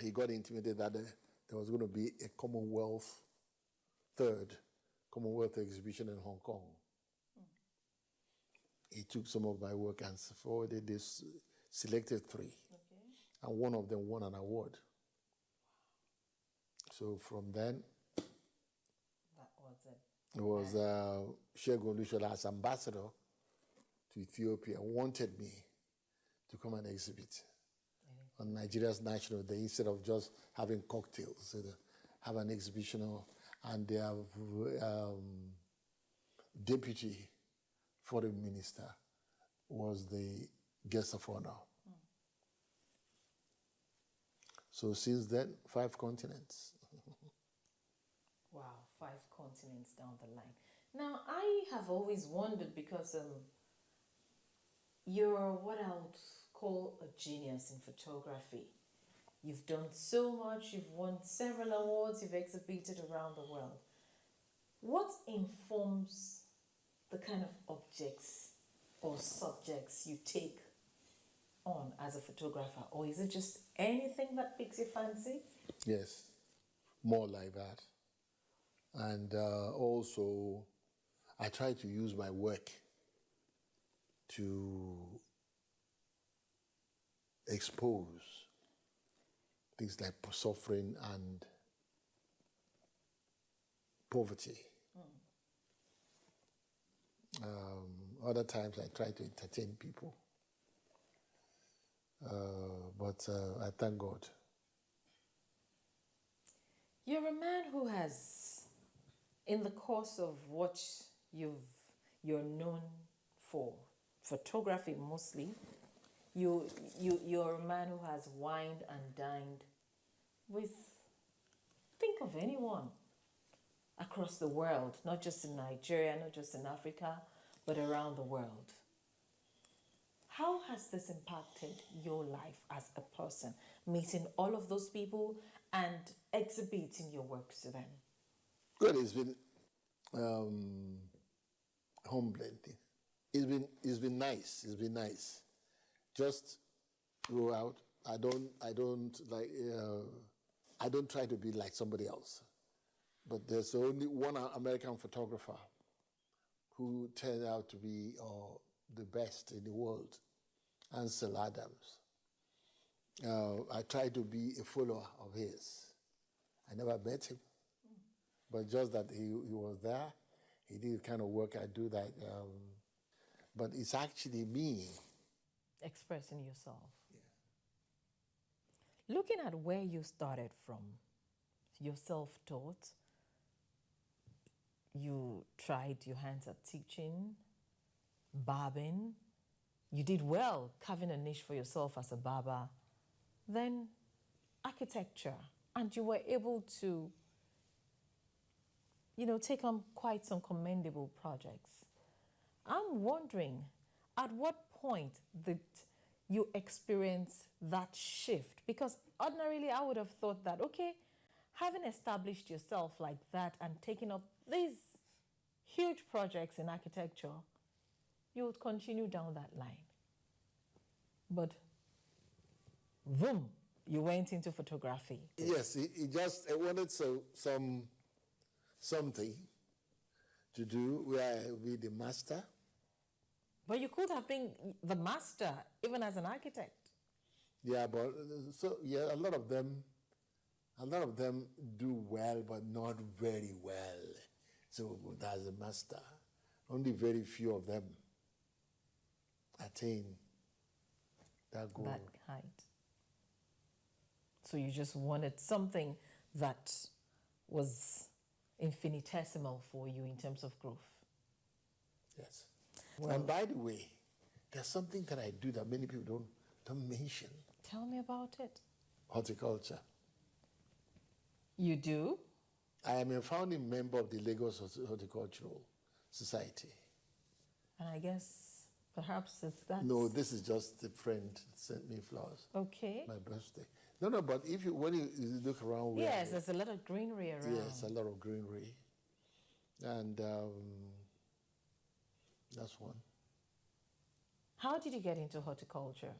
S12: he got intimated that there was going to be a third Commonwealth exhibition in Hong Kong. He took some of my work and forwarded this, selected 3. And one of them won an award. So from then,
S7: that was it.
S12: It was Shego Lushola as ambassador to Ethiopia wanted me to come and exhibit on Nigeria's National Day instead of just having cocktails. So have an exhibition, and they have deputy foreign minister was the guest of honor. So since then, 5 continents.
S7: Wow, 5 continents down the line. Now, I have always wondered because you're what I would call a genius in photography. You've done so much, you've won several awards, you've exhibited around the world. What informs the kind of objects or subjects you take on as a photographer? Or is it just anything that piques your fancy?
S12: Yes, more like that. And also, I try to use my work to expose things like suffering and poverty. Other times I try to entertain people. But I thank God.
S7: You're a man who has, in the course of what you're known for, photography mostly, you're a man who has wined and dined with, think of anyone across the world, not just in Nigeria, not just in Africa, but around the world. How has this impacted your life as a person, meeting all of those people and exhibiting your works to them?
S12: Well, it's been humbling. It's been nice. It's been nice. Just go out. I don't try to be like somebody else. But there's only one American photographer who turned out to be the best in the world, Ansel Adams. I tried to be a follower of his. I never met him, but just that he was there. He did the kind of work I do that. But it's actually me.
S7: Expressing yourself. Yeah. Looking at where you started from, you're self-taught. You tried your hands at teaching, barbing. You did well carving a niche for yourself as a barber. Then architecture. And you were able to, take on quite some commendable projects. I'm wondering, at what point did you experience that shift? Because ordinarily I would have thought that, okay, having established yourself like that and taking up these huge projects in architecture, you would continue down that line. But, boom, you went into photography.
S12: Yes, I wanted something to do where I would be the master.
S7: But you could have been the master, even as an architect.
S12: Yeah, but a lot of them do well, but not very well. So as a master, only very few of them attain that goal.
S7: That height. So you just wanted something that was infinitesimal for you in terms of growth.
S12: Yes. Well, and by the way, there's something that I do that many people don't mention.
S7: Tell me about it.
S12: Horticulture.
S7: You do?
S12: I am a founding member of the Lagos Horticultural Society.
S7: And I guess perhaps it's that.
S12: No, this is just a friend that sent me flowers.
S7: Okay.
S12: My birthday. No, but when you look around.
S7: Yes, there's a lot of greenery around.
S12: Yes, a lot of greenery. And that's one.
S7: How did you get into horticulture?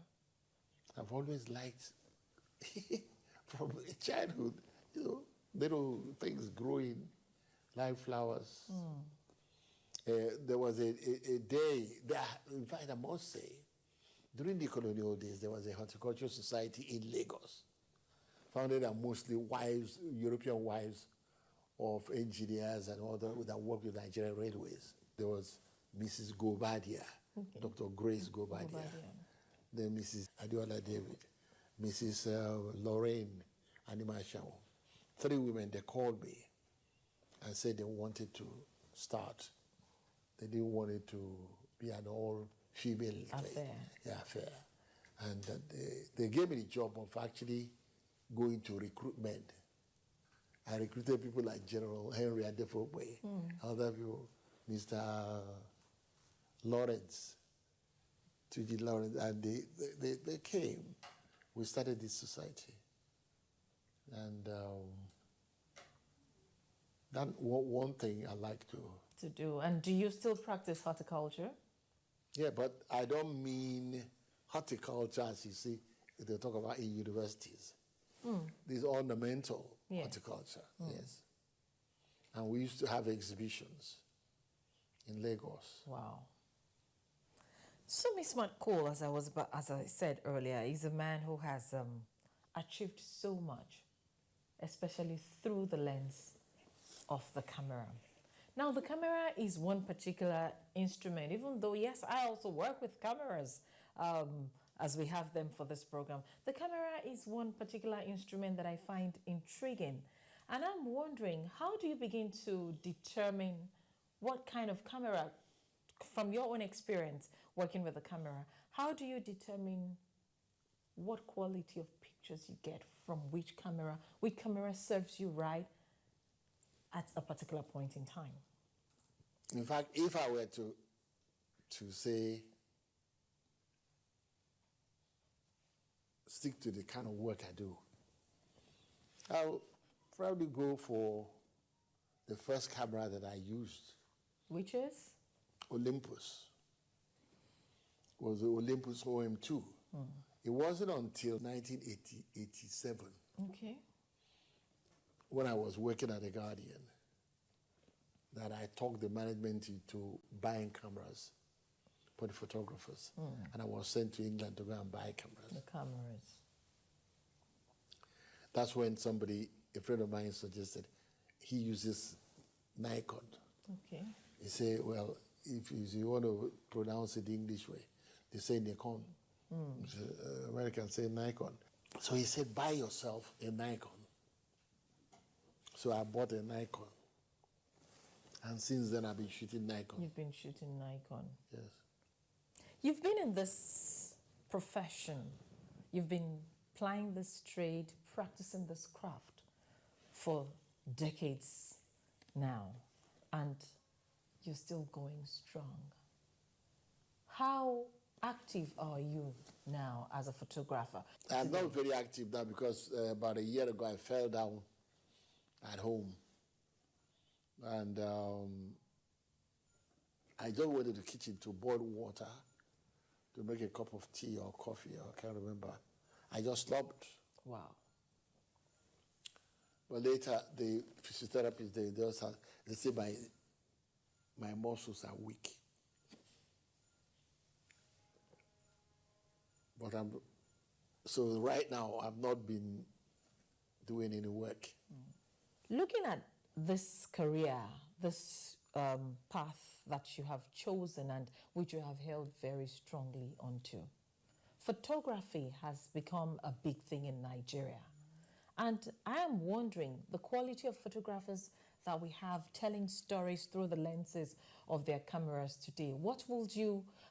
S12: I've always liked, from childhood, little things growing, live flowers. There was a day, in fact, I must say, during the colonial days, there was a horticultural society in Lagos, founded by mostly European wives of engineers and all that worked with Nigerian railways. There was Mrs. Gobadia, Okay. Dr. Grace Gobadia. Then Mrs. Adiola David, Mrs. Lorraine Animashaw. 3 women, they called me and said they wanted to start. They didn't want it to be an all-female affair. And they gave me the job of actually going to recruit men. I recruited people like General Henry Adefogbe, other people, Mr. Lawrence, Tuji Lawrence, and they came. We started this society. And that one thing I like to
S7: do. And do you still practice horticulture?
S12: Yeah, but I don't mean horticulture as you see they talk about in universities. This ornamental horticulture, yes. And we used to have exhibitions in Lagos.
S7: Wow. Sumi Smart-Cole, as I said earlier, is a man who has achieved so much, especially through the lens of the camera. Now, the camera is one particular instrument, even though, yes, I also work with cameras as we have them for this program. The camera is one particular instrument that I find intriguing. And I'm wondering, how do you begin to determine what kind of camera, from your own experience working with the camera, how do you determine what quality of pictures you get from which camera serves you right at a particular point in time?
S12: In fact, if I were to say, stick to the kind of work I do, I'll probably go for the first camera that I used.
S7: Which is?
S12: Olympus. It was the Olympus OM2. It wasn't until 1987 when I was working at The Guardian that I talked the management into buying cameras for the photographers. And I was sent to England to go and buy cameras.
S7: The cameras.
S12: That's when a friend of mine suggested, he uses Nikon.
S7: Okay.
S12: He said, well, if you want to pronounce it the English way, they say Nikon. Americans say Nikon. So he said, buy yourself a Nikon. So I bought a Nikon. And since then, I've been shooting Nikon.
S7: You've been shooting Nikon.
S12: Yes.
S7: You've been in this profession. You've been plying this trade, practicing this craft for decades now. And you're still going strong. How active are you now as a photographer?
S12: I'm not very active now because about a year ago, I fell down at home. And I just went to the kitchen to boil water to make a cup of tea or coffee, I can't remember. I just stopped.
S7: Wow.
S12: But later, the physiotherapists, they say my muscles are weak. But so right now, I've not been doing any work.
S7: Looking at this career, this path that you have chosen and which you have held very strongly onto, photography has become a big thing in Nigeria. And I am wondering, the quality of photographers that we have telling stories through the lenses of their cameras today,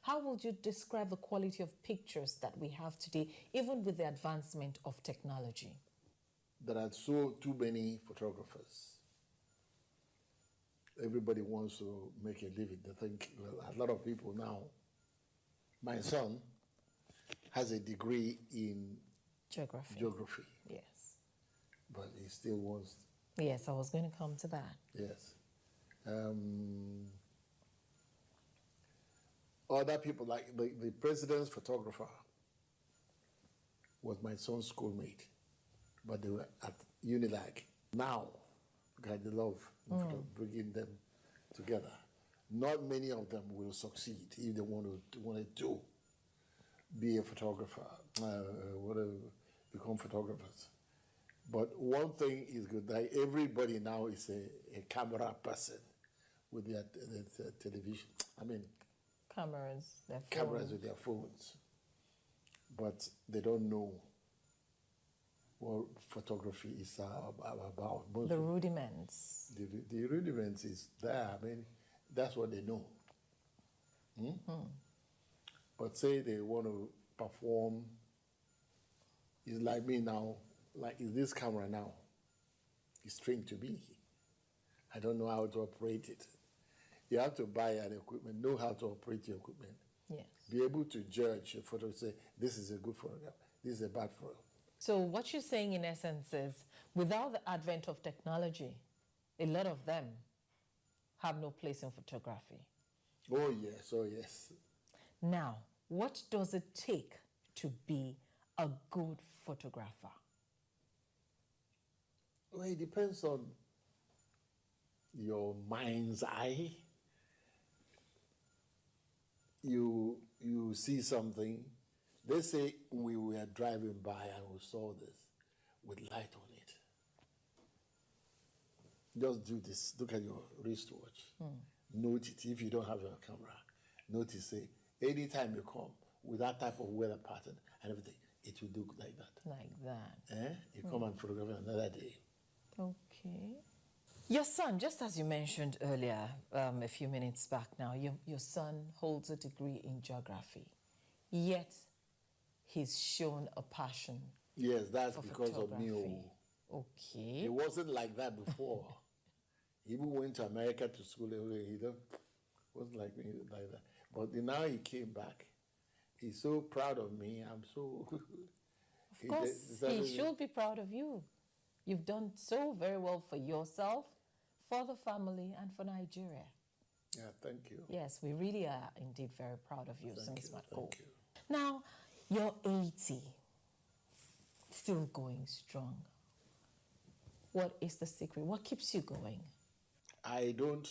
S7: how would you describe the quality of pictures that we have today, even with the advancement of technology?
S12: There are too many photographers. Everybody wants to make a living. They think, well, a lot of people now. My son has a degree in geography.
S7: Yes.
S12: But he still wants.
S7: Yes, I was going to come to that.
S12: Yes. Other people, like the president's photographer was my son's schoolmate, but they were at Unilag. Now, God, the love of bringing them together. Not many of them will succeed if they wanted to be a photographer, become photographers. But one thing is good, like everybody now is a camera person with their television.
S7: Cameras, their
S12: cameras
S7: phones.
S12: with their phones, but they don't know what photography is about.
S7: The rudiments.
S12: The rudiments is there. I mean, that's what they know. But say they want to perform, it's like me now, like is this camera now? It's trained to be. I don't know how to operate it. You have to buy an equipment, know how to operate your equipment.
S7: Yes.
S12: Be able to judge a photo, say, this is a good photograph, this is a bad photograph.
S7: So what you're saying in essence is, without the advent of technology, a lot of them have no place in photography.
S12: Oh yes, oh yes.
S7: Now, what does it take to be a good photographer?
S12: Well, it depends on your mind's eye. You see something. They say we were driving by and we saw this with light on it. Just do this. Look at your wristwatch. Note it. If you don't have your camera, notice it. Anytime you come with that type of weather pattern and everything, it will look like that.
S7: Like that.
S12: You come and photograph it another day.
S7: Okay. Your son, just as you mentioned earlier, a few minutes back now, your son holds a degree in geography, yet he's shown a passion.
S12: Yes, that's
S7: for
S12: because of me.
S7: Okay.
S12: It wasn't like that before. He even went to America to school. He wasn't like me like that. But now he came back. He's so proud of me. I'm so...
S7: Of course, he should be proud of you. You've done so very well for yourself, for the family, and for Nigeria.
S12: Yeah, thank you.
S7: Yes, we really are indeed very proud of you, Sumi Smart-Cole.
S12: Thank you.
S7: Now, you're 80, still going strong. What is the secret? What keeps you going?
S12: I don't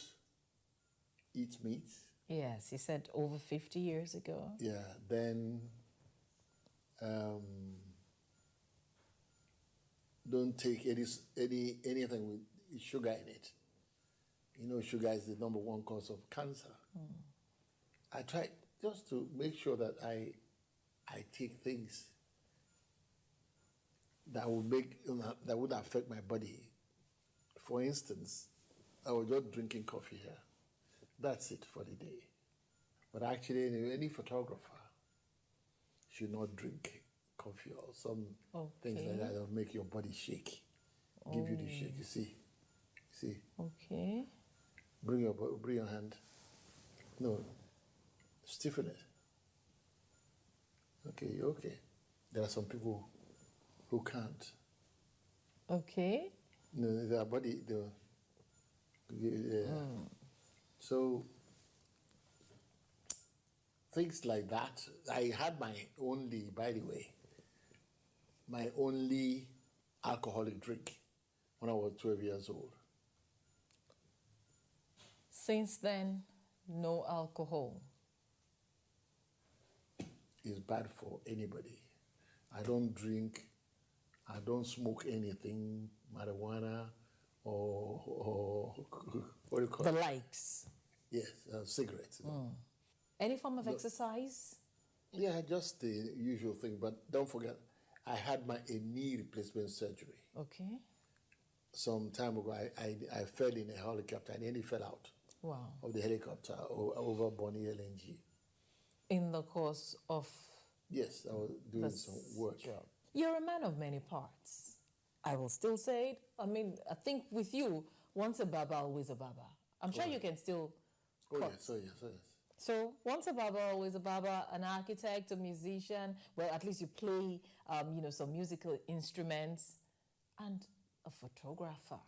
S12: eat meat.
S7: Yes, he said over 50 years ago.
S12: Yeah, then don't take anything with sugar in it. You know, sugar is the number one cause of cancer. I try just to make sure that I take things that would that would affect my body. For instance, I was just drinking coffee here. That's it for the day. But actually, any photographer should not drink coffee or some things like that will make your body shake. Give you the shake. You see.
S7: Okay.
S12: Bring your hand. No. Stiffen it. Okay. There are some people who can't.
S7: Okay.
S12: No, their body. So things like that. I had my only alcoholic drink when I was 12 years old.
S7: Since then, no alcohol.
S12: It's bad for anybody. I don't drink, I don't smoke anything, marijuana or what do you call it?
S7: The likes.
S12: Yes, cigarettes.
S7: Any form of exercise?
S12: Yeah, just the usual thing. But don't forget, I had a knee replacement surgery.
S7: Okay.
S12: Some time ago, I fell in a helicopter. I nearly fell out.
S7: Wow.
S12: Of the helicopter over Bonny LNG.
S7: In the course of...
S12: Yes, I was doing some work.
S7: Job. You're a man of many parts. I will still say it. I mean, I think with you, once a Baba, always a Baba. I'm sure you can still...
S12: Yes.
S7: So, once a Baba, always a Baba, an architect, a musician, well, at least you play, some musical instruments, and a photographer.